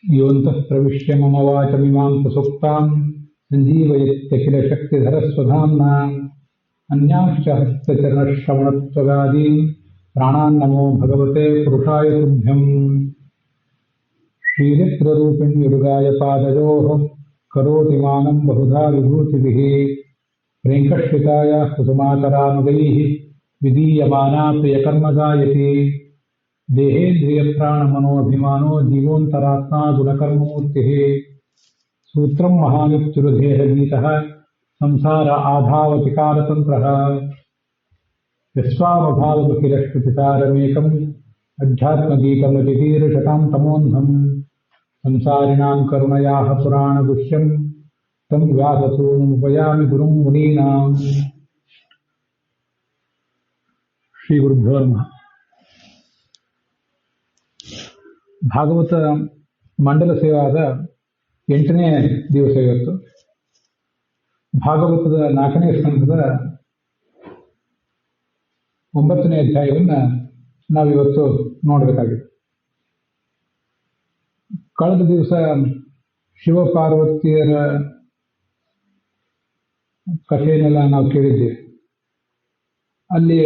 ಯೋಂತಃ ಪ್ರವಿಶ್ಯ ಮಮ ವಾಚಮಿಮಾಂ ಪ್ರಸುಪ್ತಾಂ ಸಂಜೀವಯತ್ಯಖಿಲಶಕ್ತಿಧರಸ್ವಧಾಮ್ನಾ ಅನ್ಯಾಂಶ್ಚ ಹಸ್ತಚರಣಶ್ರವಣತ್ವಗಾದೀನ್ ಪ್ರಾಣಾನ್ನಮೋ ಭಗವತೆ ಪುರುಷಾಯ ತುಭ್ಯಂ. ಶ್ರೀನಿತ್ರರೂಪಿಣ್ಯುರುಗಾಯ ಪಾದಯೋಃ ಕರೋತಿ ಮಾನಂ ಬಹುಧಾ ವಿಭೂತಿಭಿಃ ಪ್ರೇಂಕಶ್ರಿತಾಯ ಕುಸುಮಾಕರಾನುಗೈಃ ವಿಧೀಯಮಾನಾ ಪ್ರಿಯಕರ್ಮಗಾಯತಿ. ದೇಹೇಂದ್ರಿಯಪ್ರಾಣಮನೋಭಿಮಾನೋ ಜೀವೋಂತರಾತ್ಮ ಗುಣಕರ್ಮಮೂರ್ತಿಃ. ಸೂತ್ರಂ ಮಹಾನಿತ್ಯುರುದೇಹಗೀತಃ ಸಂಸಾರ ಆಧಾವತಿಕಾರತಂತ್ರಃ. ಯಸ್ವಾಮಭಾವಮಖಿಲಶ್ರುತಿಸಾರಮೇಕಂ ಅಧ್ಯಾತ್ಮಗೀತಮತಿತೀರ್ಷತಾಂ ತಮೋನ್ಧಂ. ಸಂಸಾರಿಣಾಂ ಕರುಣಯಾಃ ಪುರಾಣಗುಹ್ಯಂ ತಂ ವ್ಯಾಸಸೂನುಪಯಾಮಿ ಗುರುಂ ಮುನೀನಾಂ. ಶ್ರೀ ಗುರುಭ್ಯೋ ನಮಃ. ಭಾಗವತ ಮಂಡಲ ಸೇವಾದ 8ನೇ ದಿವಸ ಇವತ್ತು. ಭಾಗವತದ 4ನೇ ಸ್ಕಂಧದ 9ನೇ ಅಧ್ಯಾಯವನ್ನು ನಾವಿವತ್ತು ನೋಡಬೇಕಾಗಿದೆ. ಕಳೆದ ದಿವಸ ಶಿವಪಾರ್ವತಿಯರ ಕಥೆಯನ್ನೆಲ್ಲ ನಾವು ಕೇಳಿದ್ದೇವೆ. ಅಲ್ಲಿ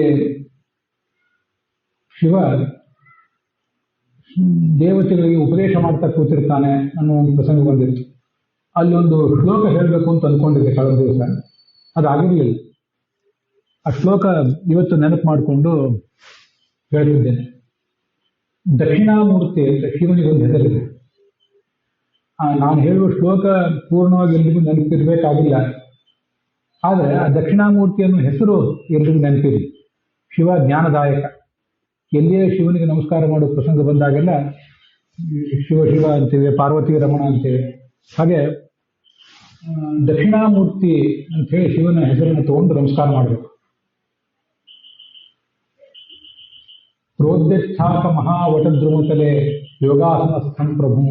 ಶಿವ ದೇವತೆಗಳಿಗೆ ಉಪದೇಶ ಮಾಡ್ತಾ ಕೂತಿರ್ತಾನೆ ಅನ್ನೋ ಒಂದು ಪ್ರಸಂಗ ಬಂದಿತ್ತು. ಅಲ್ಲಿ ಒಂದು ಶ್ಲೋಕ ಹೇಳಬೇಕು ಅಂತ ಅಂದ್ಕೊಂಡಿದ್ದೆ ಕಳೆದ ದಿವಸ, ಅದಾಗಿರಲಿಲ್ಲ. ಆ ಶ್ಲೋಕ ಇವತ್ತು ನೆನಪು ಮಾಡಿಕೊಂಡು ಹೇಳ್ತಿದ್ದೇನೆ. ದಕ್ಷಿಣಾಮೂರ್ತಿ ಅಂತ ಶಿವನಿಗೊಂದು ಹೆಸರಿದೆ. ನಾನು ಹೇಳುವ ಶ್ಲೋಕ ಪೂರ್ಣವಾಗಿ ಎಲ್ರಿಗೂ ನೆನಪಿರ್ಬೇಕಾಗಿಲ್ಲ, ಆದರೆ ಆ ದಕ್ಷಿಣಾಮೂರ್ತಿ ಅನ್ನೋ ಹೆಸರು ಎಲ್ರಿಗೂ ನೆನಪಿರಿ. ಶಿವ ಜ್ಞಾನದಾಯಕ. ಎಲ್ಲಿಯೇ ಶಿವನಿಗೆ ನಮಸ್ಕಾರ ಮಾಡೋ ಪ್ರಸಂಗ ಬಂದಾಗೆಲ್ಲ ಶಿವ ಶಿವ ಅಂತೇವೆ, ಪಾರ್ವತಿ ರಮಣ ಅಂತೇವೆ. ಹಾಗೆ ದಕ್ಷಿಣಾಮೂರ್ತಿ ಅಂಥೇಳಿ ಶಿವನ ಹೆಸರನ್ನು ತಗೊಂಡು ನಮಸ್ಕಾರ ಮಾಡಬೇಕು. ಪ್ರೋದ್ಯಚ್ಛಾಕ ಮಹಾವಟದ್ರುಮತಲೆ ಯೋಗಾಸನಸ್ಥಂ ಪ್ರಭು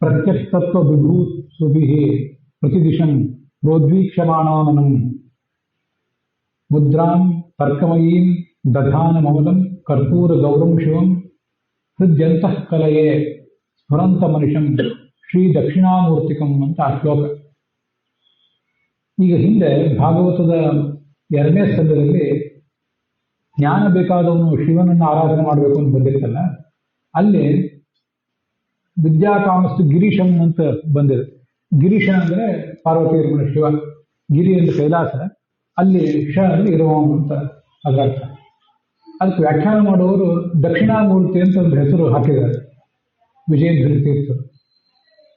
ಪ್ರತ್ಯಕ್ಷತ್ವ ವಿಭೂಸುಭಿಃ ಪ್ರತಿದಿಶಂ ಪ್ರೋದ್ವೀಕ್ಷಮಾಣಾನನಂ ಮುದ್ರಾಂ ತರ್ಕಮಯೀಂ ದಧಾನಮಮಲಂ ಕರ್ಪೂರ ಗೌರಂ ಶಿವಂ ಹೃದ್ಯಂತಃ ಕಲಯೇ ಸ್ಫುರಂತ ಮನುಷ್ಯಂ ಶ್ರೀ ದಕ್ಷಿಣಾಮೂರ್ತಿಕಂ ಅಂತ ಆ ಶ್ಲೋಕ. ಈಗ ಹಿಂದೆ ಭಾಗವತದ 2ನೇ ಸ್ಕಂದದಲ್ಲಿ ಜ್ಞಾನ ಬೇಕಾದವನು ಶಿವನನ್ನು ಆರಾಧನೆ ಮಾಡಬೇಕು ಅಂತ ಬಂದಿರ್ತಲ್ಲ, ಅಲ್ಲಿ ವಿದ್ಯಾಕಾಮಸ್ತು ಗಿರೀಶಂ ಅಂತ ಬಂದಿದೆ. ಗಿರೀಶ ಅಂದರೆ ಪಾರ್ವತಿ ರಮಣ ಶಿವ, ಗಿರಿ ಅಂದ್ರೆ ಕೈಲಾಸ, ಅಲ್ಲಿ ಶ ಅಂದ್ರೆ ಇರುವವನು ಅಂತ ಅದರ ಅರ್ಥ. ಅದಕ್ಕೆ ವ್ಯಾಖ್ಯಾನ ಮಾಡುವವರು ದಕ್ಷಿಣಾಮೂರ್ತಿ ಅಂತ ಒಂದು ಹೆಸರು ಹಾಕಿದ್ದಾರೆ. ವಿಜಯೇಂದ್ರ ತೀರ್ಥರು,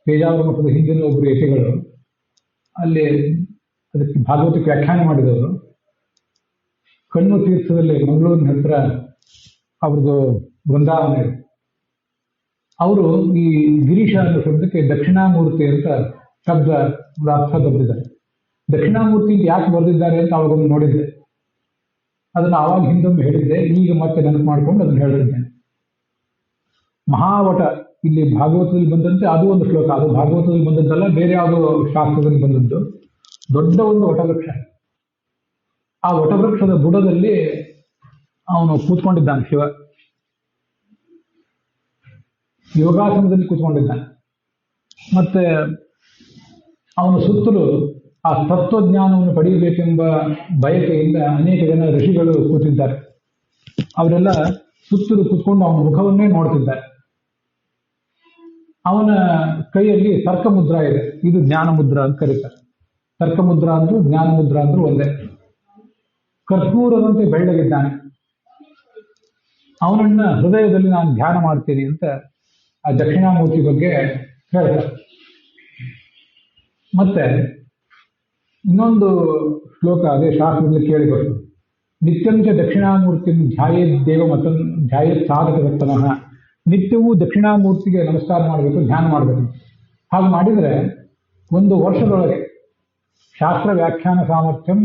ಪೇಜಾವರ ಮಠದ ಹಿಂದಿನ ಒಬ್ಬರು ಯತಿಗಳು, ಅಲ್ಲಿ ಅದಕ್ಕೆ ಭಾಗವತಕ್ಕೆ ವ್ಯಾಖ್ಯಾನ ಮಾಡಿದವರು. ಕಣ್ಣು ತೀರ್ಥದಲ್ಲಿ ಮಂಗಳೂರಿನ ಹತ್ರ ಅವ್ರದ್ದು ಬೃಂದಾವನ ಇದೆ. ಅವರು ಈ ಗಿರೀಶ ಅನ್ನೋ ಶಬ್ದಕ್ಕೆ ದಕ್ಷಿಣಾಮೂರ್ತಿ ಅಂತ ಶಬ್ದ ಅರ್ಥ ಬರೆದಿದ್ದಾರೆ. ದಕ್ಷಿಣಾಮೂರ್ತಿ ಯಾಕೆ ಬರೆದಿದ್ದಾರೆ ಅಂತ ಅವಾಗೊಂದು ನೋಡಿದ್ದೆ. ಅದನ್ನು ಆವಾಗ ಹಿಂದೊಮ್ಮೆ ಹೇಳಿದ್ದೆ, ಈಗ ಮತ್ತೆ ನೆನಪು ಮಾಡಿಕೊಂಡು ಅದನ್ನು ಹೇಳ್ತಿದ್ದೇನೆ. ಮಹಾವಟ ಇಲ್ಲಿ ಭಾಗವತದಲ್ಲಿ ಬಂದಂತೆ ಅದು ಒಂದು ಶ್ಲೋಕ. ಅದು ಭಾಗವತದಲ್ಲಿ ಬಂದದ್ದಲ್ಲ, ಬೇರೆ ಯಾವುದೋ ಶಾಸ್ತ್ರದಲ್ಲಿ ಬಂದದ್ದು. ದೊಡ್ಡ ಒಂದು ವಟವೃಕ್ಷ. ಆ ವಟವೃಕ್ಷದ ಬುಡದಲ್ಲಿ ಅವನು ಕೂತ್ಕೊಂಡಿದ್ದಾನೆ ಶಿವ. ಯೋಗಾಸನದಲ್ಲಿ ಕೂತ್ಕೊಂಡಿದ್ದಾನೆ. ಮತ್ತೆ ಅವನ ಸುತ್ತಲೂ ಆ ತತ್ವಜ್ಞಾನವನ್ನು ಪಡೆಯಬೇಕೆಂಬ ಬಯಕೆಯಿಂದ ಅನೇಕ ಜನ ಋಷಿಗಳು ಕೂತಿದ್ದಾರೆ. ಅವರೆಲ್ಲ ಸುತ್ತಲೂ ಕೂತ್ಕೊಂಡು ಅವನ ಮುಖವನ್ನೇ ನೋಡ್ತಿದ್ದಾರೆ. ಅವನ ಕೈಯಲ್ಲಿ ತರ್ಕ ಮುದ್ರಾ ಇದೆ. ಇದು ಜ್ಞಾನ ಮುದ್ರಾ ಅಂತ ಕರೀತಾರೆ. ತರ್ಕ ಮುದ್ರಾ ಅಂದ್ರೂ ಜ್ಞಾನ ಮುದ್ರಾ ಅಂದ್ರೂ ಒಂದೇ. ಕರ್ಪೂರದಂತೆ ಬೆಳ್ಳಗಿದ್ದಾನೆ. ಅವನನ್ನ ಹೃದಯದಲ್ಲಿ ನಾನು ಧ್ಯಾನ ಮಾಡ್ತೀನಿ ಅಂತ ಆ ದಕ್ಷಿಣಾಮೂರ್ತಿ ಬಗ್ಗೆ ಹೇಳ್ತಾರೆ. ಮತ್ತೆ ಇನ್ನೊಂದು ಶ್ಲೋಕ ಅದೇ ಶಾಸ್ತ್ರದಲ್ಲಿ ಕೇಳಿ ಬರ್ತದೆ. ನಿತ್ಯಂಚ ದಕ್ಷಿಣಾಮೂರ್ತಿ ಧ್ಯಾಯೇದ್ದೇವ ಮತಂ ಧ್ಯಾಯೇತ್ ಸಾಧಕವತ್ತನಃ. ನಿತ್ಯವೂ ದಕ್ಷಿಣಾಮೂರ್ತಿಗೆ ನಮಸ್ಕಾರ ಮಾಡಬೇಕು, ಧ್ಯಾನ ಮಾಡಬೇಕು. ಹಾಗೆ ಮಾಡಿದರೆ ಒಂದು ವರ್ಷದೊಳಗೆ ಶಾಸ್ತ್ರ ವ್ಯಾಖ್ಯಾನ ಸಾಮರ್ಥ್ಯಂ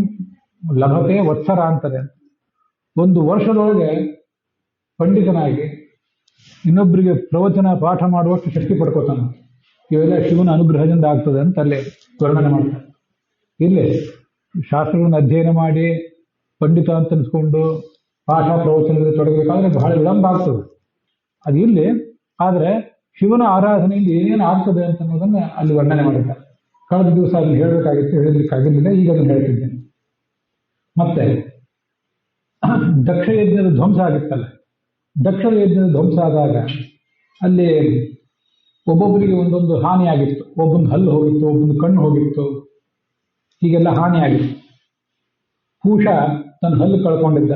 ಲಭತೆ ವತ್ಸರ ಅಂತದೆ. ಒಂದು ವರ್ಷದೊಳಗೆ ಪಂಡಿತನಾಗಿ ಇನ್ನೊಬ್ಬರಿಗೆ ಪ್ರವಚನ ಪಾಠ ಮಾಡುವಷ್ಟು ಶಕ್ತಿ ಪಡ್ಕೋತಾನೆ. ಇವೆಲ್ಲ ಶಿವನ ಅನುಗ್ರಹದಿಂದ ಆಗ್ತದೆ ಅಂತ ಅಲ್ಲಿ ವರ್ಣನೆ ಮಾಡ್ತಾರೆ. ಇಲ್ಲಿ ಶಾಸ್ತ್ರಗಳನ್ನು ಅಧ್ಯಯನ ಮಾಡಿ ಪಂಡಿತ ಅಂತ ಅನಿಸ್ಕೊಂಡು ಪಾಠ ಪ್ರವಚನದಲ್ಲಿ ತೊಡಗಬೇಕಾದ್ರೆ ಬಹಳ ವಿಳಂಬ ಆಗ್ತದೆ. ಅದು ಇಲ್ಲಿ ಆದರೆ ಶಿವನ ಆರಾಧನೆಯಿಂದ ಏನೇನು ಆಗ್ತದೆ ಅಂತ ಅನ್ನೋದನ್ನ ಅಲ್ಲಿ ವರ್ಣನೆ ಮಾಡಿದ್ದಾರೆ. ಕಳೆದ ದಿವಸ ಅದನ್ನು ಹೇಳಬೇಕಾಗಿತ್ತು, ಹೇಳಲಿಕ್ಕಾಗಿರಲಿಲ್ಲ, ಈಗ ಅದನ್ನು ಹೇಳ್ತಿದ್ದೇನೆ. ಮತ್ತೆ ದಕ್ಷ ಯಜ್ಞದ ಧ್ವಂಸ ಆಗಿತ್ತಲ್ಲ, ದಕ್ಷ ಯಜ್ಞದ ಧ್ವಂಸ ಆದಾಗ ಅಲ್ಲಿ ಒಬ್ಬೊಬ್ಬರಿಗೆ ಒಂದೊಂದು ಹಾನಿಯಾಗಿತ್ತು. ಒಬ್ಬೊಂದು ಹಲ್ಲು ಹೋಗಿತ್ತು, ಒಬ್ಬೊಂದು ಕಣ್ಣು ಹೋಗಿತ್ತು, ಹೀಗೆಲ್ಲ ಹಾನಿಯಾಗಿತ್ತು. ಕೂಶ ತನ್ನ ಹಲ್ಲು ಕಳ್ಕೊಂಡಿದ್ದ,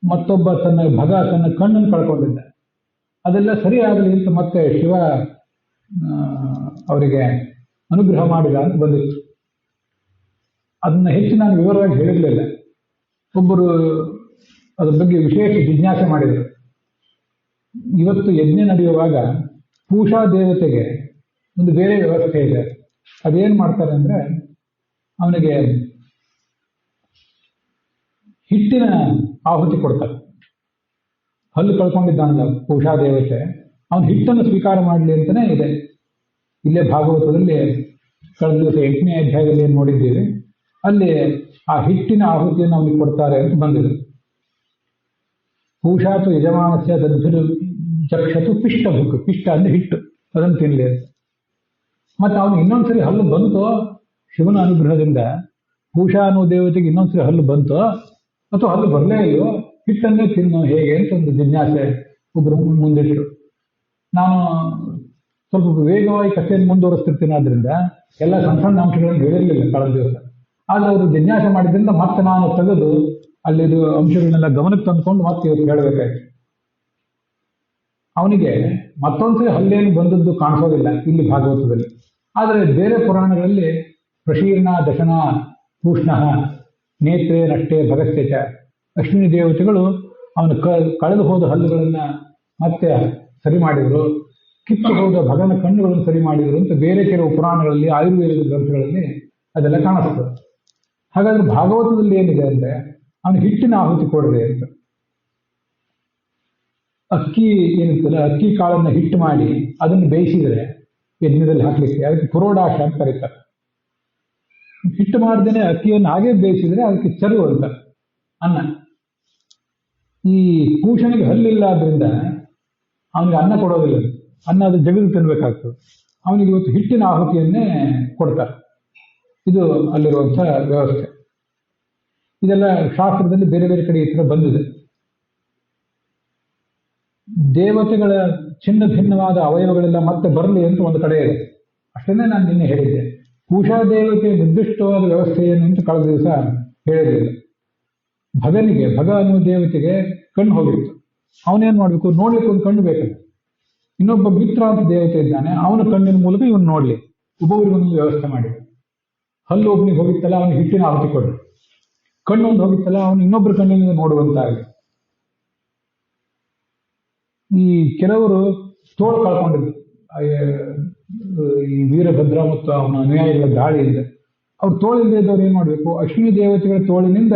ಮತ್ತೊಬ್ಬ ತನ್ನ ಕಣ್ಣನ್ನು ಕಳ್ಕೊಂಡಿದ್ದ. ಅದೆಲ್ಲ ಸರಿ ಆಗಲಿ ಅಂತ ಮತ್ತೆ ಶಿವ ಅವರಿಗೆ ಅನುಗ್ರಹ ಮಾಡಿದ ಅಂತ ಬಂದಿತ್ತು. ಅದನ್ನ ಹೆಚ್ಚು ನಾನು ವಿವರವಾಗಿ ಹೇಳಿರಲಿಲ್ಲ. ಒಬ್ಬರು ಅದ್ರ ಬಗ್ಗೆ ವಿಶೇಷ ಜಿಜ್ಞಾಸೆ ಮಾಡಿದರು. ಇವತ್ತು ಯಜ್ಞ ನಡೆಯುವಾಗ ಪೂಷಾ ದೇವತೆಗೆ ಒಂದು ಬೇರೆ ವ್ಯವಸ್ಥೆ ಇದೆ. ಅದೇನು ಮಾಡ್ತಾರೆ ಅಂದ್ರೆ, ಅವನಿಗೆ ಹಿಟ್ಟಿನ ಆಹುತಿ ಕೊಡ್ತಾರೆ. ಹಲ್ಲು ಕಳ್ಕೊಂಡಿದ್ದಾನಲ್ಲ ಪೂಷಾ ದೇವತೆ, ಅವನು ಹಿಟ್ಟನ್ನು ಸ್ವೀಕಾರ ಮಾಡಲಿ ಅಂತಲೇ ಇದೆ. ಇಲ್ಲೇ ಭಾಗವತದಲ್ಲಿ ಕಳೆದ ದಿವಸ 8ನೇ ಅಧ್ಯಾಯದಲ್ಲಿ ಏನು ನೋಡಿದ್ದೀವಿ, ಅಲ್ಲಿ ಆ ಹಿಟ್ಟಿನ ಆಹುತಿಯನ್ನು ಅವನಿಗೆ ಕೊಡ್ತಾರೆ ಅಂತ ಬಂದಿದೆ. ಪೂಷಾತು ಯಜಮಾನಸ್ಯ ದದ್ಭಿರು ಚಕ್ಷತು ಪಿಷ್ಟ ಭುಕ್, ಪಿಷ್ಟ ಅಂದ್ರೆ ಹಿಟ್ಟು, ಅದನ್ನು ತಿನ್ನಲಿ ಅಂತ. ಮತ್ತೆ ಅವನು ಇನ್ನೊಂದ್ಸರಿ ಹಲ್ಲು ಬಂತು ಶಿವನ ಅನುಗ್ರಹದಿಂದ, ಪೂಷಾ ಅನ್ನೋ ದೇವತೆಗೆ ಇನ್ನೊಂದ್ಸರಿ ಹಲ್ಲು ಬಂತು ಅಥವಾ ಹಲ್ಲು ಬರಲೇ ಇಲ್ಲೋ, ಹಿಟ್ಟನ್ನೇ ತಿನ್ನು ಹೇಗೆ ಅಂತ ಒಂದು ಜಿಜ್ಞಾಸೆ ಒಬ್ರು ಮುಂದಿಟ್ಟರು. ನಾನು ಸ್ವಲ್ಪ ವೇಗವಾಗಿ ಕಥೆಯನ್ನು ಮುಂದುವರಿಸ್ತಿರ್ತೀನಿ, ಆದ್ರಿಂದ ಎಲ್ಲ ಸಣ್ಣ ಸಣ್ಣ ಅಂಶಗಳನ್ನು ಹೇಳಿರಲಿಲ್ಲ ಕಳೆದ ದಿವಸ. ಆದ್ರೆ ಅವರು ಜಿಜ್ಞಾಸೆ ಮಾಡಿದ್ರಿಂದ ಮತ್ತೆ ನಾನು ತೆಗೆದು ಅಲ್ಲಿದು ಅಂಶಗಳನ್ನೆಲ್ಲ ಗಮನಕ್ಕೆ ತಂದ್ಕೊಂಡು ಮತ್ತೆ ಇವತ್ತು ಹೇಳಬೇಕಾಯ್ತು. ಅವನಿಗೆ ಮತ್ತೊಂದ್ಸರಿ ಹಲ್ಲೇನು ಬಂದದ್ದು ಕಾಣಿಸೋದಿಲ್ಲ ಇಲ್ಲಿ ಭಾಗವತದಲ್ಲಿ. ಆದರೆ ಬೇರೆ ಪುರಾಣಗಳಲ್ಲಿ ಪ್ರಶೀರ್ಣ ದಶನ ಪೂಷ್ಣ ನೇತ್ರೇ ನಷ್ಟೇ ಭಗಸ್ಯಚ, ಅಶ್ವಿನಿ ದೇವತೆಗಳು ಅವನು ಕಳೆದು ಹೋದ ಹಲ್ಲುಗಳನ್ನ ಮತ್ತೆ ಸರಿ ಮಾಡಿದರು, ಕಿತ್ತು ಹೋದ ಭಗನ ಕಣ್ಣುಗಳನ್ನು ಸರಿ ಮಾಡಿದರು ಅಂತ ಬೇರೆ ಕೆಲವು ಪುರಾಣಗಳಲ್ಲಿ, ಆಯುರ್ವೇದದ ಗ್ರಂಥಗಳಲ್ಲಿ ಅದೆಲ್ಲ ಕಾಣಿಸ್ತದೆ. ಹಾಗಾದ್ರೆ ಭಾಗವತದಲ್ಲಿ ಏನಿದೆ ಅಂದ್ರೆ, ಅವನು ಹಿಟ್ಟಿನ ಆಹುತಿ ಕೊಡದೆ ಅಂತ. ಅಕ್ಕಿ ಏನಿರ್ತಲ್ಲ, ಅಕ್ಕಿ ಕಾಳನ್ನ ಹಿಟ್ಟು ಮಾಡಿ ಅದನ್ನು ಬೇಯಿಸಿದ್ರೆ ಯಜ್ಞದಲ್ಲಿ ಹಾಕ್ಲಿಕ್ಕೆ, ಅದಕ್ಕೆ ಪುರೋಡಾಶ ಅಂತ ಕರೀತಾರೆ. ಹಿಟ್ಟು ಮಾಡ್ದೇನೆ ಅಕ್ಕಿಯನ್ನು ಹಾಗೆ ಬೇಯಿಸಿದ್ರೆ ಅದಕ್ಕೆ ಚರು ಅಂತ ಅನ್ನ. ಈ ಕೂಶನಿಗೆ ಹಲ್ಲಿಲ್ಲ ಆದ್ರಿಂದ ಅವನಿಗೆ ಅನ್ನ ಕೊಡೋದಿಲ್ಲ, ಅನ್ನ ಅದು ಜಗದು ತಿನ್ಬೇಕಾಗ್ತದೆ. ಅವನಿಗೆ ಇವತ್ತು ಹಿಟ್ಟಿನ ಆಹುತಿಯನ್ನೇ ಕೊಡ್ತಾರೆ. ಇದು ಅಲ್ಲಿರುವಂಥ ವ್ಯವಸ್ಥೆ. ಇದೆಲ್ಲ ಶಾಸ್ತ್ರದಲ್ಲಿ ಬೇರೆ ಬೇರೆ ಕಡೆ ಈ ಥರ ಬಂದಿದೆ. ದೇವತೆಗಳ ಚಿನ್ನ ಭಿನ್ನವಾದ ಅವಯವಗಳೆಲ್ಲ ಮತ್ತೆ ಬರಲಿ ಅಂತ ಒಂದು ಕಡೆ ಇದೆ. ಅಷ್ಟನ್ನೇ ನಾನು ನಿನ್ನೆ ಹೇಳಿದ್ದೆ. ಪೂಷಾ ದೇವತೆ ನಿರ್ದಿಷ್ಟವಾದ ವ್ಯವಸ್ಥೆಯನ್ನು ಅಂತ ಕಳೆದ ದಿವಸ ಹೇಳಿರಲಿಲ್ಲ. ಭಗನಿಗೆ, ಭಗ ಅನ್ನೋ ದೇವತೆಗೆ ಕಣ್ಣು ಹೋಗಿತ್ತು. ಅವನೇನ್ ಮಾಡ್ಬೇಕು, ನೋಡ್ಲಿಕ್ಕೆ ಒಂದು ಕಣ್ಣು ಬೇಕಲ್ಲ. ಇನ್ನೊಬ್ಬ ಮಿತ್ರ ಅಂತ ದೇವತೆ ಇದ್ದಾನೆ, ಅವನ ಕಣ್ಣಿನ ಮೂಲಕ ಇವನು ನೋಡ್ಲಿ, ಒಬ್ಬೊಬ್ಬರಿಗೊಂದು ವ್ಯವಸ್ಥೆ ಮಾಡಿ. ಹಲ್ಲು ಒಬ್ಬನಿಗೆ ಹೋಗಿತ್ತಲ್ಲ, ಅವನಿಗೆ ಹಿಟ್ಟಿನ ಆಹುತಿ ಕೊಡ್ಲಿ. ಕಣ್ಣೊಂದು ಹೋಗಿತ್ತಲ್ಲ, ಅವನು ಇನ್ನೊಬ್ಬರ ಕಣ್ಣಿನಿಂದ ನೋಡುವಂತಾಗಲಿ. ಈ ಕೆಲವರು ತೋಳು ಕಳ್ಕೊಂಡಿದ್ರು ಈ ವೀರಭದ್ರ ಮತ್ತು ಅವನ ಅನುಯಾಯಿಗಳ ದಾಳಿಯಿಂದ. ಅವ್ರು ತೋಳಿಲ್ಲದೆ ಇದ್ದವ್ರು ಏನ್ ಮಾಡ್ಬೇಕು, ಅಶ್ವಿನಿ ದೇವತೆಗಳ ತೋಳಿನಿಂದ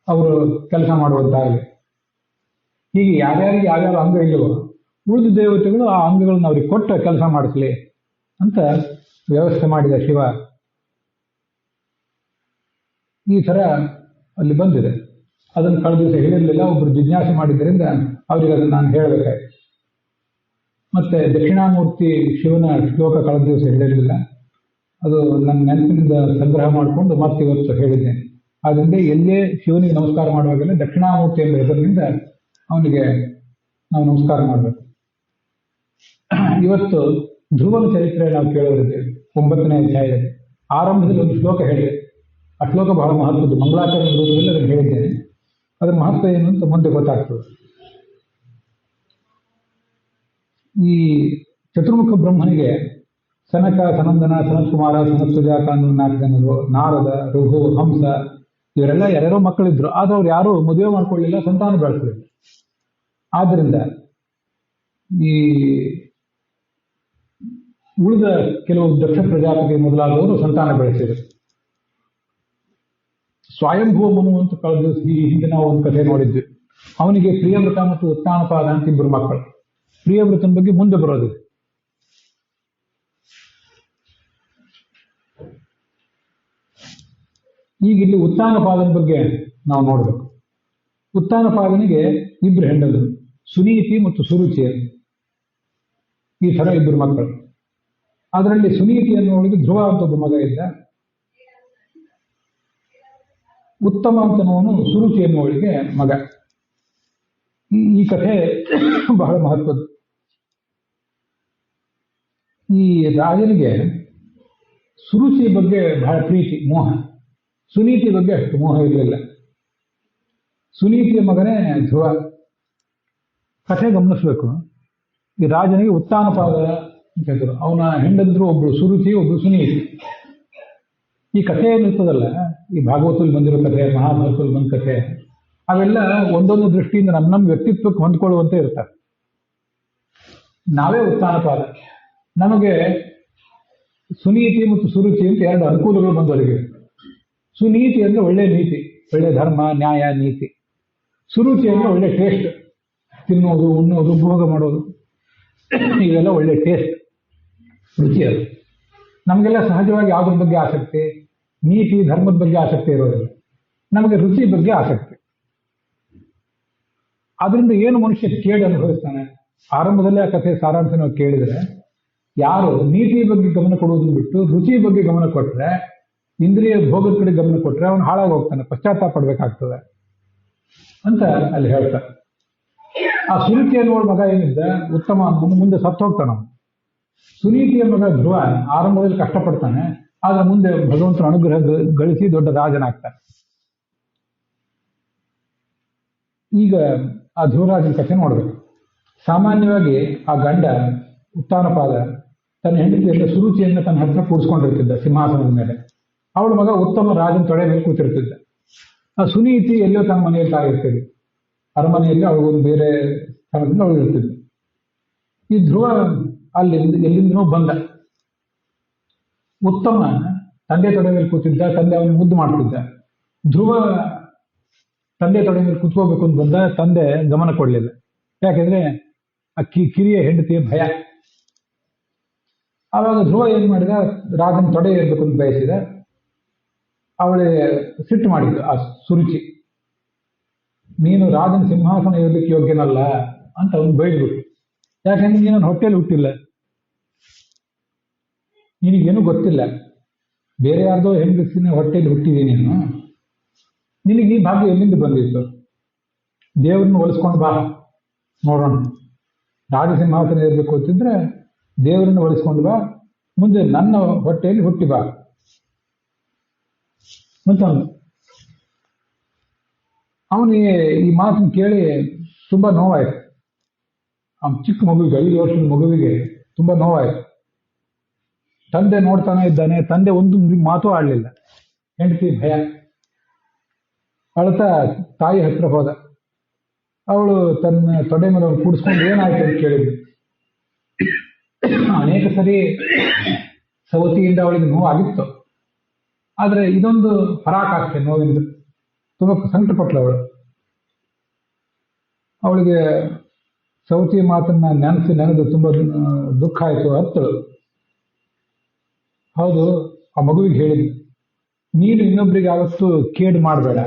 ಅವರು ಕೆಲಸ ಮಾಡುವಂತಾಗಲಿ. ಹೀಗೆ ಯಾರ್ಯಾರಿಗೆ ಯಾವ್ಯಾವ ಅಂಗ ಇಲ್ಲವೋ ಉಳಿದ ದೇವತೆಗಳು ಆ ಅಂಗಗಳನ್ನು ಅವ್ರಿಗೆ ಕೊಟ್ಟ ಕೆಲಸ ಮಾಡಿಸ್ಲಿ ಅಂತ ವ್ಯವಸ್ಥೆ ಮಾಡಿದ ಶಿವ. ಈ ಥರ ಅಲ್ಲಿ ಬಂದಿದೆ. ಅದನ್ನು ಕಳೆದ ದಿವಸ ಹೇಳಿರಲಿಲ್ಲ, ಒಬ್ಬರು ಜಿಜ್ಞಾಸೆ ಮಾಡಿದ್ದರಿಂದ ಅವರಿಗೆ ಅದನ್ನು ನಾನು ಹೇಳಬೇಕಾಯ್ತು. ಮತ್ತೆ ದಕ್ಷಿಣಾಮೂರ್ತಿ ಶಿವನ ಶ್ಲೋಕ ಕಳೆದ ದಿವಸ ಹೇಳಿರಲಿಲ್ಲ, ಅದು ನನ್ನ ನೆನಪಿನಿಂದ ಸಂಗ್ರಹ ಮಾಡಿಕೊಂಡು ಮತ್ತೆ ಇವತ್ತು ಹೇಳಿದ್ದೇನೆ. ಆದ್ದರಿಂದ ಎಲ್ಲೇ ಶಿವನಿಗೆ ನಮಸ್ಕಾರ ಮಾಡುವಾಗೆಲ್ಲ ದಕ್ಷಿಣಾಮೂರ್ತಿ ಎಂಬ ಹೆಸರಿನಿಂದ ಅವನಿಗೆ ನಾವು ನಮಸ್ಕಾರ ಮಾಡಬೇಕು. ಇವತ್ತು ಧ್ರುವನ ಚರಿತ್ರೆ ನಾವು ಕೇಳೋರಿದ್ದೇವೆ 9ನೇ ಅಧ್ಯಾಯದಲ್ಲಿ. ಆರಂಭದಲ್ಲಿ ಒಂದು ಶ್ಲೋಕ ಹೇಳಿದೆ. ಆ ಶ್ಲೋಕ ಬಹಳ ಮಹತ್ವದ್ದು. ಮಂಗಳಾಚರಣೆ ರೂಪದಲ್ಲಿ ಅದನ್ನು ಹೇಳಿದ್ದೇನೆ. ಅದರ ಮಹತ್ವ ಏನು ಅಂತ ಮುಂದೆ ಗೊತ್ತಾಗ್ತದೆ. ಈ ಚತುರ್ಮುಖ ಬ್ರಹ್ಮನಿಗೆ ಸನಕ, ಸನಂದನ, ಸನತ್ಕುಮಾರ, ಸನತ್ಸುಜಾತ ಅನ್ನೋ 4 ಜನರು, ನಾರದ, ರಘು, ಹಂಸ ಇವರೆಲ್ಲ ಯಾರ್ಯಾರೋ ಮಕ್ಕಳಿದ್ರು. ಆದ್ರೆ ಅವ್ರು ಯಾರೂ ಮದುವೆ ಮಾಡ್ಕೊಳ್ಳಿಲ್ಲ, ಸಂತಾನ ಬೆಳೆಸಲಿಲ್ಲ. ಆದ್ದರಿಂದ ಈ ಉಳಿದ ಕೆಲವು ದಕ್ಷ ಪ್ರಜಾಪತಿ ಮೊದಲಾದವರು ಸಂತಾನ ಬೆಳೆಸಿದರು. ಸ್ವಯಂಭೂ ಮನು ಅಂತ ಕಳೆದ ದಿವಸ ಈ ಹಿಂದೆ ನಾವು ಒಂದು ಕಥೆ ನೋಡಿದ್ವಿ. ಅವನಿಗೆ ಪ್ರಿಯವೃತ ಮತ್ತು ಉತ್ತಾನಪಾದ ಅಂತ 2 ಮಕ್ಕಳು. ಪ್ರಿಯವೃತನ ಬಗ್ಗೆ ಮುಂದೆ ಬರೋದಿದೆ. ಈಗ ಇಲ್ಲಿ ಉತ್ತಾನಪಾದನ ಬಗ್ಗೆ ನಾವು ನೋಡಬೇಕು. ಉತ್ತಾನಪಾದನಿಗೆ 2 ಹೆಂಡರು, ಸುನೀತಿ ಮತ್ತು ಸುರುಚಿ. ಈ ಥರ ಇಬ್ಬರು ಮಕ್ಕಳು. ಅದರಲ್ಲಿ ಸುನೀತಿ ಅನ್ನೋಳಿಗೆ ಧ್ರುವ ಅಂತ ಒಬ್ಬ ಮಗ ಇದ್ದ. ಉತ್ತಮ ಅಂತನವನು ಸುರುಚಿ ಎನ್ನುವಳಿಗೆ ಮಗ. ಈ ಕಥೆ ಬಹಳ ಮಹತ್ವದ್ದು. ಈ ರಾಜನಿಗೆ ಸುರುಚಿ ಬಗ್ಗೆ ಬಹಳ ಪ್ರೀತಿ, ಮೋಹ. ಸುನೀತಿ ಬಗ್ಗೆ ಅಷ್ಟು ಮೋಹ ಇರಲಿಲ್ಲ. ಸುನೀತಿಯ ಮಗನೇ ಧ್ರುವ. ಕಥೆ ಗಮನಿಸ್ಬೇಕು. ಈ ರಾಜನಿಗೆ ಉತ್ತಾನಪಾದ ಅಂತ ಹೇಳಿದ್ರು. ಅವನ ಹೆಂಡಂದ್ರು ಒಬ್ಳು ಸುರುಚಿ, ಒಬ್ಳು ಸುನೀತಿ. ಈ ಕಥೆ ಏನಿರ್ತದಲ್ಲ, ಈ ಭಾಗವತದಲ್ಲಿ ಬಂದಿರೋ ಕಥೆ, ಮಹಾಭಾರತದಲ್ಲಿ ಬಂದ ಕಥೆ, ಅವೆಲ್ಲ ಒಂದೊಂದು ದೃಷ್ಟಿಯಿಂದ ನಮ್ಮ ವ್ಯಕ್ತಿತ್ವಕ್ಕೆ ಹೊಂದ್ಕೊಳ್ಳುವಂತೆ ಇರ್ತಾರೆ. ನಾವೇ ಉತ್ತಾನಪಾದ. ನಮಗೆ ಸುನೀತಿ ಮತ್ತು ಸುರುಚಿ ಅಂತ ಎರಡು ಅನುಕೂಲಗಳು ಬಂದವರಿಗೆ. ಸುನೀತಿ ಅಂದ್ರೆ ಒಳ್ಳೆ ನೀತಿ, ಒಳ್ಳೆ ಧರ್ಮ, ನ್ಯಾಯ, ನೀತಿ. ಸುರುಚಿ ಅಂದ್ರೆ ಒಳ್ಳೆ ಟೇಸ್ಟ್, ತಿನ್ನೋದು, ಉಣ್ಣೋದು, ಭೋಗ ಮಾಡೋದು, ಇವೆಲ್ಲ ಒಳ್ಳೆ ಟೇಸ್ಟ್, ರುಚಿ. ಅದು ನಮಗೆಲ್ಲ ಸಹಜವಾಗಿ ಯಾವುದ್ರ ಬಗ್ಗೆ ಆಸಕ್ತಿ? ನೀತಿ, ಧರ್ಮದ ಬಗ್ಗೆ ಆಸಕ್ತಿ ಇರೋದಿಲ್ಲ. ನಮಗೆ ರುಚಿ ಬಗ್ಗೆ ಆಸಕ್ತಿ. ಅದರಿಂದ ಏನು ಮನುಷ್ಯ ಕೇಳಿ ಅನುಭವಿಸ್ತಾನೆ? ಆರಂಭದಲ್ಲೇ ಆ ಕಥೆ ಸಾರಾಂಶ ನಾವು ಕೇಳಿದ್ರೆ, ಯಾರು ನೀತಿ ಬಗ್ಗೆ ಗಮನ ಕೊಡುವುದನ್ನು ಬಿಟ್ಟು ರುಚಿ ಬಗ್ಗೆ ಗಮನ ಕೊಟ್ಟರೆ, ಇಂದ್ರಿಯ ಭೋಗದ ಕಡೆ ಗಮನ ಕೊಟ್ಟರೆ ಅವನು ಹಾಳಾಗಿ ಹೋಗ್ತಾನೆ, ಪಶ್ಚಾತ್ತಾಪ ಪಡ್ಬೇಕಾಗ್ತದೆ ಅಂತ ಅಲ್ಲಿ ಹೇಳ್ತಾರೆ. ಆ ಸುನೀತಿ ಅನ್ನುವ ಮಗ ಏನಿದ್ದ ಉತ್ತಮ ಮುಂದೆ ಸತ್ತು ಹೋಗ್ತಾನ. ಸುನೀತಿಯ ಮಗ ಧ್ರುವ ಆರಂಭದಲ್ಲಿ ಕಷ್ಟಪಡ್ತಾನೆ, ಆದ್ರೆ ಮುಂದೆ ಭಗವಂತನ ಅನುಗ್ರಹ ಗಳಿಸಿ ದೊಡ್ಡ ರಾಜನಾಗ್ತಾನೆ. ಈಗ ಆ ಧ್ರುವರಾಜನ ಕಥೆ ನೋಡ್ಬೇಕು. ಸಾಮಾನ್ಯವಾಗಿ ಆ ಗಂಡ ಉತ್ತಾನಪಾದ ತನ್ನ ಹೆಂಡತಿಯಿಂದ ಸುರುಚಿಯನ್ನು ತನ್ನ ಹತ್ರ ಕೂಡಿಸ್ಕೊಂಡಿರ್ತಿದ್ದ ಸಿಂಹಾಸನದ ಮೇಲೆ. ಅವಳ ಮಗ ಉತ್ತಮ ರಾಜನ ತೊಡೆ ಮೇಲೆ ಕೂತಿರ್ತಿದ್ದ. ಆ ಸುನೀತಿ ಎಲ್ಲೋ ತನ್ನ ಮನೆಯಲ್ಲಿ ತಾಗಿರ್ತಿದ್ದ. ಅರಮನೆಯಲ್ಲಿ ಅವಳಿಗೊಂದು ಬೇರೆ ಸ್ಥಳದಿಂದ ಅವಳು ಇರ್ತಿದ್ದ. ಈ ಧ್ರುವ ಎಲ್ಲಿಂದನೋ ಬಂದ. ಉತ್ತಮ ತಂದೆ ತೊಡೆ ಮೇಲೆ ಕೂತಿದ್ದ, ತಂದೆ ಅವನು ಮುದ್ದು ಮಾಡ್ತಿದ್ದ. ಧ್ರುವ ತಂದೆ ತೊಡೆ ಮೇಲೆ ಕೂತ್ಕೋಬೇಕು ಅಂತ ಬಂದ, ತಂದೆ ಗಮನ ಕೊಡಲಿಲ್ಲ. ಯಾಕೆಂದ್ರೆ ಆ ಕಿರಿಯ ಹೆಂಡತಿಯ ಭಯ. ಆವಾಗ ಧ್ರುವ ಏನ್ ಮಾಡಿದ, ರಾಜನ ತೊಡೆ ಇರಬೇಕು ಅಂತ ಬಯಸಿದ. ಅವಳೇ ಸಿಟ್ಟು ಮಾಡಿದ್ದು ಆ ಸುರುಚಿ. ನೀನು ರಾಜನ ಸಿಂಹಾಸನ ಇರಲಿಕ್ಕೆ ಯೋಗ್ಯನಲ್ಲ ಅಂತ ಅವನು ಬೈದ್ಬಿಟ್ಟು. ಯಾಕಂದ್ರೆ ನೀನು ಹೊಟ್ಟೆಯಲ್ಲಿ ಹುಟ್ಟಿಲ್ಲ, ನಿನಗೇನು ಗೊತ್ತಿಲ್ಲ, ಬೇರೆ ಯಾರ್ದೋ ಹೆಂಗಸಿನ ಹೊಟ್ಟೆಯಲ್ಲಿ ಹುಟ್ಟಿದೀನಿ ನೀನು. ನಿನಗೆ ಈ ಭಾಗ್ಯ ಎಲ್ಲಿಂದ ಬಂದಿತ್ತು? ದೇವ್ರನ್ನ ಒಲಿಸ್ಕೊಂಡು ಬಾ ನೋಡೋಣ. ರಾಜ ಸಿಂಹಾಸನ ಇರಬೇಕು ಅಂತಿದ್ರೆ ದೇವರನ್ನು ಒಲಿಸ್ಕೊಂಡು ಬಾ, ಮುಂದೆ ನನ್ನ ಹೊಟ್ಟೆಯಲ್ಲಿ ಹುಟ್ಟಿ ಬಾ ಅಂತ ಅವನಿಗೆ ಈ ಮಾತನ್ನು ಕೇಳಿ ತುಂಬಾ ನೋವಾಯ್ತು. ಆ ಚಿಕ್ಕ ಮಗುವಿಗೆ, 5 ವರ್ಷದ ಮಗುವಿಗೆ ತುಂಬಾ ನೋವಾಯ್ತು. ತಂದೆ ನೋಡ್ತಾನೆ ಇದ್ದಾನೆ, ತಂದೆ ಒಂದು ಮಾತು ಆಡ್ಲಿಲ್ಲ. ಹೆಂಡತಿ ಭಯ. ಅಳ್ತಾ ತಾಯಿ ಹತ್ರ ಹೋದ. ಅವಳು ತನ್ನ ತೊಡೆ ಮೇಲೆ ಕೂಡಿಸ್ಕೊಂಡು ಏನಾಯ್ತು ಅಂತ ಕೇಳಿದ್ಲು. ಅನೇಕ ಸರಿ ಸವತಿಯಿಂದ ಅವಳಿಗೆ ನೋವಾಗಿತ್ತು, ಆದ್ರೆ ಇದೊಂದು ಪರಾಕಾಷ್ಠೆ ನೋವಿಂದ ತುಂಬಾ ಸಂಕಟಪಟ್ಲು ಅವಳು. ಅವಳಿಗೆ ಸವತಿ ಮಾತನ್ನ ನೆನೆದು ತುಂಬಾ ದುಃಖ ಆಯಿತು. ಹತ್ತಳು. ಹೌದು, ಆ ಮಗುವಿಗೆ ಹೇಳಿದ್ಲು, ನೀನು ಇನ್ನೊಬ್ರಿಗೆ ಯಾವತ್ತೂ ಕೇಡು ಮಾಡಬೇಡ,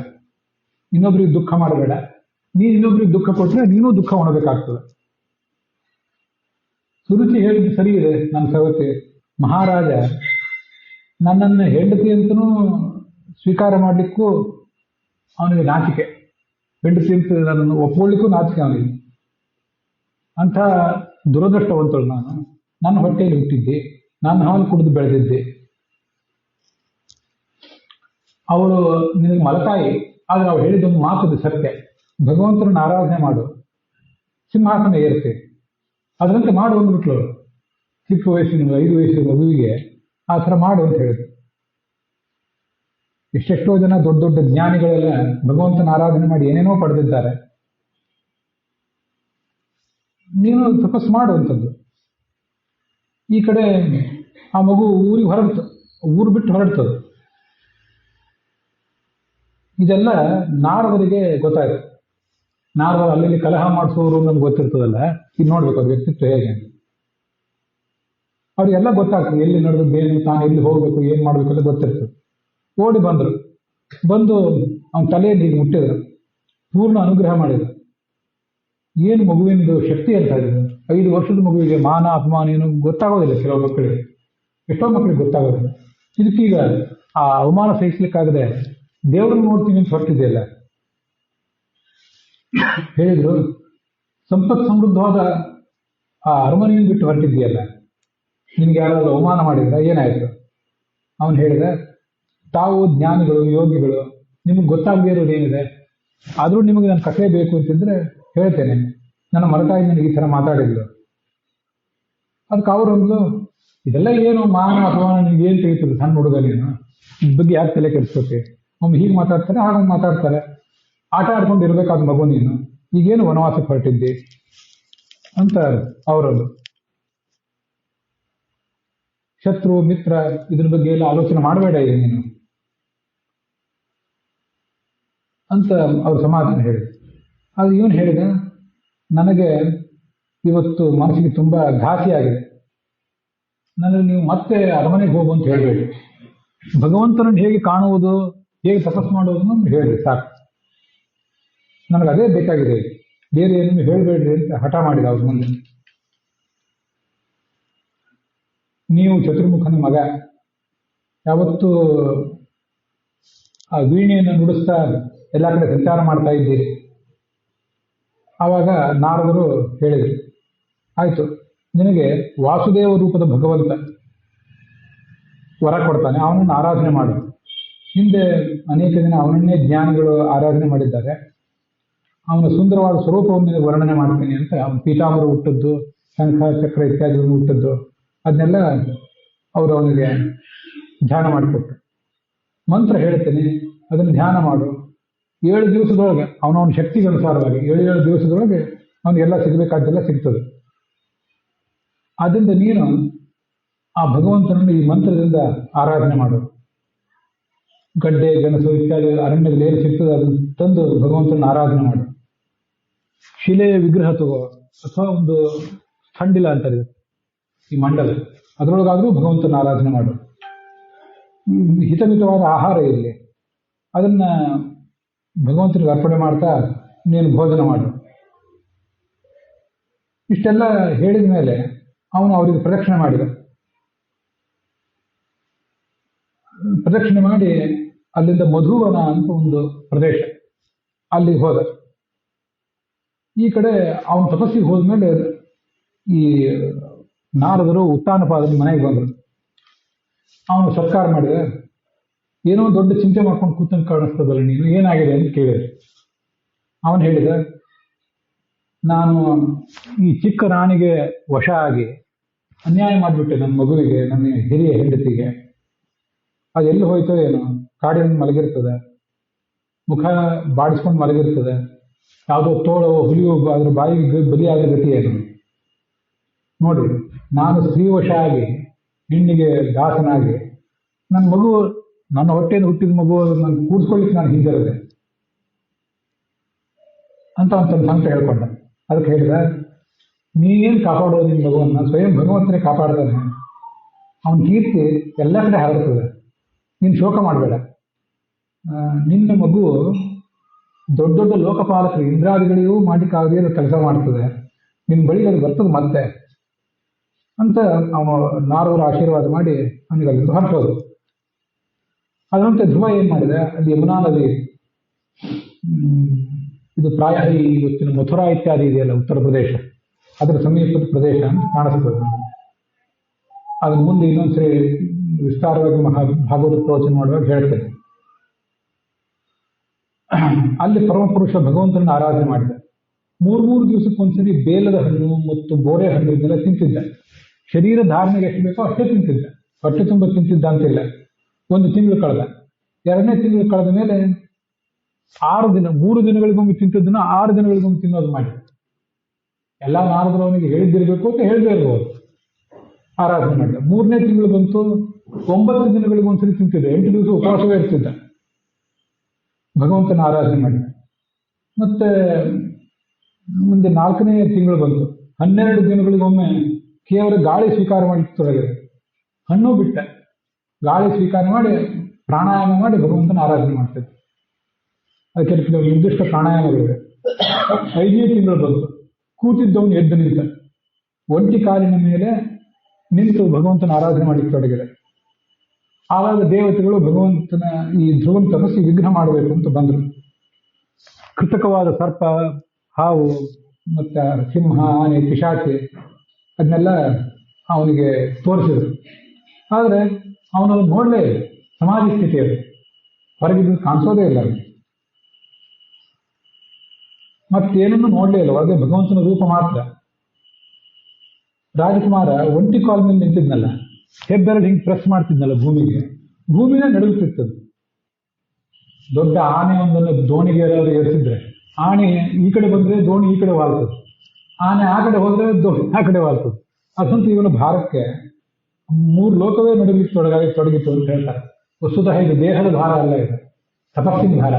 ಇನ್ನೊಬ್ರಿಗೆ ದುಃಖ ಮಾಡಬೇಡ. ನೀನು ಇನ್ನೊಬ್ರಿಗೆ ದುಃಖ ಕೊಟ್ರೆ ನೀನು ದುಃಖ ಉಣಬೇಕಾಗ್ತದೆ. ಸುರುಚಿ ಹೇಳಿದ್ದು ಸರಿ ಇದೆ. ನನ್ನ ಸವತಿ ಮಹಾರಾಜ ನನ್ನನ್ನು ಹೆಂಡತಿ ಅಂತನೂ ಸ್ವೀಕಾರ ಮಾಡಲಿಕ್ಕೂ ಅವನಿಗೆ ನಾಚಿಕೆ, ಹೆಂಡತಿ ಅಂತ ನನ್ನನ್ನು ಒಪ್ಕೊಳ್ಳಿಕ್ಕೂ ನಾಚಿಕೆ ಅವನಿಗೆ. ಅಂಥ ದುರದೃಷ್ಟವಂತಳು ನಾನು. ನನ್ನ ಹೊಟ್ಟೆಯಲ್ಲಿ ಹುಟ್ಟಿದ್ದೆ, ನಾನು ಹಾಲು ಕುಡಿದು ಬೆಳೆದಿದ್ದೆ. ಅವಳು ನಿನಗೆ ಮಲತಾಯಿ, ಆದ್ರೆ ಅವಳು ಹೇಳಿದೊಂದು ಮಾತದು ಸತ್ಯ. ಭಗವಂತನನ್ನು ಆರಾಧನೆ ಮಾಡು, ಸಿಂಹಾಸನ ಏರುತ್ತೆ. ಅದರಂತೆ ಮಾಡು ಅಂದ್ಬಿಟ್ಲು ಅವಳು. ಚಿಕ್ಕ ವಯಸ್ಸಿನ 5 ವಯಸ್ಸಿನ ಮಗುವಿಗೆ ಆ ಥರ ಮಾಡು ಅಂತ ಹೇಳಿದ್ರು. ಎಷ್ಟೆಷ್ಟೋ ಜನ ದೊಡ್ಡ ದೊಡ್ಡ ಜ್ಞಾನಿಗಳೆಲ್ಲ ಭಗವಂತನ ಆರಾಧನೆ ಮಾಡಿ ಏನೇನೋ ಪಡೆದಿದ್ದಾರೆ. ನೀನು ತಪಸ್ಸು ಮಾಡು ಅಂತದ್ದು. ಈ ಕಡೆ ಆ ಮಗು ಊರಿಗೆ ಹೊರಡ್ತು, ಊರು ಬಿಟ್ಟು ಹೊರಡ್ತದೆ. ಇದೆಲ್ಲ ನಾರದರಿಗೆ ಗೊತ್ತಾಯ್ತು. ನಾರದರು ಅಲ್ಲಿ ಕಲಹ ಮಾಡಿಸೋರು ನಮ್ಗೆ ಗೊತ್ತಿರ್ತದಲ್ಲ, ಇದು ನೋಡ್ಬೇಕು ಅವ್ರ ವ್ಯಕ್ತಿತ್ವ ಹೇಗೆ. ಅವ್ರಿಗೆಲ್ಲ ಗೊತ್ತಾಗ್ತದೆ ಎಲ್ಲಿ ನಡೆದದ್ದೇನು, ತಾನು ಎಲ್ಲಿ ಹೋಗ್ಬೇಕು, ಏನ್ ಮಾಡ್ಬೇಕು ಅಂತ ಗೊತ್ತಿರ್ತದೆ. ಓಡಿ ಬಂದ್ರು. ಬಂದು ಅವನ ತಲೆಯಲ್ಲಿ ಹೀಗೆ ಮುಟ್ಟಿದ್ರು, ಪೂರ್ಣ ಅನುಗ್ರಹ ಮಾಡಿದ್ರು. ಏನು ಮಗುವಿಂದು ಶಕ್ತಿ ಅಂತ ಹೇಳಿದ್ರು. 5 ವರ್ಷದ ಮಗುವಿಗೆ ಮಾನ ಅಪಮಾನ ಏನು ಗೊತ್ತಾಗೋದಿಲ್ಲ ಕೆಲವು ಮಕ್ಕಳಿಗೆ, ಎಷ್ಟೋ ಮಕ್ಕಳಿಗೆ ಗೊತ್ತಾಗೋದಿಲ್ಲ. ಇದಕ್ಕೀಗ ಆ ಅವಮಾನ ಸಹಿಸ್ಲಿಕ್ಕಾಗದೆ ದೇವರನ್ನು ನೋಡ್ತೀನಿ ಅಂತ ಹೊರಟಿದೆಯಲ್ಲ. ಹೇಳಿದ್ರು, ಸಂಪತ್ ಸಮೃದ್ಧವಾದ ಆ ಅರಮನೆಯನ್ನು ಬಿಟ್ಟು ಹೊರಟಿದ್ದೀಯಲ್ಲ, ನಿನ್ಗೆ ಯಾರಾದ್ರೂ ಅವಮಾನ ಮಾಡಿದ್ರ ಏನಾಯ್ತು? ಅವನು ಹೇಳಿದ, ತಾವು ಜ್ಞಾನಿಗಳು, ಯೋಗಿಗಳು, ನಿಮ್ಗೆ ಗೊತ್ತಾಗದೇ ಇರೋದೇನಿದೆ, ಆದರೂ ನಿಮಗೆ ನನ್ನ ಕಥೆ ಬೇಕು ಅಂತಿದ್ರೆ ಹೇಳ್ತೇನೆ. ನನ್ನ ಮರತಾಯಿ ನನಗೆ ಈ ಥರ ಮಾತಾಡಿದ್ಲು. ಅದಕ್ಕೆ ಅವರೊಂದು, ಇದೆಲ್ಲ ಏನು ಮಾನ ಅಪಮಾನ, ನಿಮ್ಗೆ ಏನು ತಿಳಿತದೆ ಸಣ್ಣ ಹುಡುಗ ನೀನು, ಇದ್ರ ಬಗ್ಗೆ ಯಾಕೆ ತಲೆ ಕೆಡಿಸ್ಕೋತಿ? ಒಮ್ಮೆ ಹೀಗೆ ಮಾತಾಡ್ತಾರೆ, ಹಾಗೊಂದು ಮಾತಾಡ್ತಾರೆ, ಆಟ ಆಡ್ಕೊಂಡು ಇರ್ಬೇಕಾದ ಮಗು ನೀನು, ಈಗೇನು ವನವಾಸಕ್ಕೆ ಹೊರಟಿದ್ದಿ ಅಂತ ಅವರೊಂದು. ಶತ್ರು ಮಿತ್ರ ಇದ್ರ ಬಗ್ಗೆ ಎಲ್ಲ ಆಲೋಚನೆ ಮಾಡಬೇಡ ಈಗ ನೀನು ಅಂತ ಅವ್ರು ಸಮಾಧಾನ ಹೇಳಿದ್ರು. ಅದು ಇವನು ಹೇಳಿದ, ನನಗೆ ಇವತ್ತು ಮನಸ್ಸಿಗೆ ತುಂಬಾ ಘಾಸಿ ಆಗಿದೆ, ನನಗೆ ನೀವು ಮತ್ತೆ ಅರಮನೆಗೆ ಹೋಗು ಅಂತ ಹೇಳಬೇಡಿ, ಭಗವಂತನನ್ನು ಹೇಗೆ ಕಾಣುವುದು, ಹೇಗೆ ತಪಸ್ಸು ಮಾಡುವುದನ್ನು ಹೇಳಿದೆ ಸಾಕು, ನನಗೆ ಅದೇ ಬೇಕಾಗಿದೆ, ಬೇರೆ ಏನು ಹೇಳಬೇಡ್ರಿ ಅಂತ ಹಠ ಮಾಡಿದ ಅವ್ರ ಮುಂದೆ. ನೀವು ಚತುರ್ಮುಖನ ಮಗ, ಯಾವತ್ತೂ ಆ ವೀಣೆಯನ್ನು ನುಡಿಸ್ತಾ ಎಲ್ಲ ಕಡೆ ಸಂಚಾರ ಮಾಡ್ತಾ ಇದ್ದೀರಿ. ಆವಾಗ ನಾರದರು ಹೇಳಿದರು, ಆಯ್ತು, ನಿನಗೆ ವಾಸುದೇವ ರೂಪದ ಭಗವಂತ ವರ ಕೊಡ್ತಾನೆ, ಅವನನ್ನು ಆರಾಧನೆ ಮಾಡು. ಹಿಂದೆ ಅನೇಕ ದಿನ ಅವನನ್ನೇ ಜ್ಞಾನಿಗಳು ಆರಾಧನೆ ಮಾಡಿದ್ದಾರೆ, ಅವನ ಸುಂದರವಾದ ಸ್ವರೂಪವನ್ನು ವರ್ಣನೆ ಮಾಡ್ತೀನಿ ಅಂತ ಅವನ ಪೀತಾಂಬರ ಹುಟ್ಟದ್ದು, ಶಂಖ ಚಕ್ರ ಇತ್ಯಾದಿಗಳನ್ನು ಹುಟ್ಟದ್ದು, ಅದನ್ನೆಲ್ಲ ಅವರು ಅವನಿಗೆ ಧ್ಯಾನ ಮಾಡಿಕೊಟ್ರು. ಮಂತ್ರ ಹೇಳ್ತೇನೆ, ಅದನ್ನು ಧ್ಯಾನ ಮಾಡು. 7 ದಿವಸದೊಳಗೆ ಅವನವನ ಶಕ್ತಿಗೆ ಅನುಸಾರವಾಗಿ 7 ದಿವಸದೊಳಗೆ ಅವನಿಗೆಲ್ಲ ಸಿಗಬೇಕಾದ್ದೆಲ್ಲ ಸಿಗ್ತದೆ. ಆದ್ದರಿಂದ ನೀನು ಆ ಭಗವಂತನನ್ನು ಈ ಮಂತ್ರದಿಂದ ಆರಾಧನೆ ಮಾಡು. ಗಡ್ಡೆ ಗೆಣಸು ಇತ್ಯಾದಿ ಅರಣ್ಯದಲ್ಲಿ ಏನು ಸಿಗ್ತದೆ ಅದನ್ನು ತಂದು ಭಗವಂತನ ಆರಾಧನೆ ಮಾಡು. ಶಿಲೆಯ ವಿಗ್ರಹ ತಗೋ, ಅಥವಾ ಒಂದು ಸ್ಥಂಡಿಲ ಅಂತಾರೆ ಈ ಮಂಡಲ, ಅದರೊಳಗಾದ್ರೂ ಭಗವಂತನ ಆರಾಧನೆ ಮಾಡು. ಹಿತಮಿತವಾದ ಆಹಾರ ಇರಲಿ, ಅದನ್ನ ಭಗವಂತನಿಗೆ ಅರ್ಪಣೆ ಮಾಡ್ತಾ ನೀನು ಭೋಜನ ಮಾಡು. ಇಷ್ಟೆಲ್ಲ ಹೇಳಿದ ಮೇಲೆ ಅವನು ಅವರಿಗೆ ಪ್ರದಕ್ಷಿಣೆ ಮಾಡಿದ. ಪ್ರದಕ್ಷಿಣೆ ಮಾಡಿ ಅಲ್ಲಿಂದ ಮಧುವನ ಅಂತ ಒಂದು ಪ್ರದೇಶ, ಅಲ್ಲಿಗೆ ಹೋದ. ಈ ಕಡೆ ಅವನ ತಪಸ್ಸಿಗೆ ಹೋದ್ಮೇಲೆ ಈ ನಾರದರು ಉತ್ತಾನಪಾದನ ಮನೆಗೆ ಬಂದರು. ಅವನು ಸತ್ಕಾರ ಮಾಡಿದ. ಏನೋ ದೊಡ್ಡ ಚಿಂತೆ ಮಾಡ್ಕೊಂಡು ಕೂತಂಗೆ ಕಾಣಿಸ್ತದಲ್ಲ ನೀನು, ಏನಾಗಿದೆ ಅಂತ ಕೇಳಿದೆ. ಅವನು ಹೇಳಿದ, ನಾನು ಈ ಚಿಕ್ಕ ರಾಣಿಗೆ ವಶ ಆಗಿ ಅನ್ಯಾಯ ಮಾಡಿಬಿಟ್ಟೆ, ನನ್ನ ಮಗುವಿಗೆ, ನನ್ನ ಹಿರಿಯ ಹೆಂಡತಿಗೆ. ಅದೆಲ್ಲಿ ಹೋಯ್ತೋ ಏನೋ, ಕಾಡಿನಲ್ಲಿ ಮಲಗಿರ್ತದೆ, ಮುಖ ಬಾಡಿಸ್ಕೊಂಡು ಮಲಗಿರ್ತದೆ, ಯಾವುದೋ ತೋಳೋ ಹುಲಿಯೋ ಅದ್ರ ಬಾಯಿಗೆ ಬಲಿಯಾದ ಗತಿ ಏನು ನೋಡಿ. ನಾನು ಸ್ತ್ರೀವಶ ಆಗಿ ಹೆಣ್ಣಿಗೆ ದಾಸನಾಗಿ ನನ್ನ ಮಗು, ನನ್ನ ಹೊಟ್ಟೆಯಿಂದ ಹುಟ್ಟಿದ ಮಗು, ನಾನು ಕೂಡಿಸ್ಕೊಳ್ಳಿಕ್ಕೆ ನಾನು ಹಿಂದಿರದೆ ಅಂತ ಒಂದು ಸಂಕಟ ಹೇಳ್ಕೊಂಡ. ಅದಕ್ಕೆ ಹೇಳಿದ, ನೀನೇನು ಕಾಪಾಡೋದು ನಿನ್ನ ಮಗುವನ್ನ, ಸ್ವಯಂ ಭಗವಂತನೇ ಕಾಪಾಡ್ತಾನೆ, ಅವನ ಕೀರ್ತಿ ಎಲ್ಲ ಕಡೆ ಹರಡ್ತದೆ, ನೀನು ಶೋಕ ಮಾಡಬೇಡ. ನಿನ್ನ ಮಗು ದೊಡ್ಡ ದೊಡ್ಡ ಲೋಕಪಾಲಕರು ಇಂದ್ರಾದಿಗಳಿಗೂ ಮಾಡಲಿಕ್ಕಾಗದೇ ಕೆಲಸ ಮಾಡ್ತದೆ, ನಿನ್ನ ಬಳಿ ಅದು ಬರ್ತದೆ ಮತ್ತೆ ಅಂತ ಅವನು ನಾರವರು ಆಶೀರ್ವಾದ ಮಾಡಿ ಅವನಿಗೆ ಅಲ್ಲಿ ಹೊರಟೋದು. ಅದರಂತೆ ಧ್ರುವ ಏನ್ ಮಾಡಿದ, ಅಲ್ಲಿ ಯಮುನಾ ನದಿ, ಇದು ಪ್ರಾಯ ಇವತ್ತಿನ ಮಥುರಾ ಇತ್ಯಾದಿ ಇದೆಯಲ್ಲ ಉತ್ತರ ಪ್ರದೇಶ, ಅದರ ಸಮೀಪದ ಪ್ರದೇಶ ಅಂತ ಕಾಣಿಸ್ತದೆ. ಅದ್ರ ಮುಂದೆ ಇನ್ನೊಂದ್ಸರಿ ವಿಸ್ತಾರವಾಗಿ ಭಾಗವತ ಪ್ರವಚನ ಮಾಡುವಾಗ ಹೇಳ್ತೇನೆ. ಅಲ್ಲಿ ಪರಮಪುರುಷ ಭಗವಂತನ ಆರಾಧನೆ ಮಾಡಿದ. 3 ದಿವಸಕ್ಕೊಂದ್ಸರಿ ಬೇಲದ ಹಣ್ಣು ಮತ್ತು ಬೋರೆ ಹಣ್ಣು ಇದನ್ನೆಲ್ಲ ತಿಂತಿದ್ದ. ಶರೀರ ಧಾರಣೆಗೆ ಎಷ್ಟು ಬೇಕೋ ಅಷ್ಟೇ ತಿಂತಿದ್ದ, ಹೊಟ್ಟೆ ತುಂಬ ತಿಂತಿದ್ದ ಅಂತಿಲ್ಲ. 1 ತಿಂಗಳು ಕಳೆದ. 2ನೇ ತಿಂಗಳು ಕಳೆದ ಮೇಲೆ 6 ದಿನ, 3 ದಿನಗಳಿಗೊಮ್ಮೆ ತಿಂತಿದ್ದನ್ನ 6 ದಿನಗಳಿಗೊಮ್ಮೆ ತಿನ್ನೋದು ಮಾಡಿ. ಎಲ್ಲ ನಾರದರು ಅವನಿಗೆ ಹೇಳಿದ್ದಿರ್ಬೇಕು ಅಂತ ಹೇಳದೇ ಇರ್ಬೋದು, ಆರಾಧನೆ ಮಾಡಿದ. 3ನೇ ತಿಂಗಳು ಬಂತು, 9 ದಿನಗಳಿಗೊಂದ್ಸರಿ ತಿಂತಿದ್ದ, 8 ದಿವಸ ಉಪವಾಸವೇ ಇರ್ತಿದ್ದ, ಭಗವಂತನ ಆರಾಧನೆ ಮಾಡಿದ. ಮತ್ತೆ ಮುಂದೆ 4ನೇ ತಿಂಗಳು ಬಂತು, 12 ದಿನಗಳಿಗೊಮ್ಮೆ ಕೇವಲ ಗಾಳಿ ಸ್ವೀಕಾರ ಮಾಡಿ ತೊಡಗಿದೆ. ಹಣ್ಣು ಬಿಟ್ಟ, ಗಾಳಿ ಸ್ವೀಕಾರ ಮಾಡಿ ಪ್ರಾಣಾಯಾಮ ಮಾಡಿ ಭಗವಂತನ ಆರಾಧನೆ ಮಾಡ್ತಿದ್ದ. ಅದಕ್ಕೆ ಕೆಲವು ನಿರ್ದಿಷ್ಟ ಪ್ರಾಣಾಯಾಮಗಳಿವೆ. 5ನೇ ತಿಂಗಳು ಬಂತು, ಕೂತಿದ್ದವನು ಎದ್ದು ನಿಂತ, ಒಂಟಿ ಕಾಲಿನ ಮೇಲೆ ನಿಂತು ಭಗವಂತನ ಆರಾಧನೆ ಮಾಡಲಿಕ್ಕೆ ತೊಡಗಿದೆ. ಆವಾಗ ದೇವತೆಗಳು ಭಗವಂತನ ಈ ಧ್ರುವನ ತಪಸ್ಸಿ ವಿಘ್ನ ಮಾಡಬೇಕು ಅಂತ ಬಂದರು. ಕೃತಕವಾದ ಸರ್ಪ, ಹಾವು, ಮತ್ತೆ ಸಿಂಹ, ಆನೆ, ಪಿಶಾಚಿ ಅದನ್ನೆಲ್ಲ ಅವನಿಗೆ ತೋರಿಸಿದ್ರು. ಆದರೆ ಅವನದು ನೋಡಲೇ ಇಲ್ಲ. ಸಮಾಧಿ ಸ್ಥಿತಿ ಅದು, ಹೊರಗಿದ್ದು ಕಾಣಿಸೋದೇ ಇಲ್ಲ ಅವನಿಗೆ. ಮತ್ತೇನನ್ನು ನೋಡಲೇ ಇಲ್ಲ, ಒಳಗೆ ಭಗವಂತನ ರೂಪ ಮಾತ್ರ. ರಾಜಕುಮಾರ ಒಂಟಿ ಕಾಲ್ ಮೇಲೆ ನಿಂತಿದ್ನಲ್ಲ, ಹೆಬ್ಬೆರಳು ಹಿಂಗೆ ಪ್ರೆಸ್ ಮಾಡ್ತಿದ್ನಲ್ಲ ಭೂಮಿನೇ ನಡುಗುತ್ತಿತ್ತದು. ದೊಡ್ಡ ಆನೆ ಒಂದನ್ನು ದೋಣಿಗೆ ಯಾರಾದ್ರು ಏರಿಸಿದ್ರೆ, ಆನೆ ಈ ಕಡೆ ಬಂದ್ರೆ ದೋಣಿ ಈ ಕಡೆ ವಾಲ್ತದೆ, ಆನೆ ಆ ಕಡೆ ಹೋದ್ರೆ ದೋಣಿ ಆ ಕಡೆ ವಾಲ್ತದೆ. ಅದಂತೂ ಇವನ ಭಾರಕ್ಕೆ 3 ಲೋಕವೇ ನಡುಗಲಿಕ್ಕೆ ತೊಡಗಿತ್ತು ಅಂತ ಹೇಳ್ತಾರೆ. ವಸ್ತುತಃ ಇದು ದೇಹದ ಭಾರ ಅಲ್ಲ, ಇದು ತಪಸ್ಸಿನ ಭಾರ.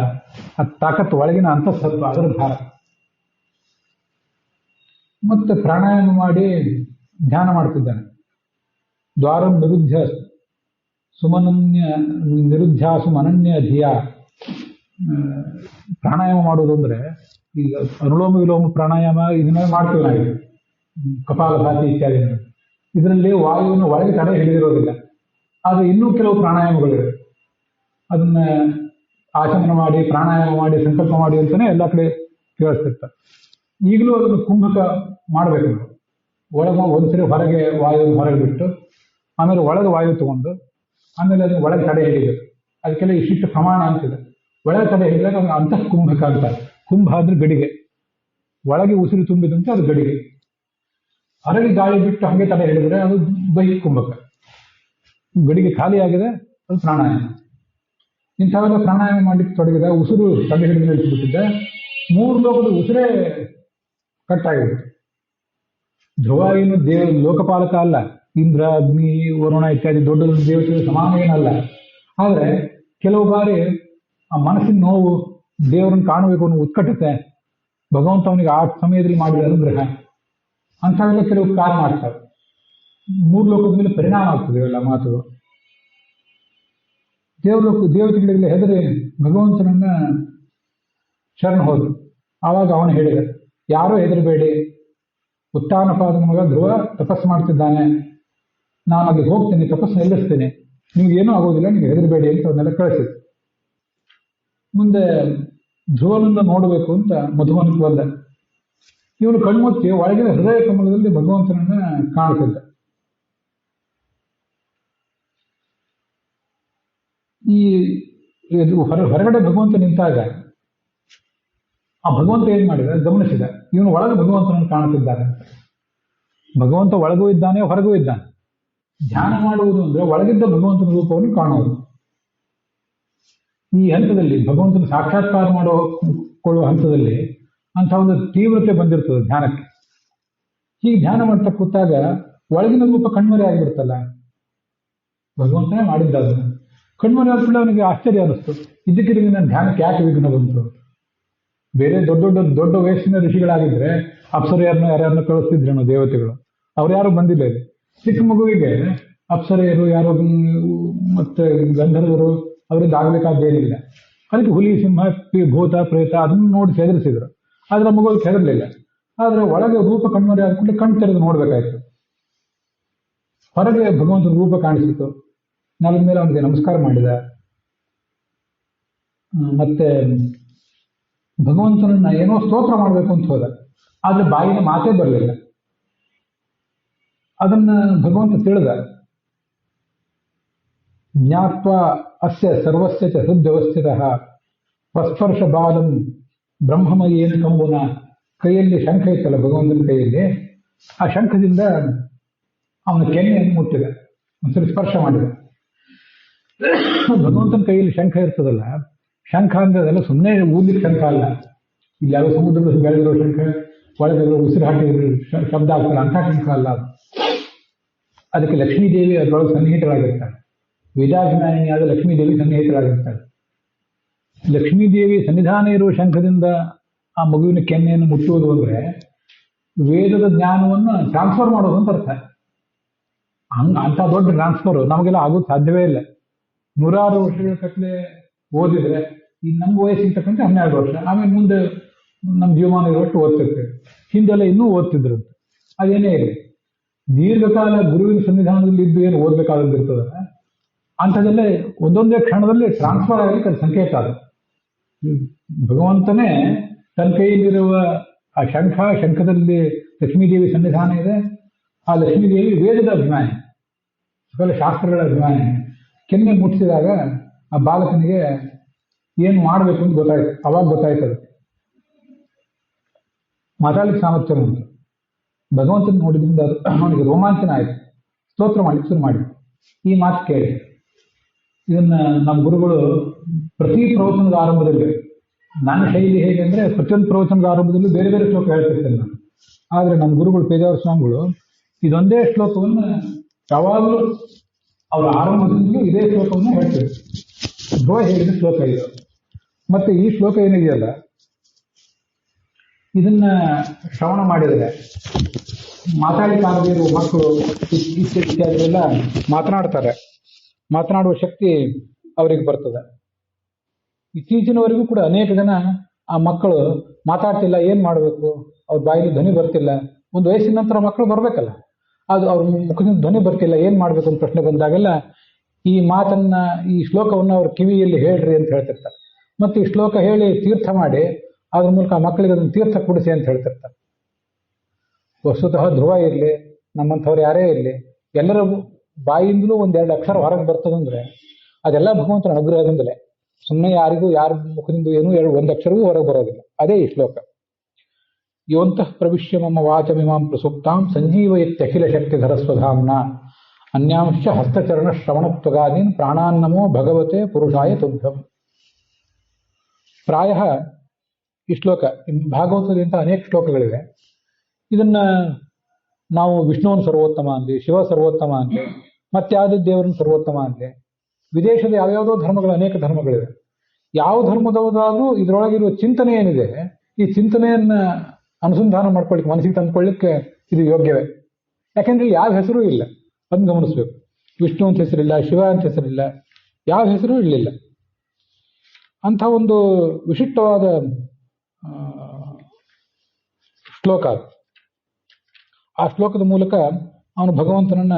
ಅದು ತಾಕತ್ತು, ಒಳಗಿನ ಅಂತಃಸತ್ವ, ಅದರ ಭಾರ. ಮತ್ತೆ ಪ್ರಾಣಾಯಾಮ ಮಾಡಿ ಧ್ಯಾನ ಮಾಡ್ತಿದ್ದಾನೆ. ದ್ವಾರಂ ನಿರುದ್ಧ್ಯಾಸು ಅನನ್ಯ ಧಿಯ. ಪ್ರಾಣಾಯಾಮ ಮಾಡೋದು ಅಂದ್ರೆ ಈಗ ಅನುಲೋಮ ವಿಲೋಮ ಪ್ರಾಣಾಯಾಮ ಇದನ್ನ ಮಾಡ್ತೀವಿ ನಾವು, ಕಪಾಲಭಾತಿ ಇತ್ಯಾದಿ. ಇದರಲ್ಲಿ ವಾಯುವನ್ನು ಒಳಗೆ ತಡೆ ಹಿಡಿದಿರೋದಿಲ್ಲ. ಆದರೆ ಇನ್ನೂ ಕೆಲವು ಪ್ರಾಣಾಯಾಮಗಳಿವೆ. ಅದನ್ನ ಆಚಮನ ಮಾಡಿ, ಪ್ರಾಣಾಯಾಮ ಮಾಡಿ, ಸಂಕಲ್ಪ ಮಾಡಿ ಅಂತಾನೆ ಎಲ್ಲ ಕಡೆ ಕೇಳಿಸ್ತಿರ್ತಾರೆ. ಈಗಲೂ ಅದನ್ನು ಕುಂಭಕ ಮಾಡಬೇಕು ನಾವು. ಒಳಗೆ ಒಂದ್ಸರಿ ಹೊರಗೆ ವಾಯು ಹೊರಗೆ ಬಿಟ್ಟು, ಆಮೇಲೆ ಒಳಗೆ ವಾಯು ತಗೊಂಡು, ಆಮೇಲೆ ಅದನ್ನು ಒಳಗೆ ತಡೆ ಹಿಡಿಬೇಕು. ಅದಕ್ಕೆಲ್ಲ ಇಷ್ಟಿಷ್ಟು ಪ್ರಮಾಣ ಅಂತಿದೆ. ಒಳಗೆ ತಡೆ ಹಿಡಿದಾಗ ಅದನ್ನು ಅಂತಃ ಕುಂಭಕ ಅಂತಾರೆ. ಕುಂಭ ಅಂದ್ರೆ ಗಡಿಗೆ, ಒಳಗೆ ಉಸಿರು ತುಂಬಿದಂತೆ ಅದು ಗಡಿಗೆ. ಹೊರಗೆ ಗಾಳಿ ಬಿಟ್ಟು ಹಾಗೆ ತಡೆ ಹಿಡಿದ್ರೆ ಅದು ಬಹಿ ಕುಂಭಕ. ಗಡಿಗೆ ಖಾಲಿ ಆಗಿದೆ, ಅದು ಪ್ರಾಣಾಯಾಮ. ಇಂಥವೆಲ್ಲ ಪ್ರಾಣಾಯಾಮ ಮಾಡಲಿಕ್ಕೆ ತೊಡಗಿದ, ಉಸಿರು ತಡೆ ಹಿಡಿದು ನಿಲ್ಲಿಸಿಬಿಟ್ಟಿದ್ದೆ. 3 ಲೋಕದ ಉಸಿರೇ ಕಟ್ಟಾಗಿಬಿಟ್ಟು. ಧ್ರುವ ಏನು ಲೋಕಪಾಲಕ ಅಲ್ಲ, ಇಂದ್ರ, ಅಗ್ನಿ, ವರುಣ ಇತ್ಯಾದಿ ದೊಡ್ಡ ದೊಡ್ಡ ದೇವತೆಗಳು ಸಮಾನ ಏನಲ್ಲ. ಆದರೆ ಕೆಲವು ಬಾರಿ ಆ ಮನಸ್ಸಿನ ನೋವು, ದೇವರನ್ನು ಕಾಣಬೇಕು ಅನ್ನೋ ಉತ್ಕಟತೆ, ಭಗವಂತ ಅವನಿಗೆ ಆ ಸಮಯದಲ್ಲಿ ಮಾಡಿದ ಅನುಗ್ರಹ, ಅಂಥವೆಲ್ಲ ಕೆಲವು ಕಾಲ ಮಾಡ್ತಾರೆ. 3 ಲೋಕದ ಮೇಲೆ ಪರಿಣಾಮ ಆಗ್ತದೆ ಇವೆಲ್ಲ ಮಾತುಗಳು. ದೇವತೆಗಳಿಗೆ ಹೆದರಿ ಭಗವಂತನನ್ನ ಶರಣ ಹೋದ್ರು. ಆವಾಗ ಅವನು ಹೇಳಿದ, ಯಾರೂ ಹೆದರಬೇಡಿ, ಉತ್ತಾನಪಾದನ ಮಗ ಧ್ರುವ ತಪಸ್ಸು ಮಾಡ್ತಿದ್ದಾನೆ, ನಾನು ಅಲ್ಲಿ ಹೋಗ್ತೇನೆ, ತಪಸ್ಸು ನಿಲ್ಲಿಸ್ತೇನೆ, ನಿಮ್ಗೇನೂ ಆಗೋದಿಲ್ಲ, ನೀವು ಹೆದರಬೇಡಿ ಅಂತ ಅವನ್ನೆಲ್ಲ ಕಳಿಸಿದ್ರು. ಮುಂದೆ ಧ್ರುವನನ್ನ ನೋಡಬೇಕು ಅಂತ ಮಧುವನಕ್ಕೆ ಬಂದ. ಇವನು ಕಣ್ಮುಚ್ಚಿ ಒಳಗಿನ ಹೃದಯ ಕಮಲದಲ್ಲಿ ಭಗವಂತನನ್ನ ಕಾಣ್ತಿದ್ದ. ಈ ಹೊರಗಡೆ ಭಗವಂತ ನಿಂತಾಗ ಆ ಭಗವಂತ ಏನ್ ಮಾಡಿದ, ಗಮನಿಸಿದ, ಇವನು ಒಳಗೆ ಭಗವಂತನನ್ನು ಕಾಣುತ್ತಿದ್ದಾನೆ. ಭಗವಂತ ಒಳಗೂ ಇದ್ದಾನೆ, ಹೊರಗೂ ಇದ್ದಾನೆ. ಧ್ಯಾನ ಮಾಡುವುದು ಅಂದ್ರೆ ಒಳಗಿದ್ದ ಭಗವಂತನ ರೂಪವನ್ನು ಕಾಣುವುದು. ಈ ಹಂತದಲ್ಲಿ ಭಗವಂತನ ಸಾಕ್ಷಾತ್ಕಾರ ಕೊಳ್ಳುವ ಹಂತದಲ್ಲಿ ಅಂತ ಒಂದು ತೀವ್ರತೆ ಬಂದಿರ್ತದೆ ಧ್ಯಾನಕ್ಕೆ. ಹೀಗೆ ಧ್ಯಾನ ಮಾಡ್ತಾ ಕೂತಾಗ ಒಳಗಿನ ರೂಪ ಕಣ್ಮರೆ ಆಗಿಬಿಡ್ತಲ್ಲ, ಭಗವಂತನೇ ಮಾಡಿದ್ದ. ಕಣ್ಮರೆ ಆದ್ಮೇಲೆ ಅವನಿಗೆ ಆಶ್ಚರ್ಯ ಅನಿಸ್ತು, ಇದಕ್ಕಿರಿಗೆ ನನ್ನ ಧ್ಯಾನಕ್ಕೆ ಯಾಕೆ ವಿಘ್ನ ಬಂತು. ಬೇರೆ ದೊಡ್ಡ ವಯಸ್ಸಿನ ಋಷಿಗಳಾಗಿದ್ರೆ ಅಪ್ಸರೆಯರನ್ನು ಯಾರ್ಯಾರನ್ನ ಕಳಿಸ್ತಿದ್ರೇನೋ ದೇವತೆಗಳು, ಅವ್ರು ಯಾರು ಬಂದಿಲ್ಲ. ಇದೆ ಚಿಕ್ಕ ಮಗುವಿಗೆ ಅಪ್ಸರೆಯರು ಯಾರು ಮತ್ತೆ ಗಂಧರ್ವರು ಅವರಿಂದ ಆಗ್ಬೇಕಾದ್ದೇನಿಲ್ಲ. ಅದಕ್ಕೆ ಹುಲಿ, ಸಿಂಹ, ಭೂತ, ಪ್ರೇತ ಅದನ್ನು ನೋಡಿ ಹೆದರಿಸಿದ್ರು. ಆದ್ರೆ ಮಗುವಿಗೆ ಹೆದರ್ಲಿಲ್ಲ. ಆದ್ರೆ ಒಳಗೆ ರೂಪ ಕಣ್ಮರೆ ಆದ್ಕೊಂಡು ಕಣ್ ತೆರೆದು ನೋಡ್ಬೇಕಾಯ್ತು. ಹೊರಗೆ ಭಗವಂತನ ರೂಪ ಕಾಣಿಸಿತು. ನೆಲದ ಮೇಲೆ ಅವನಿಗೆ ನಮಸ್ಕಾರ ಮಾಡಿದ. ಮತ್ತೆ ಭಗವಂತನನ್ನ ಏನೋ ಸ್ತೋತ್ರ ಮಾಡಬೇಕು ಅಂತ ಹೋದ, ಆದ್ರೆ ಬಾಯಿನ ಮಾತೇ ಬರಲಿಲ್ಲ. ಅದನ್ನ ಭಗವಂತ ತಿಳಿದ. ಜ್ಞಾತ್ವ ಅಸ್ಯ ಸರ್ವಸ್ಯ ಚ ಹೃದಯವಸ್ಥಿತ ಪ್ರಸ್ಪರ್ಶ ಬಾಲಂ ಬ್ರಹ್ಮಮಯೇನ ಕಂಬುನ. ಕೈಯಲ್ಲಿ ಶಂಖ ಇತ್ತಲ್ಲ ಭಗವಂತನ ಕೈಯಲ್ಲಿ, ಆ ಶಂಖದಿಂದ ಅವನ ಕೆನ್ನೆಯನ್ನು ಮುಟ್ಟಿದ, ಒಂದ್ಸರಿ ಸ್ಪರ್ಶ ಮಾಡಿದ. ಭಗವಂತನ ಕೈಯಲ್ಲಿ ಶಂಖ ಇರ್ತದಲ್ಲ, ಶಂಖ ಅಂದ್ರೆ ಅದೆಲ್ಲ ಸುಮ್ಮನೆ ಊರ್ಲಿಕ್ಕೆ ಶಂಖ ಅಲ್ಲ. ಇಲ್ಲಿ ಯಾವ ಸಮುದ್ರದಲ್ಲಿ ಬೆಳೆದಿರೋ ಶಂಖ, ಒಳಗೆ ಉಸಿರು ಹಾಕಿದ್ರು ಶಬ್ದ ಆಗ್ತಲ್ಲ, ಅಂಥ ಶಂಖ ಅಲ್ಲ ಅದು. ಅದಕ್ಕೆ ಲಕ್ಷ್ಮೀದೇವಿ ಅದರೊಳಗೆ ಸನ್ನಿಹಿತರಾಗಿರ್ತಾಳೆ. ವೇದಾಭಿಮಾನಿಯಾದ ಲಕ್ಷ್ಮೀದೇವಿ ಸನ್ನಿಹಿತರಾಗಿರ್ತಾಳೆ. ಲಕ್ಷ್ಮೀದೇವಿ ಸನ್ನಿಧಾನ ಇರುವ ಶಂಖದಿಂದ ಆ ಮಗುವಿನ ಕೆನ್ನೆಯನ್ನು ಮುಟ್ಟುವುದು ಅಂದ್ರೆ ವೇದದ ಜ್ಞಾನವನ್ನು ಟ್ರಾನ್ಸ್ಫರ್ ಮಾಡೋದು ಅಂತ ಅರ್ಥ. ಅಂಥ ದೊಡ್ಡ ಟ್ರಾನ್ಸ್ಫರ್ ನಮಗೆಲ್ಲ ಆಗೋದು ಸಾಧ್ಯವೇ ಇಲ್ಲ. 100 ವರ್ಷಗಳ ಕಟ್ಲೆ ಓದಿದ್ರೆ, ಈಗ ನಮ್ಮ ವಯಸ್ಸಿಗೆ ತಕ್ಕಂತೆ 12 ವರ್ಷ, ಆಮೇಲೆ ಮುಂದೆ ನಮ್ಮ ಜೀವಮಾನ ಇರುವಷ್ಟು ಓದ್ತಿರ್ತೇವೆ. ಹಿಂದೆಲ್ಲ ಇನ್ನೂ ಓದ್ತಿದ್ರು. ಅದೇನೇ ಇದೆ, ದೀರ್ಘಕಾಲ ಗುರುವಿನ ಸನ್ನಿಧಾನದಲ್ಲಿ ಇದ್ದು ಏನು ಓದಬೇಕಾಗಿರ್ತದೆ ಅಂಥದ್ದಲ್ಲೇ ಒಂದೊಂದೇ ಕ್ಷಣದಲ್ಲಿ ಟ್ರಾನ್ಸ್ಫರ್ ಆಗಲಿಕ್ಕೆ ಅದು ಸಂಕೇತ ಅದು. ಭಗವಂತನೇ ತನ್ನ ಕೈಯಲ್ಲಿರುವ ಆ ಶಂಖದಲ್ಲಿ ಲಕ್ಷ್ಮೀದೇವಿ ಸನ್ನಿಧಾನ ಇದೆ. ಆ ಲಕ್ಷ್ಮೀದೇವಿ ವೇದದ ಅಭಿಮಾನಿ, ಸಕಲ ಶಾಸ್ತ್ರಗಳ ಅಭಿಮಾನಿ. ಕೆನ್ನೆ ಮುಟ್ಟಿಸಿದಾಗ ಆ ಬಾಲಕನಿಗೆ ಏನು ಮಾಡಬೇಕು ಅಂತ ಗೊತ್ತಾಯ್ತು. ಅವಾಗ ಗೊತ್ತಾಯ್ತದೆ ಮಾತಾಡ್ಲಿಕ್ಕೆ ಸಾಮರ್ಥ್ಯ ಉಂಟು. ಭಗವಂತನ ನೋಡಿದ್ರಿಂದ ಅವನಿಗೆ ರೋಮಾಂಚನ ಆಯಿತು. ಸ್ತೋತ್ರ ಮಾಡಲಿಕ್ಕೆ ಶುರು ಮಾಡಿ ಈ ಮಾತು ಕೇಳಿ. ಇದನ್ನ ನಮ್ಮ ಗುರುಗಳು ಪ್ರತಿ ಪ್ರವಚನದ ಆರಂಭದಲ್ಲಿ, ನನ್ನ ಶೈಲಿ ಹೇಗೆ ಅಂದರೆ ಪ್ರತಿಯೊಂದು ಪ್ರವಚನದ ಆರಂಭದಲ್ಲೂ ಬೇರೆ ಬೇರೆ ಶ್ಲೋಕ ಹೇಳ್ತಿರ್ತೇನೆ ನಾನು. ಆದರೆ ನಮ್ಮ ಗುರುಗಳು ಪೇಜಾವರ ಸ್ವಾಮಿಗಳು ಇದೊಂದೇ ಶ್ಲೋಕವನ್ನು ಯಾವಾಗಲೂ ಅವರ ಆರಂಭದಿಂದಲೂ ಇದೇ ಶ್ಲೋಕವನ್ನು ಹೇಳ್ತಾರೆ. ಧ್ರುವ ಹೇಳಿದ ಶ್ಲೋಕ ಇದು. ಮತ್ತೆ ಈ ಶ್ಲೋಕ ಏನಿದೆಯಲ್ಲ, ಇದನ್ನ ಶ್ರವಣ ಮಾಡಿದರೆ ಮಾತಾಡಲಿಕ್ಕಾಗದೇ ಇರುವ ಮಕ್ಕಳು ಇತ್ಯಾದಿಯೆಲ್ಲ ಮಾತನಾಡ್ತಾರೆ. ಮಾತನಾಡುವ ಶಕ್ತಿ ಅವರಿಗೆ ಬರ್ತದೆ. ಇತ್ತೀಚಿನವರೆಗೂ ಕೂಡ ಅನೇಕ ಜನ ಆ ಮಕ್ಕಳು ಮಾತಾಡ್ತಿಲ್ಲ, ಏನ್ ಮಾಡಬೇಕು, ಅವ್ರ ಬಾಯಲ್ಲಿ ಧ್ವನಿ ಬರ್ತಿಲ್ಲ. ಒಂದು ವಯಸ್ಸಿನ ನಂತರ ಮಕ್ಕಳು ಬರ್ಬೇಕಲ್ಲ, ಅದು ಅವ್ರ ಮುಖದಿಂದ ಧ್ವನಿ ಬರ್ತಿಲ್ಲ, ಏನ್ ಮಾಡ್ಬೇಕು ಅಂತ ಪ್ರಶ್ನೆ ಬಂದಾಗೆಲ್ಲ ಈ ಮಾತನ್ನ, ಈ ಶ್ಲೋಕವನ್ನು ಅವ್ರ ಕಿವಿಯಲ್ಲಿ ಹೇಳ್ರಿ ಅಂತ ಹೇಳ್ತಿರ್ತಾರೆ. ಮತ್ತೆ ಈ ಶ್ಲೋಕ ಹೇಳಿ ತೀರ್ಥ ಮಾಡಿ ಅದ್ರ ಮೂಲಕ ಮಕ್ಕಳಿಗೆ ಅದನ್ನು ತೀರ್ಥ ಕುಡಿಸಿ ಅಂತ ಹೇಳ್ತಿರ್ತಾರೆ. ವಸ್ತುತಃ ಧ್ರುವ ಇರಲಿ, ನಮ್ಮಂಥವ್ರು ಯಾರೇ ಇರಲಿ, ಎಲ್ಲರ ಬಾಯಿಂದಲೂ ಒಂದೆರಡು ಅಕ್ಷರ ಹೊರಗೆ ಬರ್ತದಂದ್ರೆ ಅದೆಲ್ಲ ಭಗವಂತನ ಅನುಗ್ರಹದಿಂದಲೇ. ಸುಮ್ಮನೆ ಯಾರ ಮುಖದಿಂದ ಏನೂ ಒಂದು ಅಕ್ಷರವೂ ಹೊರಗೆ ಬರೋದಿಲ್ಲ. ಅದೇ ಈ ಶ್ಲೋಕ. ಯೋಂತಃ ಪ್ರವಿಶ್ಯ ಮಮ ವಾಚಮಿಮಾಂ ಪ್ರಸುಪ್ತಾಂ ಸಂಜೀವಯತ್ಯಖಿಲ ಶಕ್ತಿಧರ ಸ್ವಧಾಮ್ನ ಅನ್ಯಾಂಶ ಹಸ್ತಚರಣ ಶ್ರವಣತ್ವಗಾದೀನ್ ಪ್ರಾಣಾನ್ನಮೋ ಭಗವತೆ ಪುರುಷಾಯ ತುಭ್ಯಂ. ಪ್ರಾಯ ಈ ಶ್ಲೋಕ ಭಾಗವತದಿಂದ ಅನೇಕ ಶ್ಲೋಕಗಳಿವೆ. ಇದನ್ನ ನಾವು ವಿಷ್ಣುವನ್ ಸರ್ವೋತ್ತಮ ಅಂದ್ವಿ, ಶಿವ ಸರ್ವೋತ್ತಮ ಅಂದ್ವಿ, ಮತ್ತೆ ಯಾವುದೇ ದೇವರನ್ನ ಸರ್ವೋತ್ತಮ ಅಂದ್ವಿ. ವಿದೇಶದ ಯಾವ್ಯಾವುದೋ ಧರ್ಮಗಳು, ಅನೇಕ ಧರ್ಮಗಳಿವೆ. ಯಾವ ಧರ್ಮದವರಾದ್ರೂ ಇದರೊಳಗಿರುವ ಚಿಂತನೆ ಏನಿದೆ, ಈ ಚಿಂತನೆಯನ್ನ ಅನುಸಂಧಾನ ಮಾಡ್ಕೊಳ್ಳಿಕ್ಕೆ, ಮನಸ್ಸಿಗೆ ತಂದ್ಕೊಳ್ಳಿಕ್ಕೆ ಇದು ಯೋಗ್ಯವೇ. ಯಾಕೆಂದ್ರೆ ಇಲ್ಲಿ ಯಾವ ಹೆಸರೂ ಇಲ್ಲ, ಅದನ್ನು ಗಮನಿಸ್ಬೇಕು. ವಿಷ್ಣು ಅಂತ ಹೆಸರಿಲ್ಲ, ಶಿವ ಅಂತ ಹೆಸರಿಲ್ಲ, ಯಾವ ಹೆಸರೂ ಇರಲಿಲ್ಲ. ಅಂಥ ಒಂದು ವಿಶಿಷ್ಟವಾದ ಶ್ಲೋಕ ಅದು. ಆ ಶ್ಲೋಕದ ಮೂಲಕ ಅವನು ಭಗವಂತನನ್ನ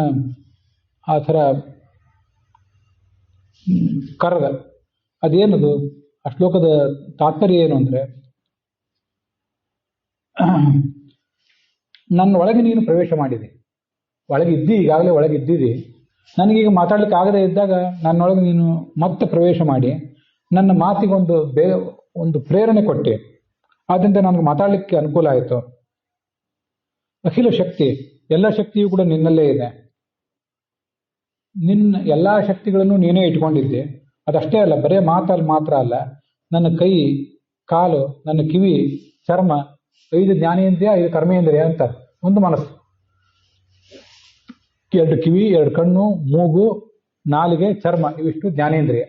ಆ ಥರ ಕರೆದ. ಅದೇನದು ಆ ಶ್ಲೋಕದ ತಾತ್ಪರ್ಯ ಏನು ಅಂದ್ರೆ, ನನ್ನ ಒಳಗೆ ನೀನು ಪ್ರವೇಶ ಮಾಡಿದೆ, ಒಳಗಿದ್ದಿ, ಈಗಾಗಲೇ ಒಳಗಿದ್ದಿದ್ದಿ. ನನಗೀಗ ಮಾತಾಡ್ಲಿಕ್ಕೆ ಆಗದೇ ಇದ್ದಾಗ ನನ್ನೊಳಗೆ ನೀನು ಮತ್ತೆ ಪ್ರವೇಶ ಮಾಡಿ ನನ್ನ ಮಾತಿಗೆ ಒಂದು ಪ್ರೇರಣೆ ಕೊಟ್ಟೆ. ಆದ್ದರಿಂದ ನನಗೆ ಮಾತಾಡಲಿಕ್ಕೆ ಅನುಕೂಲ ಆಯಿತು. ಅಖಿಲ ಶಕ್ತಿ, ಎಲ್ಲ ಶಕ್ತಿಯೂ ಕೂಡ ನಿನ್ನಲ್ಲೇ ಇದೆ. ನಿನ್ನ ಎಲ್ಲಾ ಶಕ್ತಿಗಳನ್ನು ನೀನೇ ಇಟ್ಕೊಂಡಿದ್ದೆ. ಅದಷ್ಟೇ ಅಲ್ಲ, ಬರೇ ಮಾತಲ್ಲಿ ಮಾತ್ರ ಅಲ್ಲ, ನನ್ನ ಕೈ, ಕಾಲು, ನನ್ನ ಕಿವಿ, ಚರ್ಮ, 5 ಜ್ಞಾನೇಂದ್ರಿಯ, 5 ಕರ್ಮೇಂದ್ರಿಯ ಅಂತ. ಒಂದು ಮನಸ್ಸು, 2 ಕಿವಿ, 2 ಕಣ್ಣು, ಮೂಗು, ನಾಲಿಗೆ, ಚರ್ಮ, ಇವಿಷ್ಟು ಜ್ಞಾನೇಂದ್ರಿಯ.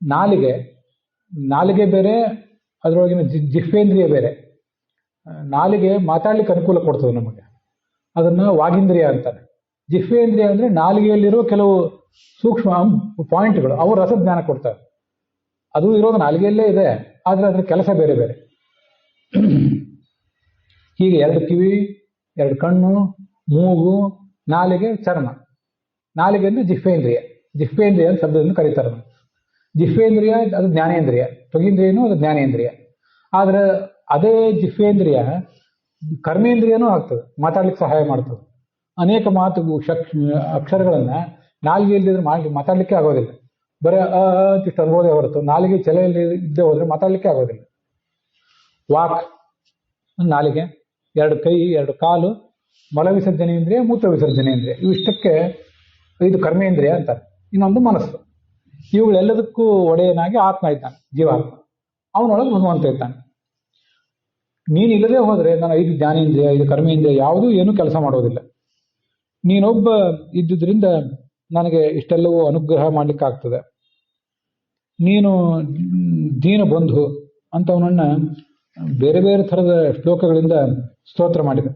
ನಾಲಿಗೆ ಬೇರೆ, ಅದರೊಳಗಿನ ಜಿಹ್ವೇಂದ್ರಿಯ ಬೇರೆ. ನಾಲಿಗೆ ಮಾತಾಡ್ಲಿಕ್ಕೆ ಅನುಕೂಲ ಕೊಡ್ತದೆ ನಮಗೆ, ಅದನ್ನ ವಾಗೀಂದ್ರಿಯ ಅಂತಾರೆ. ಜಿಹ್ವೇಂದ್ರಿಯ ಅಂದ್ರೆ ನಾಲಿಗೆಯಲ್ಲಿರೋ ಕೆಲವು ಸೂಕ್ಷ್ಮ ಪಾಯಿಂಟ್ಗಳು, ಅವು ರಸಜ್ಞಾನ ಕೊಡ್ತವೆ. ಅದು ಇರೋದು ನಾಲಿಗೆಯಲ್ಲೇ ಇದೆ, ಆದ್ರೆ ಅದ್ರ ಕೆಲಸ ಬೇರೆ ಬೇರೆ. ಹೀಗೆ 2 ಕಿವಿ, 2 ಕಣ್ಣು, ಮೂಗು, ನಾಲಿಗೆ, ಚರ್ಮ. ನಾಲಿಗೆ ಅಂದ್ರೆ ಜಿಹ್ವೇಂದ್ರಿಯ ಅಂತ ಶಬ್ದದಿಂದ ಕರೀತಾರೆ. ಜಿಹ್ವೇಂದ್ರಿಯ ಅದು ಜ್ಞಾನೇಂದ್ರಿಯ, ತ್ವಗೀಂದ್ರಿಯನೂ ಅದು ಜ್ಞಾನೇಂದ್ರಿಯ. ಆದ್ರೆ ಅದೇ ಜಿಹ್ವೇಂದ್ರಿಯ ಕರ್ಮೇಂದ್ರಿಯನೂ ಆಗ್ತದೆ, ಮಾತಾಡ್ಲಿಕ್ಕೆ ಸಹಾಯ ಮಾಡ್ತದೆ. ಅನೇಕ ಅಕ್ಷರಗಳನ್ನ ನಾಲಿಗೆ ಇಲ್ಲದಿದ್ರೆ ಮಾತಾಡ್ಲಿಕ್ಕೆ ಆಗೋದಿಲ್ಲ. ಬರೀ ಇಷ್ಟು ಅನ್ಬೋದೇ ಹೊರತು ನಾಲಿಗೆ ಚಲೆಯಲ್ಲಿ ಇದ್ದೇ ಹೋದ್ರೆ ಮಾತಾಡ್ಲಿಕ್ಕೆ ಆಗೋದಿಲ್ಲ. ವಾಕ್ ನಾಲಿಗೆ, 2 ಕೈ, 2 ಕಾಲು, ಮಲ ವಿಸರ್ಜನೇಂದ್ರಿಯ, ಮೂತ್ರ ವಿಸರ್ಜನೇಂದ್ರಿಯ, ಇವಿಷ್ಟಕ್ಕೆ 5 ಕರ್ಮೇಂದ್ರಿಯ ಅಂತಾರೆ. ಇನ್ನೊಂದು ಮನಸ್ಸು. ಇವುಗಳೆಲ್ಲದಕ್ಕೂ ಒಡೆಯನಾಗಿ ಆತ್ಮ ಇದ್ದಾನೆ, ಜೀವಾತ್ಮ. ಅವನೊಳಗೆ ಭಗವಂತ ಇದ್ದಾನೆ. ನೀನಿಲ್ಲದೆ ಹೋದ್ರೆ ನಾನು 5 ಜ್ಞಾನೇಂದ್ರಿಯ, 5 ಕರ್ಮೇಂದ್ರಿಯ ಯಾವುದೂ ಏನೂ ಕೆಲಸ ಮಾಡೋದಿಲ್ಲ. ನೀನೊಬ್ಬ ಇದ್ದುದರಿಂದ ನನಗೆ ಇಷ್ಟೆಲ್ಲವೂ ಅನುಗ್ರಹ ಮಾಡ್ಲಿಕ್ಕಾಗ್ತದೆ. ನೀನು ದೀನ ಬಂಧು ಅಂತವನನ್ನ ಬೇರೆ ಬೇರೆ ಥರದ ಶ್ಲೋಕಗಳಿಂದ ಸ್ತೋತ್ರ ಮಾಡಿದೆ.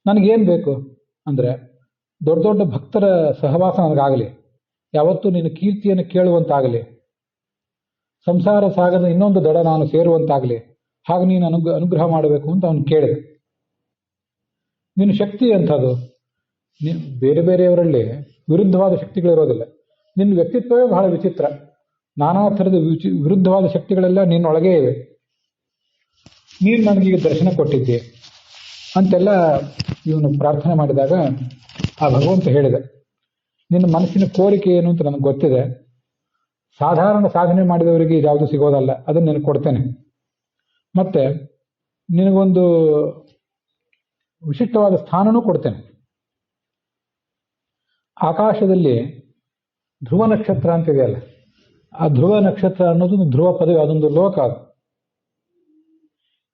ನನಗೇನು ಬೇಕು ಅಂದ್ರೆ, ದೊಡ್ಡ ದೊಡ್ಡ ಭಕ್ತರ ಸಹವಾಸ ನನಗಾಗಲಿ, ಯಾವತ್ತೂ ನಿನ್ನ ಕೀರ್ತಿಯನ್ನು ಕೇಳುವಂತಾಗಲಿ, ಸಂಸಾರ ಸಾಗರದ ಇನ್ನೊಂದು ದಡ ನಾನು ಸೇರುವಂತಾಗಲಿ, ಹಾಗೆ ನೀನು ಅನುಗ್ರಹ ಮಾಡಬೇಕು ಅಂತ ಅವನು ಕೇಳಿದ. ನಿನ್ನ ಶಕ್ತಿ ಅಂಥದ್ದು. ಬೇರೆ ಬೇರೆಯವರಲ್ಲಿ ವಿರುದ್ಧವಾದ ಶಕ್ತಿಗಳಿರೋದಿಲ್ಲ. ನಿನ್ನ ವ್ಯಕ್ತಿತ್ವವೇ ಬಹಳ ವಿಚಿತ್ರ. ನಾನಾ ಥರದ ವಿರುದ್ಧವಾದ ಶಕ್ತಿಗಳೆಲ್ಲ ನಿನ್ನೊಳಗೇ ಇವೆ. ನೀನು ನನಗೀಗ ದರ್ಶನ ಕೊಟ್ಟಿದ್ದೆ ಅಂತೆಲ್ಲ ಇವನು ಪ್ರಾರ್ಥನೆ ಮಾಡಿದಾಗ ಆ ಭಗವಂತ ಹೇಳಿದ, ನಿನ್ನ ಮನಸ್ಸಿನ ಕೋರಿಕೆ ಏನು ಅಂತ ನನಗೆ ಗೊತ್ತಿದೆ. ಸಾಧಾರಣ ಸಾಧನೆ ಮಾಡಿದವರಿಗೆ ಇದ್ಯಾವುದು ಸಿಗೋದಲ್ಲ, ಅದನ್ನು ನಿನಗೆ ಕೊಡ್ತೇನೆ. ಮತ್ತೆ ನಿನಗೊಂದು ವಿಶಿಷ್ಟವಾದ ಸ್ಥಾನನೂ ಕೊಡ್ತೇನೆ. ಆಕಾಶದಲ್ಲಿ ಧ್ರುವ ನಕ್ಷತ್ರ ಅಂತಿದೆಯಲ್ಲ, ಆ ಧ್ರುವ ನಕ್ಷತ್ರ ಅನ್ನೋದು ಧ್ರುವ ಪದವಿ, ಅದೊಂದು ಲೋಕ.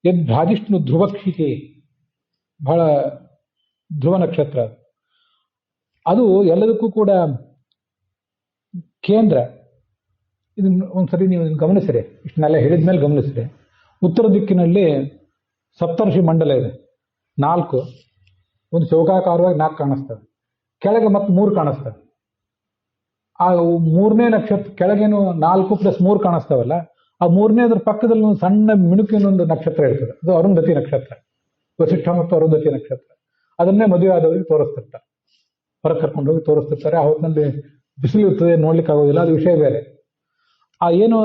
ಅದು ಭ್ರಾಜಿಷ್ಣು ಧ್ರುವಕ್ಷಿಕೆ, ಬಹಳ ಧ್ರುವ ನಕ್ಷತ್ರ ಅದು ಎಲ್ಲದಕ್ಕೂ ಕೂಡ ಕೇಂದ್ರ. ಇದನ್ನು ಒಂದ್ಸರಿ ನೀವು ಗಮನಿಸಿರಿ, ಇಷ್ಟನ್ನೆಲ್ಲ ಹೇಳಿದ್ಮೇಲೆ ಗಮನಿಸಿರಿ. ಉತ್ತರ ದಿಕ್ಕಿನಲ್ಲಿ ಸಪ್ತರ್ಷಿ ಮಂಡಲ ಇದೆ, 4, ಒಂದು ಚೌಕಾಕಾರವಾಗಿ 4 ಕಾಣಿಸ್ತವೆ, ಕೆಳಗೆ ಮತ್ತೆ 3 ಕಾಣಿಸ್ತವೆ. ಆ 3ನೇ ನಕ್ಷತ್ರ ಕೆಳಗೇನು 4+3 ಕಾಣಿಸ್ತಾವಲ್ಲ, ಆ 3ನೇ ಅದ್ರ ಪಕ್ಕದಲ್ಲಿ ಒಂದು ಸಣ್ಣ ಮಿಣುಕಿನೊಂದು ನಕ್ಷತ್ರ ಇರ್ತದೆ, ಅದು ಅರುಂಧತಿ ನಕ್ಷತ್ರ. ವಸಿಷ್ಠ ಮತ್ತು ಅರುಂಧತಿ ನಕ್ಷತ್ರ. ಅದನ್ನೇ ಮದುವೆ ಆದವರಿಗೆ ತೋರಿಸ್ತಿರ್ತಾರೆ, ಹೊರಗೆ ಕರ್ಕೊಂಡು ಹೋಗಿ ತೋರಿಸ್ತಿರ್ತಾರೆ. ಆ ಹೊತ್ತಿನಲ್ಲಿ ಬಿಸಿಲು ಇರ್ತದೆ, ನೋಡ್ಲಿಕ್ಕೆ ಆಗೋದಿಲ್ಲ, ಅದು ವಿಷಯ ಬೇರೆ. ಆ ಏನು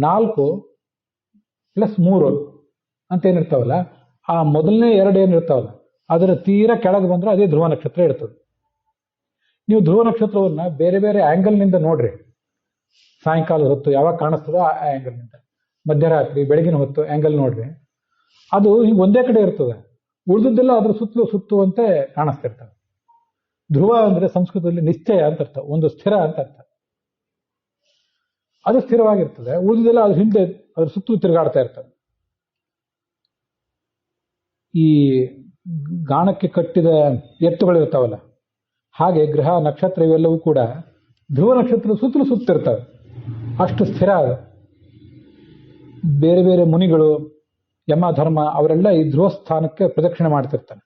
4+3 ಅಂತ ಏನಿರ್ತಾವಲ್ಲ, ಆ ಮೊದಲನೇ 2 ಏನಿರ್ತಾವಲ್ಲ ಅದರ ತೀರಾ ಕೆಳಗೆ ಬಂದ್ರೆ ಅದೇ ಧ್ರುವ ನಕ್ಷತ್ರ ಇರ್ತದೆ. ನೀವು ಧ್ರುವ ನಕ್ಷತ್ರವನ್ನ ಬೇರೆ ಬೇರೆ ಆಂಗಲ್ನಿಂದ ನೋಡ್ರಿ. ಸಾಯಂಕಾಲದ ಹೊತ್ತು ಯಾವಾಗ ಕಾಣಿಸ್ತದೋ ಆ ಆಂಗಲ್ನಿಂದ, ಮಧ್ಯರಾತ್ರಿ, ಬೆಳಗಿನ ಹೊತ್ತು ಆಂಗಲ್ ನೋಡ್ರಿ. ಅದು ಹಿಂಗೆ ಒಂದೇ ಕಡೆ ಇರ್ತದೆ, ಉಳಿದದ್ದೆಲ್ಲ ಅದ್ರ ಸುತ್ತುವಂತೆ ಕಾಣಿಸ್ತಿರ್ತವೆ. ಧ್ರುವ ಅಂದ್ರೆ ಸಂಸ್ಕೃತದಲ್ಲಿ ನಿಶ್ಚಯ ಅಂತ ಅರ್ಥ, ಒಂದು ಸ್ಥಿರ ಅಂತ ಅರ್ಥ. ಅದು ಸ್ಥಿರವಾಗಿರ್ತದೆ, ಉಳಿದದೆಲ್ಲ ಅದ್ರ ಹಿಂದೆ ಅದ್ರ ಸುತ್ತಲೂ ತಿರುಗಾಡ್ತಾ ಇರ್ತದೆ. ಈ ಗಾಣಕ್ಕೆ ಕಟ್ಟಿದ ಎತ್ತುಗಳಿರ್ತಾವಲ್ಲ, ಹಾಗೆ ಗ್ರಹ ನಕ್ಷತ್ರ ಇವೆಲ್ಲವೂ ಕೂಡ ಧ್ರುವ ನಕ್ಷತ್ರ ಸುತ್ತಲೂ ಸುತ್ತಿರ್ತವೆ, ಅಷ್ಟು ಸ್ಥಿರ ಅದು. ಬೇರೆ ಬೇರೆ ಮುನಿಗಳು, ಯಮ ಧರ್ಮ ಅವರೆಲ್ಲ ಈ ಧ್ರುವ ಸ್ಥಾನಕ್ಕೆ ಪ್ರದಕ್ಷಿಣೆ ಮಾಡ್ತಿರ್ತಾನೆ.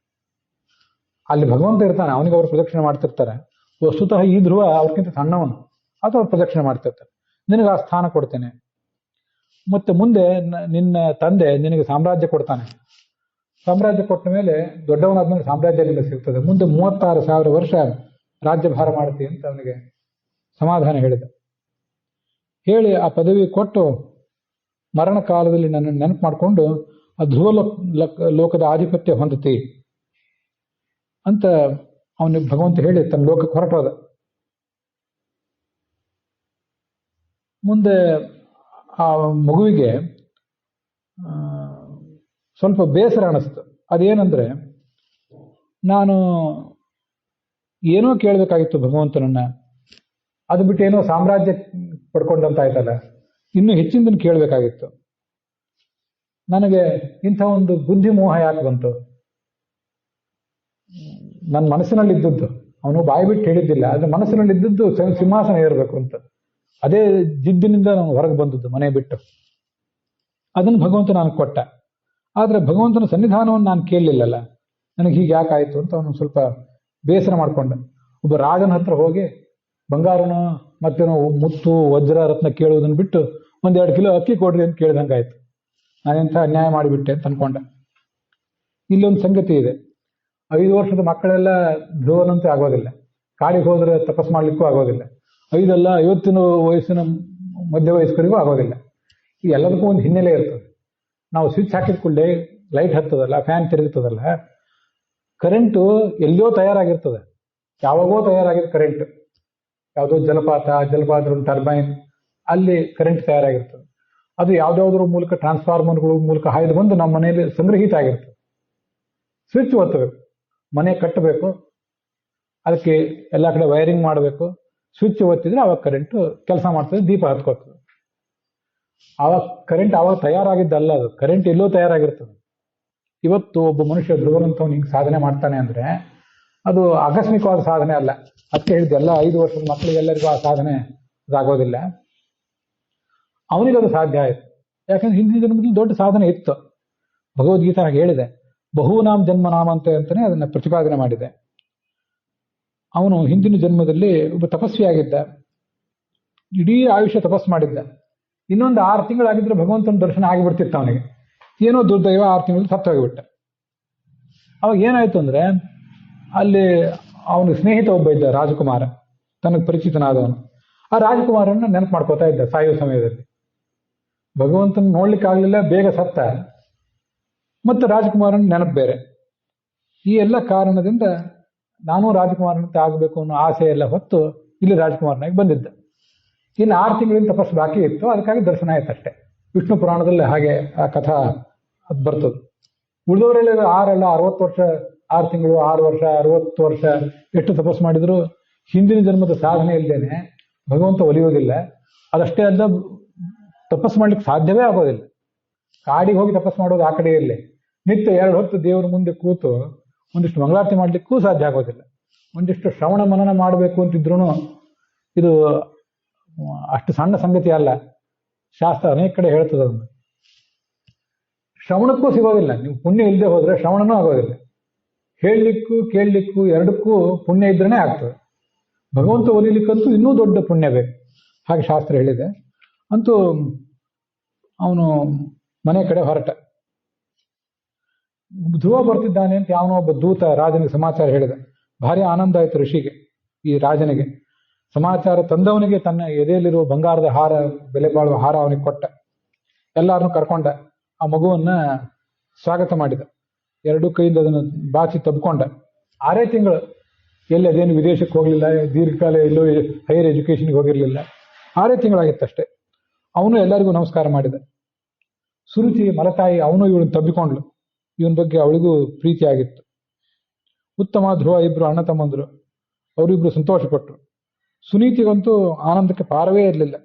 ಅಲ್ಲಿ ಭಗವಂತ ಇರ್ತಾನೆ, ಅವನಿಗೆ ಅವರು ಪ್ರದಕ್ಷಿಣೆ ಮಾಡ್ತಿರ್ತಾರೆ. ವಸ್ತುತಃ ಈ ಧ್ರುವ ಅವ್ರಿಗಿಂತ ಸಣ್ಣವನು, ಅದು ಅವ್ರು ಪ್ರದಕ್ಷಿಣೆ ಮಾಡ್ತಿರ್ತಾರೆ. ನಿನಗೆ ಆ ಸ್ಥಾನ ಕೊಡ್ತೇನೆ. ಮತ್ತೆ ಮುಂದೆ ನಿನ್ನ ತಂದೆ ನಿನಗೆ ಸಾಮ್ರಾಜ್ಯ ಕೊಡ್ತಾನೆ. ಸಾಮ್ರಾಜ್ಯ ಕೊಟ್ಟ ಮೇಲೆ ದೊಡ್ಡವನಾದ್ಮೇಲೆ ಸಾಮ್ರಾಜ್ಯ ನಿಮಗೆ ಸಿಗ್ತದೆ. ಮುಂದೆ 36,000 ವರ್ಷ ರಾಜ್ಯಭಾರ ಮಾಡ್ತಿ ಅಂತ ಅವನಿಗೆ ಸಮಾಧಾನ ಹೇಳಿದ. ಹೇಳಿ ಆ ಪದವಿ ಕೊಟ್ಟು ಮರಣ ಕಾಲದಲ್ಲಿ ನನ್ನ ನೆನಪು ಮಾಡಿಕೊಂಡು ಆ ಧ್ರುವ ಲೋಕದ ಆಧಿಪತ್ಯ ಹೊಂದತಿ ಅಂತ ಅವನಿಗೆ ಭಗವಂತ ಹೇಳಿ ತನ್ನ ಲೋಕಕ್ಕೆ ಹೊರಟೋದ. ಮುಂದೆ ಆ ಮಗುವಿಗೆ ಸ್ವಲ್ಪ ಬೇಸರ ಅನಿಸ್ತು. ಅದೇನಂದ್ರೆ, ನಾನು ಏನೋ ಕೇಳಬೇಕಾಗಿತ್ತು ಭಗವಂತನನ್ನ, ಅದು ಬಿಟ್ಟು ಏನೋ ಸಾಮ್ರಾಜ್ಯ ಪಡ್ಕೊಂಡಂತ ಆಯ್ತಲ್ಲ, ಇನ್ನೂ ಹೆಚ್ಚಿನದನ್ನು ಕೇಳಬೇಕಾಗಿತ್ತು. ನನಗೆ ಇಂಥ ಒಂದು ಬುದ್ಧಿ ಮೋಹ ಯಾಕೆ ಬಂತು? ನನ್ನ ಮನಸ್ಸಿನಲ್ಲಿ ಇದ್ದದ್ದು, ಅವನು ಬಾಯಿ ಬಿಟ್ಟು ಹೇಳಿದ್ದಿಲ್ಲ, ಆದ್ರೆ ಮನಸ್ಸಿನಲ್ಲಿ ಇದ್ದದ್ದು ಸಿಂಹಾಸನ ಏರಬೇಕು ಅಂತ. ಅದೇ ಜಿದ್ದಿನಿಂದ ನಾನು ಹೊರಗೆ ಬಂದದ್ದು ಮನೆ ಬಿಟ್ಟು. ಅದನ್ನು ಭಗವಂತ ನಾನು ಕೊಟ್ಟ. ಆದ್ರೆ ಭಗವಂತನ ಸನ್ನಿಧಾನವನ್ನು ನಾನು ಕೇಳಲಿಲ್ಲಲ್ಲ, ನನಗೆ ಹೀಗೆ ಯಾಕಾಯ್ತು ಅಂತ ಅವನು ಸ್ವಲ್ಪ ಬೇಸರ ಮಾಡ್ಕೊಂಡ. ಒಬ್ಬ ರಾಜನ ಹತ್ರ ಹೋಗಿ ಬಂಗಾರನ ಮತ್ತೇನೋ ಮುತ್ತು ವಜ್ರ ರತ್ನ ಕೇಳುವುದನ್ನು ಬಿಟ್ಟು 1-2 ಕಿಲೋ ಅಕ್ಕಿ ಕೊಡ್ರಿ ಅಂತ ಕೇಳಿದಂಗಾಯ್ತು. ನಾನೆಂಥ ಅನ್ಯಾಯ ಮಾಡಿಬಿಟ್ಟೆ ಅಂತ ಅನ್ಕೊಂಡ. ಇಲ್ಲೊಂದು ಸಂಗತಿ ಇದೆ, 5 ವರ್ಷದ ಮಕ್ಕಳೆಲ್ಲ ಧ್ರುವನಂತೆ ಆಗೋದಿಲ್ಲ, ಕಾಡಿಗೆ ಹೋದ್ರೆ ತಪಸ್ ಮಾಡ್ಲಿಕ್ಕೂ ಆಗೋದಿಲ್ಲ. 5 ಅಲ್ಲ 50 ವಯಸ್ಸಿನ ಮಧ್ಯ ವಯಸ್ಕರಿಗೂ ಆಗೋದಿಲ್ಲ. ಈ ಎಲ್ಲದಕ್ಕೂ ಒಂದು ಹಿನ್ನೆಲೆ ಇರ್ತದೆ. ನಾವು ಸ್ವಿಚ್ ಹಾಕಿದ ಕೂಡಲೇ ಲೈಟ್ ಹತ್ತದಲ್ಲ, ಫ್ಯಾನ್ ತಿರುಗುತ್ತದಲ್ಲ, ಕರೆಂಟು ಎಲ್ಲಿಯೋ ತಯಾರಾಗಿರ್ತದೆ, ಯಾವಾಗೋ ತಯಾರಾಗಿದ್ದ ಕರೆಂಟ್, ಯಾವುದೋ ಜಲಪಾತ ಟರ್ಬೈನ್, ಅಲ್ಲಿ ಕರೆಂಟ್ ತಯಾರಾಗಿರ್ತದೆ. ಅದು ಯಾವ್ದಾವ್ದ್ರ ಮೂಲಕ ಟ್ರಾನ್ಸ್ಫಾರ್ಮರ್ಗಳ ಮೂಲಕ ಹಾಯ್ದು ಬಂದು ನಮ್ಮ ಮನೆಯಲ್ಲಿ ಸಂಗ್ರಹಿತ ಆಗಿರ್ತದೆ. ಸ್ವಿಚ್ ಒತ್ತಬೇಕು, ಮನೆ ಕಟ್ಟಬೇಕು, ಅದಕ್ಕೆ ಎಲ್ಲ ಕಡೆ ವೈರಿಂಗ್ ಮಾಡಬೇಕು. ಸ್ವಿಚ್ ಒತ್ತಿದ್ರೆ ಅವಾಗ ಕರೆಂಟ್ ಕೆಲಸ ಮಾಡ್ತದೆ, ದೀಪ ಹತ್ಕೋತದೆ. ಆವಾಗ ಕರೆಂಟ್ ಆವಾಗ ತಯಾರಾಗಿದ್ದಲ್ಲ, ಅದು ಕರೆಂಟ್ ಎಲ್ಲೋ ತಯಾರಾಗಿರ್ತದೆ. ಇವತ್ತು ಒಬ್ಬ ಮನುಷ್ಯ ಧ್ರುವನಂತವನು ಹಿಂಗೆ ಸಾಧನೆ ಮಾಡ್ತಾನೆ ಅಂದ್ರೆ ಅದು ಆಕಸ್ಮಿಕವಾದ ಸಾಧನೆ ಅಲ್ಲ. ಅದಕ್ಕೆ ಹೇಳಿದ್ದೆ, ಎಲ್ಲ 5 ವರ್ಷದ ಮಕ್ಕಳಿಗೆಲ್ಲರಿಗೂ ಆ ಸಾಧನೆ ಆಗೋದಿಲ್ಲ. ಅವನಿಗದು ಸಾಧ್ಯ ಆಯಿತು, ಯಾಕಂದ್ರೆ ಹಿಂದಿನ ಜನ್ಮದಲ್ಲಿ ದೊಡ್ಡ ಸಾಧನೆ ಇತ್ತು. ಭಗವದ್ಗೀತಾ ಹೇಳಿದೆ, ಬಹುನಾಮ್ ಜನ್ಮನಾಮ ಅಂತಾನೆ ಅದನ್ನ ಪ್ರತಿಪಾದನೆ ಮಾಡಿದೆ. ಅವನು ಹಿಂದಿನ ಜನ್ಮದಲ್ಲಿ ಒಬ್ಬ ತಪಸ್ವಿಯಾಗಿದ್ದ, ಇಡೀ ಆಯುಷ್ಯ ತಪಸ್ ಮಾಡಿದ್ದ. ಇನ್ನೊಂದು 6 ತಿಂಗಳಾಗಿದ್ರೆ ಭಗವಂತನ ದರ್ಶನ ಆಗಿಬಿಡ್ತಿತ್ತು ಅವನಿಗೆ. ಏನೋ ದುರ್ದೈವ 6 ತಿಂಗಳು ಸತ್ತೋಗಿಬಿಟ್ಟ. ಅವಾಗ ಏನಾಯ್ತು ಅಂದ್ರೆ ಅಲ್ಲಿ ಅವನ ಸ್ನೇಹಿತ ಒಬ್ಬ ಇದ್ದ, ರಾಜಕುಮಾರ, ತನಗೆ ಪರಿಚಿತನಾದವನು. ಆ ರಾಜಕುಮಾರನ್ನ ನೆನಪು ಮಾಡ್ಕೋತಾ ಇದ್ದ ಸಾಯುವ ಸಮಯದಲ್ಲಿ. ಭಗವಂತನ ನೋಡ್ಲಿಕ್ಕೆ ಆಗ್ಲಿಲ್ಲ, ಬೇಗ ಸತ್ತ. ಮತ್ತು ರಾಜಕುಮಾರನ ನೆನಪು ಬೇರೆ. ಈ ಎಲ್ಲ ಕಾರಣದಿಂದ ನಾನು ರಾಜಕುಮಾರನಂತೆ ಆಗಬೇಕು ಅನ್ನೋ ಆಸೆ ಎಲ್ಲ ಹೊತ್ತು ಇಲ್ಲಿ ರಾಜಕುಮಾರನಾಗಿ ಬಂದಿದ್ದ. ಇನ್ನು 6 ತಿಂಗಳಿಂದ ತಪಸ್ಸು ಬಾಕಿ ಇತ್ತು, ಅದಕ್ಕಾಗಿ ದರ್ಶನ ಆಯ್ತಷ್ಟೇ. ವಿಷ್ಣು ಪುರಾಣದಲ್ಲಿ ಹಾಗೆ ಆ ಕಥಾ ಅದು ಬರ್ತದೆ. ಉಳಿದವರೆಲ್ಲ 6 ಅಲ್ಲ 60 ವರ್ಷ, 6 ತಿಂಗಳು, 6 ವರ್ಷ, 60 ವರ್ಷ ಎಷ್ಟು ತಪಸ್ಸು ಮಾಡಿದ್ರು ಹಿಂದಿನ ಜನ್ಮದ ಸಾಧನೆ ಇಲ್ಲದೇನೆ ಭಗವಂತ ಒಲಿಯೋದಿಲ್ಲ. ಅದಷ್ಟೇ ಅಲ್ಲ, ತಪಸ್ಸು ಮಾಡ್ಲಿಕ್ಕೆ ಸಾಧ್ಯವೇ ಆಗೋದಿಲ್ಲ. ಕಾಡಿಗೆ ಹೋಗಿ ತಪಸ್ಸು ಮಾಡೋದು ಆ ಕಡೆಯಲ್ಲೇ, ನಿತ್ಯ 2 ಹೊತ್ತು ದೇವರ ಮುಂದೆ ಕೂತು ಒಂದಿಷ್ಟು ಮಂಗಳಾರತಿ ಮಾಡ್ಲಿಕ್ಕೂ ಸಾಧ್ಯ ಆಗೋದಿಲ್ಲ. ಒಂದಿಷ್ಟು ಶ್ರವಣ ಮನನ ಮಾಡಬೇಕು ಅಂತಿದ್ರು ಇದು ಅಷ್ಟು ಸಣ್ಣ ಸಂಗತಿ ಅಲ್ಲ. ಶಾಸ್ತ್ರ ಅನೇಕ ಕಡೆ ಹೇಳ್ತದೆ ಅದನ್ನು. ಶ್ರವಣಕ್ಕೂ ಸಿಗೋದಿಲ್ಲ. ನೀವು ಪುಣ್ಯ ಇಲ್ಲದೆ ಹೋದ್ರೆ ಶ್ರವಣನೂ ಆಗೋದಿಲ್ಲ. ಹೇಳಲಿಕ್ಕೂ ಕೇಳಲಿಕ್ಕೂ ಎರಡಕ್ಕೂ ಪುಣ್ಯ ಇದ್ರೇ ಆಗ್ತದೆ. ಭಗವಂತ ಒಲಿಲಿಕ್ಕಂತೂ ಇನ್ನೂ ದೊಡ್ಡ ಪುಣ್ಯ ಬೇಕು, ಹಾಗೆ ಶಾಸ್ತ್ರ ಹೇಳಿದೆ. ಅಂತೂ ಅವನು ಮನೆ ಕಡೆ ಹೊರಟ. ಧ್ರುವ ಬರ್ತಿದ್ದಾನೆ ಅಂತ ಯಾವನೋ ಒಬ್ಬ ದೂತ ರಾಜನಿಗೆ ಸಮಾಚಾರ ಹೇಳಿದ. ಭಾರಿ ಆನಂದ ಆಯ್ತು ಋಷಿಗೆ, ಈ ರಾಜನಿಗೆ. ಸಮಾಚಾರ ತಂದವನಿಗೆ ತನ್ನ ಎದೆಯಲ್ಲಿರುವ ಬಂಗಾರದ ಹಾರ, ಬೆಲೆ ಬಾಳುವ ಹಾರ ಅವನಿಗೆ ಕೊಟ್ಟ. ಎಲ್ಲಾರನ್ನು ಕರ್ಕೊಂಡ. ಆ ಮಗುವನ್ನ ಸ್ವಾಗತ ಮಾಡಿದ. 2 ಕೈಯಿಂದ ಅದನ್ನು ಬಾಚಿ ತಬ್ಕೊಂಡ. 6 ತಿಂಗಳು ಎಲ್ಲಿ ಅದೇನು ವಿದೇಶಕ್ಕೆ ಹೋಗಲಿಲ್ಲ, ದೀರ್ಘಕಾಲ ಎಲ್ಲೋ ಹೈಯರ್ ಎಜುಕೇಷನ್ಗೆ ಹೋಗಿರಲಿಲ್ಲ. 6 ತಿಂಗಳಾಗಿತ್ತಷ್ಟೇ. ಅವನು ಎಲ್ಲರಿಗೂ ನಮಸ್ಕಾರ ಮಾಡಿದ. ಸುರುಚಿ ಮಲತಾಯಿ ಅವನು ಇವಳನ್ನು ತಬ್ಬಿಕೊಂಡ್ಲು. ಇವನ ಬಗ್ಗೆ ಅವಳಿಗೂ ಪ್ರೀತಿ ಆಗಿತ್ತು. ಉತ್ತಮ, ಧ್ರುವ ಇಬ್ರು ಅಣ್ಣ ತಮ್ಮಂದ್ರು. ಅವರಿಬ್ರು ಸಂತೋಷಪಟ್ರು. ಸುನೀತಿಗಂತೂ ಆನಂದಕ್ಕೆ ಪಾರವೇ ಇರಲಿಲ್ಲ.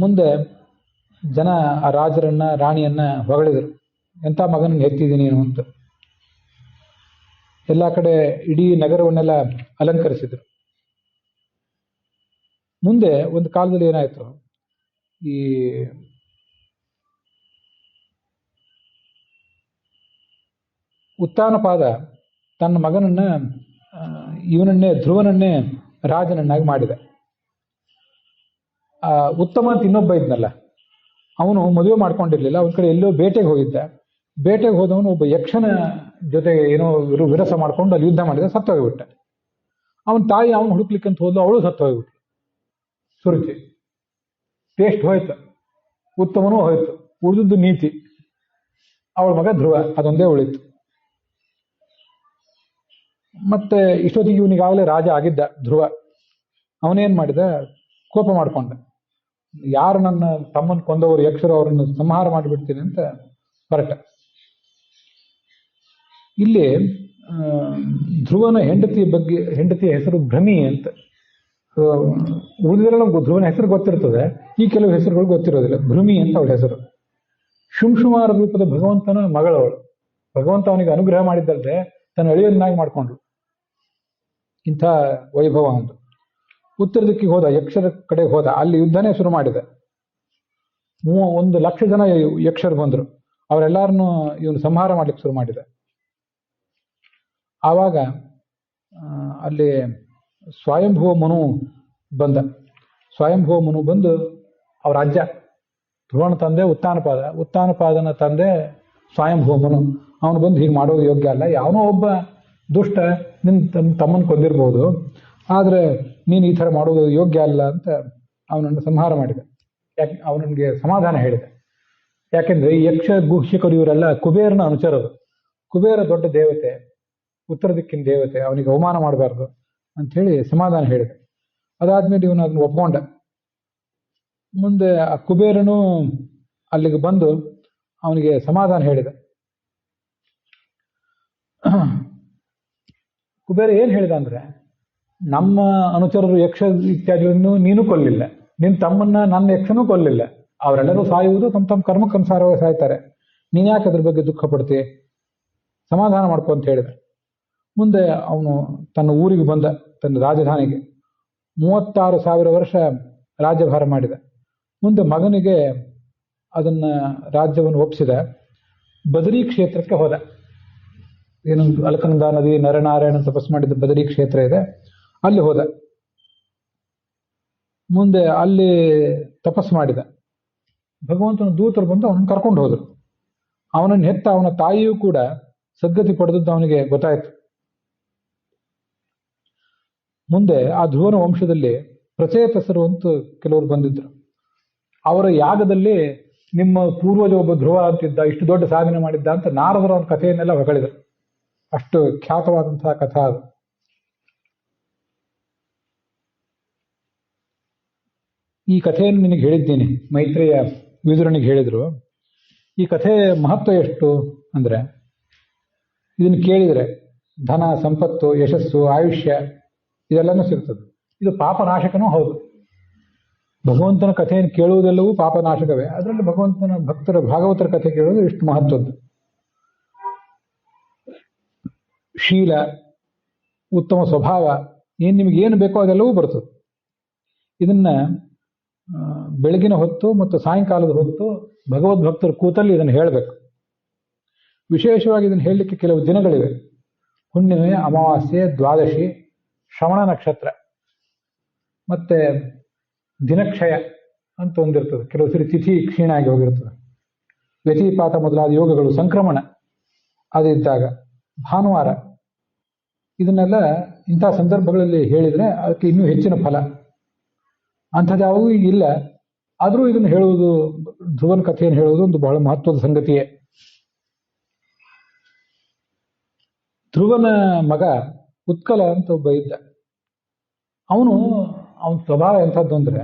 ಮುಂದೆ ಜನ ಆ ರಾಜರನ್ನ ರಾಣಿಯನ್ನ ಹೊಗಳಿದರು, ಎಂಥ ಮಗನನ್ನು ಹೆತ್ತಿದ್ದೀನಿ ನೀನು ಅಂತ. ಎಲ್ಲ ಕಡೆ ಇಡೀ ನಗರವನ್ನೆಲ್ಲ ಅಲಂಕರಿಸಿದ್ರು. ಮುಂದೆ ಒಂದು ಕಾಲದಲ್ಲಿ ಏನಾಯ್ತು, ಈ ಉತ್ತಾನಪಾದ ತನ್ನ ಮಗನನ್ನ, ಇವನನ್ನೇ ಧ್ರುವನನ್ನೇ ರಾಜನನ್ನಾಗಿ ಮಾಡಿದ. ಉತ್ತಮ ಅಂತ ಇನ್ನೊಬ್ಬ ಇದ್ನಲ್ಲ, ಅವನು ಮದುವೆ ಮಾಡ್ಕೊಂಡಿರ್ಲಿಲ್ಲ. ಅವನ ಕಡೆ ಎಲ್ಲೋ ಬೇಟೆಗೆ ಹೋಗಿದ್ದ. ಬೇಟೆಗೆ ಹೋದವನು ಒಬ್ಬ ಯಕ್ಷನ ಜೊತೆ ಏನೋ ವಿರಸ ಮಾಡ್ಕೊಂಡು ಅಲ್ಲಿ ಯುದ್ಧ ಮಾಡಿದ, ಸತ್ತೋಗಿಬಿಟ್ಟ. ಅವನ ತಾಯಿ ಅವನು ಹುಡುಕ್ಲಿಕ್ಕಂತ ಹೋದ್ಲು, ಅವಳು ಸತ್ತೋಗ್ಬಿಟ್ಲು. ಸುರುಚಿ ಟೇಸ್ಟ್ ಹೋಯ್ತು, ಉತ್ತಮನೂ ಹೋಯ್ತು. ಉಳಿದದ್ದು ನೀತಿ. ಅವಳ ಮಗ ಧ್ರುವ ಅದೊಂದೇ ಉಳಿತು. ಮತ್ತೆ ಇಷ್ಟೊತ್ತಿಗೆ ಇವನಿಗಾಗಲೇ ರಾಜ ಆಗಿದ್ದ ಧ್ರುವ. ಅವನೇನ್ ಮಾಡಿದ, ಕೋಪ ಮಾಡ್ಕೊಂಡ. ಯಾರು ನನ್ನ ತಮ್ಮನ ಕೊಂದವರು ಯಕ್ಷರು, ಅವರನ್ನು ಸಂಹಾರ ಮಾಡಿಬಿಡ್ತೀನಿ ಅಂತ ಹೊರಟ. ಇಲ್ಲಿ ಧ್ರುವನ ಹೆಂಡತಿಯ ಹೆಸರು ಭ್ರಮಿ ಅಂತ. ಉಳಿದೆಲ್ಲ ಧ್ರುವನ ಹೆಸರು ಗೊತ್ತಿರ್ತದೆ, ಈ ಕೆಲವು ಹೆಸರುಗಳು ಗೊತ್ತಿರೋದಿಲ್ಲ. ಭ್ರಮಿ ಅಂತ ಅವಳ ಹೆಸರು. ಶುಂಶುಮಾರ ರೂಪದ ಭಗವಂತನ ಮಗಳವಳು. ಭಗವಂತ ಅವನಿಗೆ ಅನುಗ್ರಹ ಮಾಡಿದ್ದಲ್ಲದೆ ತನ್ನ ಅಳಿಯನ್ನಾಗಿ ಮಾಡ್ಕೊಂಡ್ಳು. ಇಂಥ ವೈಭವ ಅಂದು. ಉತ್ತರ ದಿಕ್ಕಿಗೆ ಹೋದ, ಯಕ್ಷರ ಕಡೆಗೆ ಹೋದ. ಅಲ್ಲಿ ಯುದ್ಧನೇ ಶುರು ಮಾಡಿದ. 1 ಲಕ್ಷ ಜನ ಯಕ್ಷರು ಬಂದರು. ಅವರೆಲ್ಲರನ್ನು ಇವನು ಸಂಹಾರ ಮಾಡ್ಲಿಕ್ಕೆ ಶುರು ಮಾಡಿದ. ಆವಾಗ ಅಲ್ಲಿ ಸ್ವಯಂಭುವ ಮನು ಬಂದ. ಸ್ವಯಂಭುವ ಮನು ಬಂದು ಅವರ ಅಜ್ಜ, ಧ್ರುವನ ತಂದೆ ಉತ್ತಾನಪಾದನ ತಂದೆ ಸ್ವಯಂಭುವ ಮನು. ಅವನು ಬಂದು ಹೀಗೆ ಮಾಡೋದು ಯೋಗ್ಯ ಅಲ್ಲ, ಯಾವನೋ ಒಬ್ಬ ದುಷ್ಟ ನಿನ್ನ ತಮ್ಮನ ಕೊಂದಿರ್ಬೋದು, ಆದರೆ ನೀನು ಈ ಥರ ಮಾಡೋದು ಯೋಗ್ಯ ಅಲ್ಲ ಅಂತ ಅವನನ್ನು ಸಂಹಾರ ಮಾಡಿದ. ಅವನಿಗೆ ಸಮಾಧಾನ ಹೇಳಿದೆ. ಯಾಕೆಂದ್ರೆ ಈ ಯಕ್ಷ ಗುಹ್ಯಕರು ಇವರೆಲ್ಲ ಕುಬೇರನ ಅನುಚರರು. ಕುಬೇರ ದೊಡ್ಡ ದೇವತೆ, ಉತ್ತರ ದಿಕ್ಕಿನ ದೇವತೆ, ಅವನಿಗೆ ಅವಮಾನ ಮಾಡಬಾರ್ದು ಅಂಥೇಳಿ ಸಮಾಧಾನ ಹೇಳಿದೆ. ಅದಾದ್ಮೇಲೆ ಇವನು ಅದನ್ನು ಒಪ್ಕೊಂಡ. ಮುಂದೆ ಆ ಕುಬೇರನು ಅಲ್ಲಿಗೆ ಬಂದು ಅವನಿಗೆ ಸಮಾಧಾನ ಹೇಳಿದ. ಕುಬೇರ ಏನ್ ಹೇಳಿದ ಅಂದ್ರೆ, ನಮ್ಮ ಅನುಚರರು ಯಕ್ಷ ಇತ್ಯಾದಿಗಳನ್ನು ನೀನು ಕೊಲ್ಲಿಲ್ಲ, ನಿನ್ನ ತಮ್ಮನ್ನ ನನ್ನ ಯಕ್ಷನೂ ಕೊಲ್ಲಿಲ್ಲ. ಅವರೆಲ್ಲರೂ ಸಾಯುವುದು ತಮ್ಮ ಕರ್ಮಕ್ಕನುಸಾರವಾಗಿ ಸಾಯ್ತಾರೆ. ನೀನ್ ಯಾಕೆ ಅದ್ರ ಬಗ್ಗೆ ದುಃಖ ಪಡ್ತಿ, ಸಮಾಧಾನ ಮಾಡ್ಕೊ ಅಂತ ಹೇಳಿದ. ಮುಂದೆ ಅವನು ತನ್ನ ಊರಿಗೆ ಬಂದ, ತನ್ನ ರಾಜಧಾನಿಗೆ. 36,000 ವರ್ಷ ರಾಜ್ಯಭಾರ ಮಾಡಿದ. ಮುಂದೆ ಮಗನಿಗೆ ಅದನ್ನ ರಾಜ್ಯವನ್ನು ಒಪ್ಪಿಸಿದ. ಬದರಿ ಕ್ಷೇತ್ರಕ್ಕೆ ಹೋದ. ಏನೊಂದು ಅಲಕನಂದ ನದಿ, ನರನಾರಾಯಣ ತಪಸ್ ಮಾಡಿದ ಬದರಿ ಕ್ಷೇತ್ರ ಇದೆ, ಅಲ್ಲಿ ಹೋದ. ಮುಂದೆ ಅಲ್ಲಿ ತಪಸ್ ಮಾಡಿದ. ಭಗವಂತನ ದೂತರು ಬಂದು ಅವನನ್ನು ಕರ್ಕೊಂಡು ಹೋದರು. ಅವನನ್ನು ಹೆತ್ತ ಅವನ ತಾಯಿಯೂ ಕೂಡ ಸದ್ಗತಿ ಪಡೆದದ್ದು ಅವನಿಗೆ ಗೊತ್ತಾಯ್ತು. ಮುಂದೆ ಆ ಧ್ರುವನ ವಂಶದಲ್ಲಿ ಪ್ರಚೇತಸರು ಅಂತ ಕೆಲವರು ಬಂದಿದ್ರು. ಅವರ ಯಾಗದಲ್ಲಿ ನಿಮ್ಮ ಪೂರ್ವಜ ಒಬ್ಬ ಧ್ರುವ ಅಂತಿದ್ದ, ಇಷ್ಟು ದೊಡ್ಡ ಸಾಧನೆ ಮಾಡಿದ್ದ ಅಂತ ನಾರದರು ಅವನ ಕಥೆಯನ್ನೆಲ್ಲ ಹೊಗಳಿದರು. ಅಷ್ಟು ಖ್ಯಾತವಾದಂತಹ ಕಥಾ ಅದು. ಈ ಕಥೆಯನ್ನು ನಿನಗೆ ಹೇಳಿದ್ದೀನಿ, ಮೈತ್ರೇಯ ವಿದುರನಿಗೆ ಹೇಳಿದ್ರು. ಈ ಕಥೆ ಮಹತ್ವ ಎಷ್ಟು ಅಂದ್ರೆ, ಇದನ್ನು ಕೇಳಿದರೆ ಧನ, ಸಂಪತ್ತು, ಯಶಸ್ಸು, ಆಯುಷ್ಯ ಇದೆಲ್ಲನೂ ಸಿಗ್ತದೆ. ಇದು ಪಾಪನಾಶಕನೂ ಹೌದು. ಭಗವಂತನ ಕಥೆಯನ್ನು ಕೇಳುವುದೆಲ್ಲವೂ ಪಾಪನಾಶಕವೇ. ಅದರಲ್ಲಿ ಭಗವಂತನ ಭಕ್ತರ ಭಾಗವತರ ಕಥೆ ಕೇಳುವುದು ಇಷ್ಟು ಮಹತ್ವದ್ದು. ಶೀಲ, ಉತ್ತಮ ಸ್ವಭಾವ, ನಿಮಗೇನು ಬೇಕೋ ಅದೆಲ್ಲವೂ ಬರ್ತದೆ. ಇದನ್ನ ಬೆಳಗಿನ ಹೊತ್ತು ಮತ್ತು ಸಾಯಂಕಾಲದ ಹೊತ್ತು ಭಗವದ್ಭಕ್ತರು ಕೂತಲ್ಲಿ ಇದನ್ನು ಹೇಳಬೇಕು. ವಿಶೇಷವಾಗಿ ಇದನ್ನು ಹೇಳಲಿಕ್ಕೆ ಕೆಲವು ದಿನಗಳಿವೆ. ಹುಣ್ಣಿಮೆ, ಅಮಾವಾಸ್ಯೆ, ದ್ವಾದಶಿ, ಶ್ರವಣ ನಕ್ಷತ್ರ, ಮತ್ತೆ ದಿನಕ್ಷಯ ಅಂತ ಒಂದಿರ್ತದೆ. ಕೆಲವು ಸರಿ ತಿಥಿ ಕ್ಷೀಣ ಆಗಿ ಹೋಗಿರ್ತದೆ. ವ್ಯತಿಪಾತ ಮೊದಲಾದ ಯೋಗಗಳು, ಸಂಕ್ರಮಣ ಅದು ಇದ್ದಾಗ, ಭಾನುವಾರ, ಇದನ್ನೆಲ್ಲ ಇಂಥ ಸಂದರ್ಭಗಳಲ್ಲಿ ಹೇಳಿದರೆ ಅದಕ್ಕೆ ಇನ್ನೂ ಹೆಚ್ಚಿನ ಫಲ. ಅಂಥದ್ದು ಯಾವುದೂ ಈಗ ಇಲ್ಲ. ಆದರೂ ಇದನ್ನು ಹೇಳುವುದು, ಧ್ರುವನ ಕಥೆಯನ್ನು ಹೇಳುವುದು ಒಂದು ಬಹಳ ಮಹತ್ವದ ಸಂಗತಿಯೇ. ಧ್ರುವನ ಮಗ ಉತ್ಕಲ ಅಂತ ಒಬ್ಬ ಇದ್ದ. ಅವನ ಸ್ವಭಾವ ಎಂಥದ್ದು ಅಂದ್ರೆ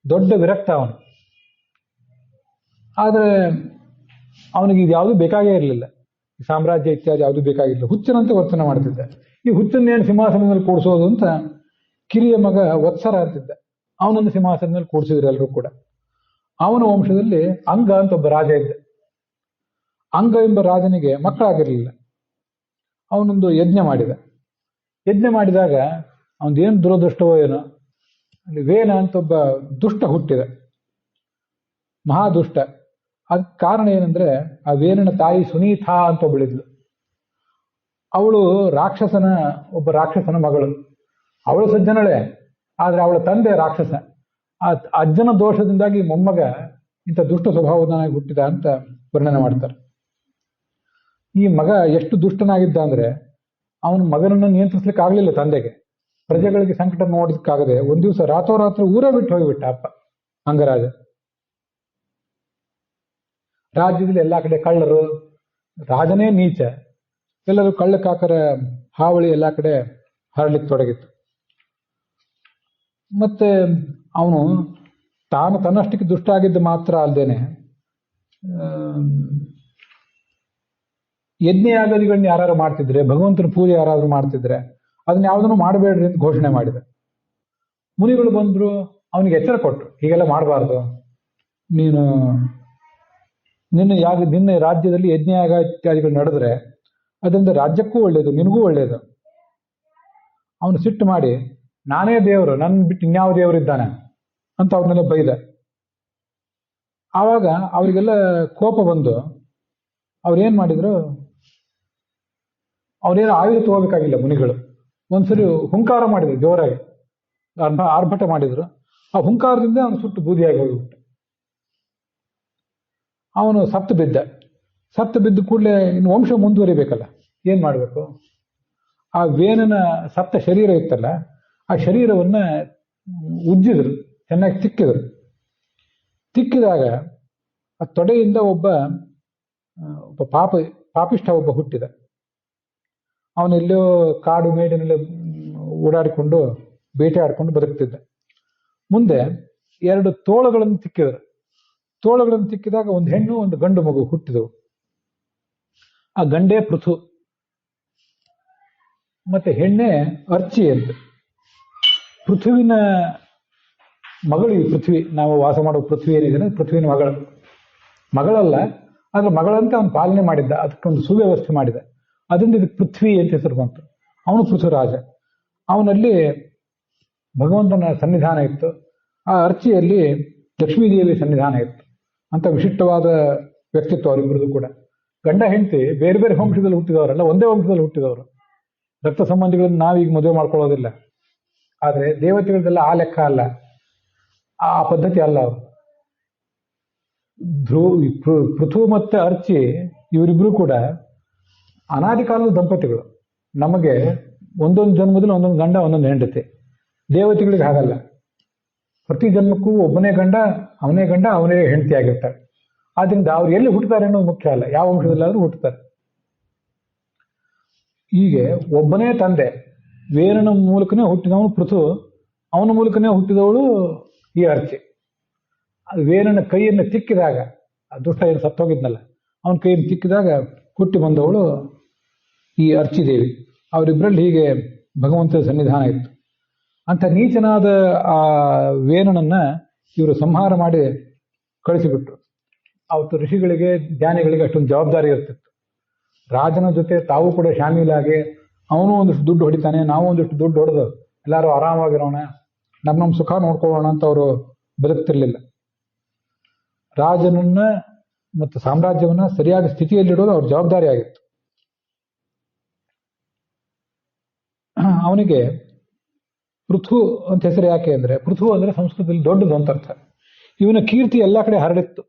ದೊಡ್ಡ ವಿರಕ್ತ ಅವನು. ಆದರೆ ಅವನಿಗೆ ಇದು ಯಾವುದೂ ಬೇಕಾಗೇ ಇರಲಿಲ್ಲ. ಸಾಮ್ರಾಜ್ಯ ಇತ್ಯಾದಿ ಯಾವುದೂ ಬೇಕಾಗಿಲ್ಲ. ಹುಚ್ಚನಂತೆ ವರ್ತನೆ ಮಾಡ್ತಿದ್ದ. ಈ ಹುಚ್ಚನ್ನೇನು ಸಿಂಹಾಸನದಲ್ಲಿ ಕೂಡಿಸೋದು ಅಂತ ಕಿರಿಯ ಮಗ ವತ್ಸರ ಅಂತಿದ್ದ. ಅವನನ್ನು ಸಿಂಹಾಸನದಲ್ಲಿ ಕೂಡಿಸಿದ್ರು ಎಲ್ಲರೂ ಕೂಡ. ಅವನ ವಂಶದಲ್ಲಿ ಅಂಗ ಅಂತ ಒಬ್ಬ ರಾಜ ಇದ್ದ. ಅಂಗ ಎಂಬ ರಾಜನಿಗೆ ಮಕ್ಕಳಾಗಿರಲಿಲ್ಲ. ಅವನೊಂದು ಯಜ್ಞ ಮಾಡಿದ. ಯಜ್ಞ ಮಾಡಿದಾಗ ಅವನದೇನು ದುರದೃಷ್ಟವೋ ಏನೋ, ಅಲ್ಲಿ ವೇನ ಅಂತ ಒಬ್ಬ ದುಷ್ಟ ಹುಟ್ಟಿದ, ಮಹಾದುಷ್ಟ. ಅದಕ್ಕೆ ಕಾರಣ ಏನಂದ್ರೆ, ಆ ವೇನನ ತಾಯಿ ಸುನೀತಾ ಅಂತ ಒಬ್ಬಳಿದ್ಲು. ಅವಳು ಒಬ್ಬ ರಾಕ್ಷಸನ ಮಗಳು. ಅವಳು ಸಜ್ಜನಳೆ, ಆದ್ರೆ ಅವಳ ತಂದೆ ರಾಕ್ಷಸ. ಆ ಅಜ್ಜನ ದೋಷದಿಂದಾಗಿ ಮೊಮ್ಮಗ ಇಂಥ ದುಷ್ಟ ಸ್ವಭಾವದನಾಗಿ ಹುಟ್ಟಿದ ಅಂತ ವರ್ಣನೆ ಮಾಡ್ತಾರೆ. ಈ ಮಗ ಎಷ್ಟು ದುಷ್ಟನಾಗಿದ್ದ ಅಂದ್ರೆ, ಅವನ ಮಗನನ್ನು ನಿಯಂತ್ರಿಸ್ಲಿಕ್ಕೆ ಆಗ್ಲಿಲ್ಲ ತಂದೆಗೆ. ಪ್ರಜೆಗಳಿಗೆ ಸಂಕಟ ನೋಡೋದಕ್ಕಾಗದೆ ಒಂದ್ ದಿವಸ ರಾತ್ರೋರಾತ್ರಿ ಊರೇ ಬಿಟ್ಟು ಹೋಗಿಬಿಟ್ಟ ಅಪ್ಪ ಅಂಗರಾಜ. ರಾಜ್ಯದಲ್ಲಿ ಎಲ್ಲಾ ಕಡೆ ಕಳ್ಳರು, ರಾಜನೇ ನೀಚ, ಎಲ್ಲರೂ ಕಳ್ಳಕಾಕರ ಹಾವಳಿ ಎಲ್ಲಾ ಕಡೆ ಹರಡ್ಲಿಕ್ಕೆ ತೊಡಗಿತ್ತು. ಮತ್ತೆ ಅವನು ತಾನು ತನ್ನಷ್ಟಕ್ಕೆ ದುಷ್ಟ ಆಗಿದ್ದ ಮಾತ್ರ ಅಲ್ಲದೇನೆ, ಯಜ್ಞಯಾಗಾದಿಗಳನ್ನ ಯಾರು ಮಾಡ್ತಿದ್ರೆ, ಭಗವಂತನ ಪೂಜೆ ಯಾರಾದ್ರೂ ಮಾಡ್ತಿದ್ರೆ ಅದನ್ನ ಯಾವುದನ್ನು ಮಾಡಬೇಡ್ರಿ ಅಂತ ಘೋಷಣೆ ಮಾಡಿದ. ಮುನಿಗಳು ಬಂದ್ರು, ಅವನಿಗೆ ಎಚ್ಚರ ಕೊಟ್ಟರು, ಹೀಗೆಲ್ಲ ಮಾಡಬಾರ್ದು, ನೀನು ನಿನ್ನ ರಾಜ್ಯದಲ್ಲಿ ಯಜ್ಞಯಾಗ ಇತ್ಯಾದಿಗಳು ನಡೆದ್ರೆ ಅದರಿಂದ ರಾಜ್ಯಕ್ಕೂ ಒಳ್ಳೇದು, ನಿನಗೂ ಒಳ್ಳೇದು. ಅವನು ಸಿಟ್ಟು ಮಾಡಿ, ನಾನೇ ದೇವರು, ನನ್ನ ಬಿಟ್ಟು ಇನ್ಯಾವ ದೇವರಿದ್ದಾನೆ ಅಂತ ಅವ್ರನ್ನೆಲ್ಲ ಬೈದ. ಆವಾಗ ಅವರಿಗೆಲ್ಲ ಕೋಪ ಬಂದು ಅವ್ರೇನ್ ಮಾಡಿದ್ರು, ಅವ್ರೇನು ಆಯುಧ ತಗೋಬೇಕಾಗಿಲ್ಲ ಮುನಿಗಳು. ಒಂದ್ಸರಿ ಹುಂಕಾರ ಮಾಡಿದ್ರು, ಜೋರಾಗಿ ಆರ್ಭಟ ಮಾಡಿದ್ರು. ಆ ಹುಂಕಾರದಿಂದ ಅವನು ಸುಟ್ಟು ಬೂದಿಯಾಗಿ ಹೋಗಿಬಿಟ್ಟ. ಅವನು ಸತ್ತು ಬಿದ್ದ ಕೂಡಲೇ ಇನ್ನು ವಂಶ ಮುಂದುವರಿಬೇಕಲ್ಲ, ಏನ್ ಮಾಡ್ಬೇಕು? ಆ ವೇನನ ಸತ್ತ ಶರೀರ ಇತ್ತಲ್ಲ, ಆ ಶರೀರವನ್ನ ಉಜ್ಜಿದ್ರು, ಚೆನ್ನಾಗಿ ತಿಕ್ಕಿದಾಗ ಆ ತೊಡೆಯಿಂದ ಒಬ್ಬ ಪಾಪಿಷ್ಠ ಒಬ್ಬ ಹುಟ್ಟಿದ. ಅವನೆಲ್ಲೋ ಕಾಡು ಮೇಡಿನೆಲ್ಲ ಓಡಾಡಿಕೊಂಡು ಬೇಟೆ ಆಡ್ಕೊಂಡು ಬದುಕ್ತಿದ್ದ. ಮುಂದೆ 2 ತೋಳುಗಳನ್ನು ತಿಕ್ಕಿದಾಗ ಒಂದು ಹೆಣ್ಣು ಒಂದು ಗಂಡು ಮಗು ಹುಟ್ಟಿದವು. ಆ ಗಂಡೇ ಪೃಥು, ಮತ್ತೆ ಹೆಣ್ಣೆ ಅರ್ಚಿ ಅಂತ. ಪೃಥುವಿನ ಮಗಳು ಈ ಪೃಥ್ವಿ, ನಾವು ವಾಸ ಮಾಡುವ ಪೃಥ್ವಿ ಏನಿದೆ, ಪೃಥ್ವಿನ ಮಗಳಲ್ಲ, ಆದ್ರೆ ಮಗಳಂತ ಅವನು ಪಾಲನೆ ಮಾಡಿದ್ದ, ಅದಕ್ಕೊಂದು ಸುವ್ಯವಸ್ಥೆ ಮಾಡಿದ. ಅದರಿಂದ ಇದಕ್ಕೆ ಪೃಥ್ವಿ ಅಂತ ಹೆಸರು ಬಂತು. ಅವನು ಪೃಥುರಾಜ. ಅವನಲ್ಲಿ ಭಗವಂತನ ಸನ್ನಿಧಾನ ಇತ್ತು. ಆ ಅರ್ಚಿಯಲ್ಲಿ ಲಕ್ಷ್ಮೀದೇವಿ ಸನ್ನಿಧಾನ ಇತ್ತು. ಅಂತ ವಿಶಿಷ್ಟವಾದ ವ್ಯಕ್ತಿತ್ವ ಅವರಿಬ್ಬರದು ಕೂಡ. ಗಂಡ ಹೆಂಡತಿ ಬೇರೆ ಬೇರೆ ವಂಶದಲ್ಲಿ ಹುಟ್ಟಿದವರಲ್ಲ, ಒಂದೇ ವಂಶದಲ್ಲಿ ಹುಟ್ಟಿದವರು. ರಕ್ತ ಸಂಬಂಧಿಗಳನ್ನು ನಾವೀಗ ಮದುವೆ ಮಾಡ್ಕೊಳ್ಳೋದಿಲ್ಲ. ಆದ್ರೆ ದೇವತೆಗಳದೆಲ್ಲ ಆ ಲೆಕ್ಕ ಅಲ್ಲ, ಆ ಪದ್ಧತಿ ಅಲ್ಲ. ಅವರು ಪೃಥು ಮತ್ತೆ ಅರ್ಚಿ ಇವರಿಬ್ರು ಕೂಡ ಅನಾದಿ ಕಾಲದ ದಂಪತಿಗಳು. ನಮಗೆ ಒಂದೊಂದು ಜನ್ಮದಲ್ಲಿ ಒಂದೊಂದು ಗಂಡ ಒಂದೊಂದು ಹೆಂಡತಿ. ದೇವತೆಗಳಿಗೆ ಹಾಗಲ್ಲ. ಪ್ರತಿ ಜನ್ಮಕ್ಕೂ ಒಬ್ಬನೇ ಗಂಡ, ಅವನೇ ಹೆಂಡತಿ ಆಗಿರ್ತಾರೆ. ಆದ್ರಿಂದ ಅವ್ರು ಎಲ್ಲಿ ಹುಟ್ಟುತ್ತಾರೆ ಅನ್ನೋದು ಮುಖ್ಯ ಅಲ್ಲ, ಯಾವ ವಂಶದಲ್ಲಾದ್ರೂ ಹುಟ್ಟುತ್ತಾರೆ. ಹೀಗೆ ಒಬ್ಬನೇ ತಂದೆ, ವೇರನ ಮೂಲಕನೇ ಹುಟ್ಟಿದವನು ಪೃಥು, ಅವನ ಮೂಲಕನೇ ಹುಟ್ಟಿದವಳು ಈ ಅರ್ಚಿ. ವೇರನ ಕೈಯನ್ನು ತಿಕ್ಕಿದಾಗ, ದುಷ್ಟ ಏನು ಸತ್ತೋಗಿದ್ನಲ್ಲ, ಅವನ ಕೈಯನ್ನು ತಿಕ್ಕಿದಾಗ ಹುಟ್ಟಿ ಬಂದವಳು ಈ ಅರ್ಚಿದೇವಿ. ಅವರಿಬ್ಬರಲ್ಲಿ ಹೀಗೆ ಭಗವಂತನ ಸನ್ನಿಧಾನ ಇತ್ತು. ಅಂತ ನೀಚನಾದ ಆ ವೇನನನ್ನ ಇವರು ಸಂಹಾರ ಮಾಡಿ ಕಳಿಸಿಬಿಟ್ರು. ಅವತ್ತು ಋಷಿಗಳಿಗೆ, ಜ್ಞಾನಿಗಳಿಗೆ ಅಷ್ಟೊಂದು ಜವಾಬ್ದಾರಿ ಇರ್ತಿತ್ತು. ರಾಜನ ಜೊತೆ ತಾವು ಕೂಡ ಶಾಮೀಲಾಗಿ, ಅವನು ಒಂದಿಷ್ಟು ದುಡ್ಡು ಹೊಡಿತಾನೆ, ನಾವು ಒಂದಿಷ್ಟು ದುಡ್ಡು ಹೊಡೆದು ಎಲ್ಲರೂ ಆರಾಮಾಗಿರೋಣ, ನಮ್ಮ ಸುಖ ನೋಡ್ಕೊಳ್ಳೋಣ ಅಂತ ಅವರು ಬದುಕ್ತಿರ್ಲಿಲ್ಲ. ರಾಜನನ್ನ ಮತ್ತು ಸಾಮ್ರಾಜ್ಯವನ್ನ ಸರಿಯಾದ ಸ್ಥಿತಿಯಲ್ಲಿಡೋದು ಅವ್ರ ಜವಾಬ್ದಾರಿ ಆಗಿತ್ತು. ಅವನಿಗೆ ಪೃಥು ಅಂತ ಹೆಸರು ಯಾಕೆ ಅಂದ್ರೆ, ಪೃಥು ಅಂದ್ರೆ ಸಂಸ್ಕೃತದಲ್ಲಿ ದೊಡ್ಡದು ಅಂತ ಅರ್ಥ. ಇವನ ಕೀರ್ತಿ ಎಲ್ಲ ಕಡೆ ಹರಡಿತ್ತು.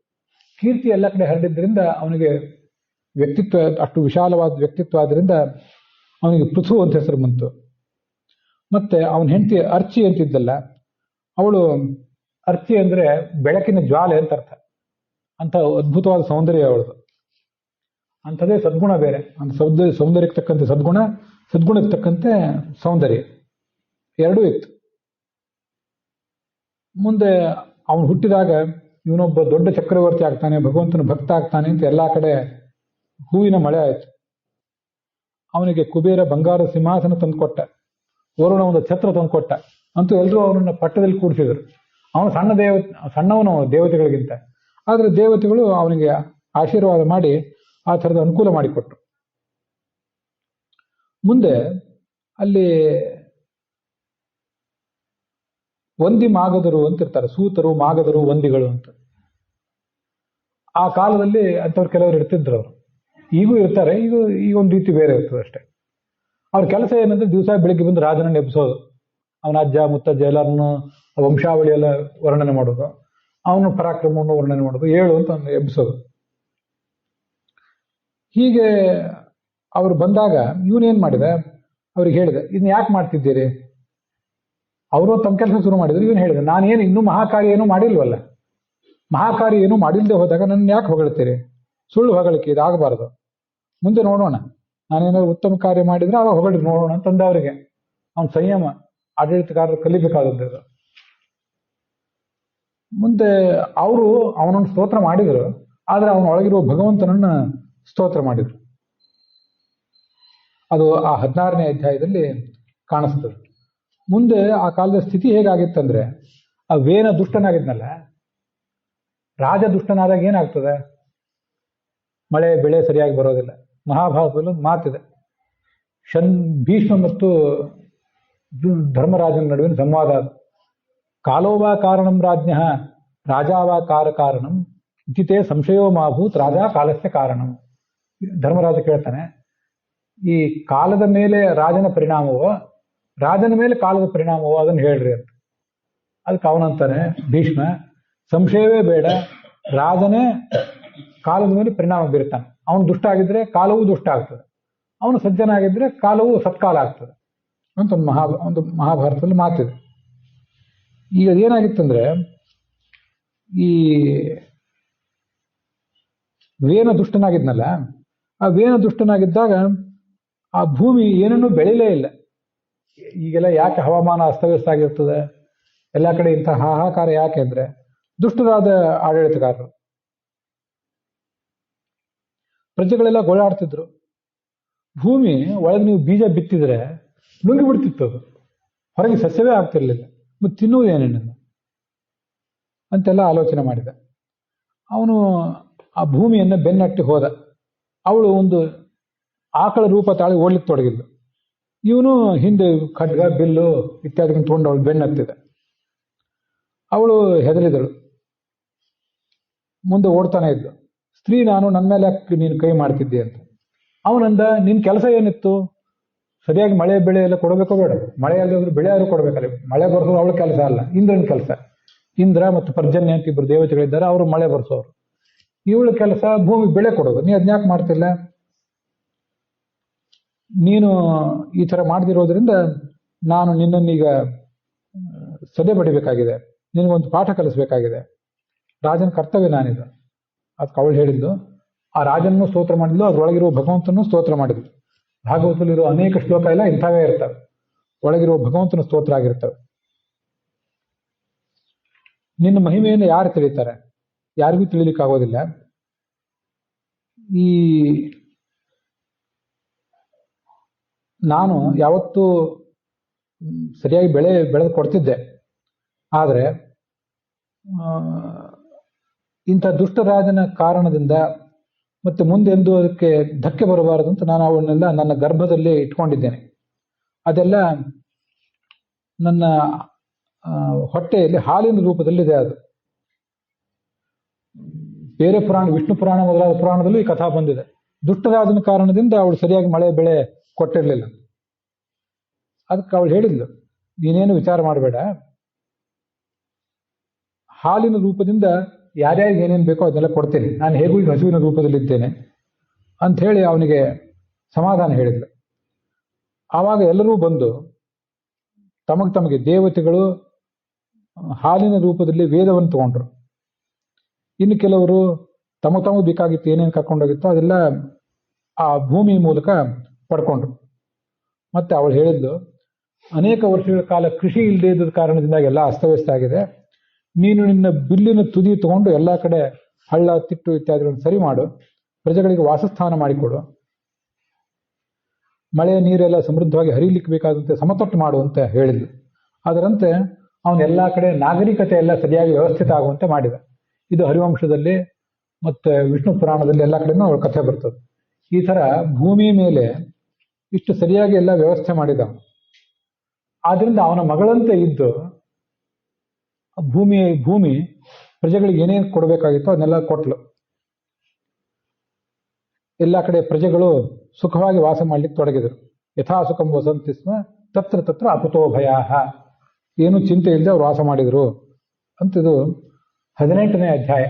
ಕೀರ್ತಿ ಎಲ್ಲ ಕಡೆ ಹರಡಿದ್ರಿಂದ ಅವನಿಗೆ ವ್ಯಕ್ತಿತ್ವ, ಅಷ್ಟು ವಿಶಾಲವಾದ ವ್ಯಕ್ತಿತ್ವ ಆದ್ರಿಂದ ಅವನಿಗೆ ಪೃಥು ಅಂತ ಹೆಸರು ಬಂತು. ಮತ್ತೆ ಅವನ ಹೆಂಡತಿ ಅರ್ಚಿ ಅಂತಿದ್ದಲ್ಲ, ಅವಳು ಅರ್ಚಿ ಅಂದ್ರೆ ಬೆಳಕಿನ ಜ್ವಾಲೆ ಅಂತ ಅರ್ಥ. ಅಂತ ಅದ್ಭುತವಾದ ಸೌಂದರ್ಯ ಅವಳದು. ಅಂಥದ್ದೇ ಸದ್ಗುಣ ಬೇರೆ. ಅಂತ ಸೌಂದರ್ಯಕ್ಕೆ ತಕ್ಕಂತೆ ಸದ್ಗುಣ, ಸದ್ಗುಣಕ್ಕೆ ತಕ್ಕಂತೆ ಸೌಂದರ್ಯ ಎರಡೂ ಇತ್ತು. ಮುಂದೆ ಅವನು ಹುಟ್ಟಿದಾಗ ಇವನೊಬ್ಬ ದೊಡ್ಡ ಚಕ್ರವರ್ತಿ ಆಗ್ತಾನೆ, ಭಗವಂತನ ಭಕ್ತ ಆಗ್ತಾನೆ ಅಂತ ಎಲ್ಲಾ ಕಡೆ ಹೂವಿನ ಮಳೆ ಆಯಿತು. ಅವನಿಗೆ ಕುಬೇರ ಬಂಗಾರ ಸಿಂಹಾಸನ ತಂದುಕೊಟ್ಟ, ವರುಣ ಒಂದು ಛತ್ರ ತಂದುಕೊಟ್ಟ. ಅಂತೂ ಎಲ್ಲರೂ ಅವನನ್ನ ಪಟ್ಟದಲ್ಲಿ ಕೂಡಿಸಿದ್ರು. ಅವನು ಸಣ್ಣವನು ದೇವತೆಗಳಿಗಿಂತ. ಆದ್ರೆ ದೇವತೆಗಳು ಅವನಿಗೆ ಆಶೀರ್ವಾದ ಮಾಡಿ ಆ ಥರದ ಅನುಕೂಲ ಮಾಡಿಕೊಟ್ರು. ಮುಂದೆ ಅಲ್ಲಿ ವಂದಿ ಮಾಗದರು ಅಂತ ಇರ್ತಾರೆ, ಸೂತರು, ಮಾಗದರು, ವಂದಿಗಳು ಅಂತ. ಆ ಕಾಲದಲ್ಲಿ ಅಂಥವ್ರು ಕೆಲವರು ಇರ್ತಿದ್ರು. ಅವರು ಈಗೂ ಇರ್ತಾರೆ, ಈಗ ಒಂದು ರೀತಿ ಬೇರೆ ಇರ್ತದೆ ಅಷ್ಟೇ. ಅವ್ರ ಕೆಲಸ ಏನಂದ್ರೆ ದಿವಸ ಬೆಳಿಗ್ಗೆ ಬಂದು ರಾಜನನ್ನು ಎಬ್ಸೋದು, ಅವನ ಅಜ್ಜ ಮುತ್ತಜ್ಜ ಎಲ್ಲರನ್ನು ವಂಶಾವಳಿ ಎಲ್ಲ ವರ್ಣನೆ ಮಾಡೋದು, ಅವನ ಪರಾಕ್ರಮವನ್ನು ವರ್ಣನೆ ಮಾಡೋದು, ಏಳು ಅಂತ ಒಂದು ಎಬ್ಸೋದು. ಹೀಗೆ ಅವ್ರು ಬಂದಾಗ ಇವನೇನ್ ಮಾಡಿದ, ಅವ್ರಿಗೆ ಹೇಳಿದೆ, ಇದನ್ನ ಯಾಕೆ ಮಾಡ್ತಿದ್ದೀರಿ? ಅವರು ತಮ್ಮ ಕೆಲಸ ಶುರು ಮಾಡಿದ್ರು. ಇವನು ಹೇಳಿದೆ, ನಾನೇನು ಇನ್ನೂ ಮಹಾಕಾರ್ಯ ಏನೂ ಮಾಡಿಲ್ವಲ್ಲ, ಮಹಾಕಾರ್ಯ ಏನೂ ಮಾಡಿಲ್ಲದೆ ಹೋದಾಗ ನನ್ನ ಯಾಕೆ ಹೊಗಳ್ತೀರಿ? ಸುಳ್ಳು ಹೊಗಳಿಕೆ, ಇದಾಗಬಾರ್ದು. ಮುಂದೆ ನೋಡೋಣ, ನಾನೇನಾದ್ರು ಉತ್ತಮ ಕಾರ್ಯ ಮಾಡಿದ್ರೆ ಅವಾಗ ಹೊಗಳಿ ನೋಡೋಣ ಅಂತಂದ ಅವರಿಗೆ. ಅವನ ಸಂಯಮ ಆಡಳಿತಗಾರರು ಕಲಿಬೇಕಾದದ್ದು. ಮುಂದೆ ಅವರು ಅವನನ್ನು ಸ್ತೋತ್ರ ಮಾಡಿದರು, ಆದ್ರೆ ಅವನೊಳಗಿರುವ ಭಗವಂತನನ್ನ ಸ್ತೋತ್ರ ಮಾಡಿದ್ರು. ಅದು ಆ 16ನೇ ಅಧ್ಯಾಯದಲ್ಲಿ ಕಾಣಿಸ್ತದೆ. ಮುಂದೆ ಆ ಕಾಲದ ಸ್ಥಿತಿ ಹೇಗಾಗಿತ್ತಂದ್ರೆ, ಆ ವೇನ ದುಷ್ಟನಾಗಿದ್ನಲ್ಲ, ರಾಜ ದುಷ್ಟನಾದಾಗ ಏನಾಗ್ತದೆ? ಮಳೆ ಬೆಳೆ ಸರಿಯಾಗಿ ಬರೋದಿಲ್ಲ. ಮಹಾಭಾರತದಲ್ಲಿ ಒಂದು ಮಾತಿದೆ, ಭೀಷ್ಮ ಮತ್ತು ಧರ್ಮರಾಜನ ನಡುವಿನ ಸಂವಾದ. ಕಾಲೋವಾ ಕಾರಣಂ ರಾಜ್ಞ ರಾಜಾವಾ ಕಾರಣಂ ಇತಿತೇ ಸಂಶಯೋ ಮಾಭೂತ್ ರಾಜಾ ಕಾಲಸ್ಯ ಕಾರಣಂ. ಧರ್ಮರಾಜ ಕೇಳ್ತಾನೆ, ಈ ಕಾಲದ ಮೇಲೆ ರಾಜನ ಪರಿಣಾಮವೋ, ರಾಜನ ಮೇಲೆ ಕಾಲದ ಪರಿಣಾಮವೋ, ಅದನ್ನು ಹೇಳ್ರಿ ಅಂತ. ಅದಕ್ಕೆ ಅವನಂತಾನೆ ಭೀಷ್ಮ, ಸಂಶಯವೇ ಬೇಡ, ರಾಜನೇ ಕಾಲದ ಮೇಲೆ ಪರಿಣಾಮ ಬೀರ್ತಾನೆ. ಅವನು ದುಷ್ಟ ಆಗಿದ್ರೆ ಕಾಲವೂ ದುಷ್ಟ ಆಗ್ತದೆ, ಅವನು ಸಜ್ಜನ ಆಗಿದ್ರೆ ಕಾಲವೂ ಸತ್ಕಾಲ ಆಗ್ತದೆ ಅಂತ ಒಂದು ಮಹಾಭಾರತದಲ್ಲಿ ಮಾತಿದೆ. ಈಗ ಏನಾಗಿತ್ತಂದ್ರೆ, ಈ ವೇನ ದುಷ್ಟನಾಗಿದ್ನಲ್ಲ, ಆ ವೇನ ದುಷ್ಟನಾಗಿದ್ದಾಗ ಆ ಭೂಮಿ ಏನನ್ನೂ ಬೆಳಿಲೇ ಇಲ್ಲ. ಈಗೆಲ್ಲ ಯಾಕೆ ಹವಾಮಾನ ಅಸ್ತವ್ಯಸ್ತ ಆಗಿರ್ತದೆ, ಎಲ್ಲ ಕಡೆ ಇಂಥ ಹಾಹಾಕಾರ ಯಾಕೆ ಅಂದ್ರೆ, ದುಷ್ಟರಾದ ಆಡಳಿತಗಾರರು. ಪ್ರಜೆಗಳೆಲ್ಲ ಗೋಳಾಡ್ತಿದ್ರು. ಭೂಮಿ ಒಳಗೆ ನೀವು ಬೀಜ ಬಿತ್ತಿದ್ರೆ ನುಂಗಿ ಬಿಡ್ತಿತ್ತು, ಅದು ಹೊರಗೆ ಸಸ್ಯವೇ ಆಗ್ತಿರ್ಲಿಲ್ಲ, ಮತ್ತು ತಿನ್ನುವುದೇನೇನು ಅಂತೆಲ್ಲ ಆಲೋಚನೆ ಮಾಡಿದ. ಅವನು ಆ ಭೂಮಿಯನ್ನು ಬೆನ್ನಟ್ಟಿ ಹೋದ. ಅವಳು ಒಂದು ಆಕಳ ರೂಪ ತಾಳಿ ಓಡ್ಲಿಕ್ಕೆ ತೊಡಗಿದ್ಲು. ಇವನು ಹಿಂದೆ ಖಡ್ಗ, ಬಿಲ್ಲು ಇತ್ಯಾದಿಗಳನ್ನು ತಗೊಂಡು ಅವಳು ಬೆನ್ನತ್ತಿದೆ. ಅವಳು ಹೆದರಿದಳು, ಮುಂದೆ ಓಡ್ತಾನೆ ಇದ್ಲು. ಸ್ತ್ರೀ ನಾನು, ನನ್ನ ಮೇಲೆ ಯಾಕೆ ನೀನು ಕೈ ಮಾಡ್ತಿದ್ದೆ ಅಂತ. ಅವನಂದ, ನಿನ್ನ ಕೆಲಸ ಏನಿತ್ತು? ಸರಿಯಾಗಿ ಮಳೆ ಬೆಳೆ ಎಲ್ಲ ಕೊಡಬೇಕೋ ಬೇಡ? ಮಳೆ ಅಲ್ಲದ್ರೆ ಬೆಳೆ ಯಾರು ಕೊಡ್ಬೇಕಲ್ಲ. ಮಳೆ ಬರ್ಸೋದು ಅವಳ ಕೆಲಸ ಅಲ್ಲ, ಇಂದ್ರನ ಕೆಲಸ. ಇಂದ್ರ ಮತ್ತು ಪರ್ಜನ್ಯ ಅಂತ ಇಬ್ಬರು ದೇವತೆಗಳಿದ್ದಾರೆ, ಅವರು ಮಳೆ ಬರ್ಸೋರು. ಇವಳ ಕೆಲಸ ಭೂಮಿ ಬೆಳೆ ಕೊಡೋದು. ನೀ ಅದನ್ಯಾಕೆ ಮಾಡ್ತಿಲ್ಲ? ನೀನು ಈ ಥರ ಮಾಡದಿರೋದ್ರಿಂದ ನಾನು ನಿನ್ನನ್ನೀಗ ಸದೆ ಬಡಿಬೇಕಾಗಿದೆ, ನಿನಗೊಂದು ಪಾಠ ಕಲಿಸ್ಬೇಕಾಗಿದೆ, ರಾಜನ ಕರ್ತವ್ಯ ನಾನಿದು. ಅದಕ್ಕೆ ಅವಳು ಹೇಳಿದ್ದು, ಆ ರಾಜನನ್ನು ಸ್ತೋತ್ರ ಮಾಡಿದ್ಲು, ಅದ್ರೊಳಗಿರುವ ಭಗವಂತನನ್ನು ಸ್ತೋತ್ರ ಮಾಡಿದ್ಲು. ಭಾಗವತದಲ್ಲಿರೋ ಅನೇಕ ಶ್ಲೋಕ ಎಲ್ಲ ಇಂಥವೇ ಇರ್ತವೆ, ಒಳಗಿರುವ ಭಗವಂತನ ಸ್ತೋತ್ರ ಆಗಿರ್ತವೆ. ನಿನ್ನ ಮಹಿಮೆಯನ್ನು ಯಾರು ತಿಳಿತಾರೆ? ಯಾರಿಗೂ ತಿಳಿಲಿಕ್ಕಾಗೋದಿಲ್ಲ. ಈ ನಾನು ಯಾವತ್ತೂ ಸರಿಯಾಗಿ ಬೆಳೆದು ಕೊಡ್ತಿದ್ದೆ. ಆದರೆ ಇಂಥ ದುಷ್ಟರಾಜನ ಕಾರಣದಿಂದ ಮತ್ತೆ ಮುಂದೆಂದು ಅದಕ್ಕೆ ಧಕ್ಕೆ ಬರಬಾರದು ಅಂತ ನಾನು ಅವನ್ನೆಲ್ಲ ನನ್ನ ಗರ್ಭದಲ್ಲಿ ಇಟ್ಕೊಂಡಿದ್ದೇನೆ. ಅದೆಲ್ಲ ನನ್ನ ಹೊಟ್ಟೆಯಲ್ಲಿ ಹಾಲಿನ ರೂಪದಲ್ಲಿದೆ. ಅದು ಬೇರೆ ಪುರಾಣ, ವಿಷ್ಣು ಪುರಾಣ ಮೊದಲಾದ ಪುರಾಣದಲ್ಲೂ ಈ ಕಥಾ ಬಂದಿದೆ. ದುಷ್ಟರಾಜನ ಕಾರಣದಿಂದ ಅವಳು ಸರಿಯಾಗಿ ಮಳೆ ಬೆಳೆ ಕೊಟ್ಟಿರಲಿಲ್ಲ. ಅದಕ್ಕೆ ಅವಳು ಹೇಳಿದ್ಲು, ನೀನೇನು ವಿಚಾರ ಮಾಡಬೇಡ, ಹಾಲಿನ ರೂಪದಿಂದ ಯಾರ್ಯಾರಿಗೆ ಏನೇನು ಬೇಕೋ ಅದನ್ನೆಲ್ಲ ಕೊಡ್ತೇನೆ, ನಾನು ಹೇಗೂ ಈಗ ಹಸುವಿನ ರೂಪದಲ್ಲಿದ್ದೇನೆ ಅಂತ ಹೇಳಿ ಅವನಿಗೆ ಸಮಾಧಾನ ಹೇಳಿದ್ಲು. ಆವಾಗ ಎಲ್ಲರೂ ಬಂದು ತಮಗೆ ದೇವತೆಗಳು ಹಾಲಿನ ರೂಪದಲ್ಲಿ ವೇದವನ್ನು ತಗೊಂಡ್ರು. ಇನ್ನು ಕೆಲವರು ತಮಗೆ ಬೇಕಾಗಿತ್ತು, ಏನೇನು ಕರ್ಕೊಂಡೋಗಿತ್ತೋ ಅದೆಲ್ಲ ಆ ಭೂಮಿ ಮೂಲಕ ಪಡ್ಕೊಂಡ್ರು. ಮತ್ತೆ ಅವಳು ಹೇಳಿದ್ಲು, ಅನೇಕ ವರ್ಷಗಳ ಕಾಲ ಕೃಷಿ ಇಲ್ಲದೆ ಇದ್ದ ಕಾರಣದಿಂದಾಗಿ ಎಲ್ಲ ಅಸ್ತವ್ಯಸ್ತ ಆಗಿದೆ. ನೀನು ನಿನ್ನ ಬಿಲ್ಲಿನ ತುದಿ ತಗೊಂಡು ಎಲ್ಲ ಕಡೆ ಹಳ್ಳ ತಿಟ್ಟು ಇತ್ಯಾದಿಗಳನ್ನು ಸರಿ ಮಾಡು, ಪ್ರಜೆಗಳಿಗೆ ವಾಸಸ್ಥಾನ ಮಾಡಿಕೊಡು, ಮಳೆ ನೀರೆಲ್ಲ ಸಮೃದ್ಧವಾಗಿ ಹರಿಲಿಕ್ಕೆ ಬೇಕಾದಂತೆ ಸಮತಟ್ಟು ಮಾಡು ಅಂತ ಹೇಳಿದ್ಲು. ಅದರಂತೆ ಅವನೆಲ್ಲ ಕಡೆ ನಾಗರಿಕತೆ ಎಲ್ಲ ಸರಿಯಾಗಿ ವ್ಯವಸ್ಥಿತ ಆಗುವಂತೆ ಮಾಡಿದ. ಇದು ಹರಿವಂಶದಲ್ಲಿ ಮತ್ತೆ ವಿಷ್ಣು ಪುರಾಣದಲ್ಲಿ ಎಲ್ಲ ಕಡೆನೂ ಅವಳ ಕಥೆ ಬರ್ತದೆ. ಈ ಥರ ಭೂಮಿ ಮೇಲೆ ಇಷ್ಟು ಸರಿಯಾಗಿ ಎಲ್ಲ ವ್ಯವಸ್ಥೆ ಮಾಡಿದ. ಆದ್ರಿಂದ ಅವನ ಮಗಳಂತೆ ಇದ್ದು ಭೂಮಿ ಪ್ರಜೆಗಳಿಗೆ ಏನೇನು ಕೊಡಬೇಕಾಗಿತ್ತೋ ಅದನ್ನೆಲ್ಲ ಕೊಟ್ಲು. ಎಲ್ಲ ಕಡೆ ಪ್ರಜೆಗಳು ಸುಖವಾಗಿ ವಾಸ ಮಾಡ್ಲಿಕ್ಕೆ ತೊಡಗಿದರು. ಯಥಾ ಸುಖಂ ವಸಂತಿ ಸ್ಮ ತತ್ರ ತತ್ರ ಅಪುತೋ ಭಯಾಹ, ಏನು ಚಿಂತೆ ಇಲ್ಲದೆ ಅವ್ರು ವಾಸ ಮಾಡಿದರು ಅಂತಿದು 18ನೇ ಅಧ್ಯಾಯ.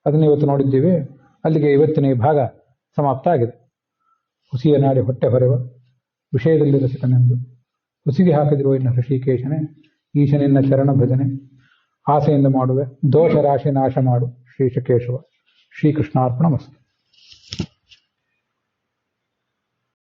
ಅದನ್ನು ಇವತ್ತು ನೋಡಿದ್ದೀವಿ. ಅಲ್ಲಿಗೆ ಇವತ್ತಿನ ಈ ಭಾಗ ಸಮಾಪ್ತ ಆಗಿದೆ. ಹುಸಿಯ ನಾಡಿ ಹೊಟ್ಟೆ ಹೊರೆವ ವಿಷಯದಲ್ಲಿ ರಸಿಕನೆಂದು ಹುಸಿಗೆ ಹಾಕಿದಿರುವ ಇನ್ನು ಹೃಷಿಕೇಶನೇ, ಈಶನಿನ್ನ ಚರಣ ಭಜನೆ ಆಸೆಯಿಂದ ಮಾಡುವೆ, ದೋಷ ರಾಶಿ ನಾಶ ಮಾಡು ಶ್ರೀಶಕೇಶವ. ಶ್ರೀಕೃಷ್ಣಾರ್ಪಣಮಸ್ತು.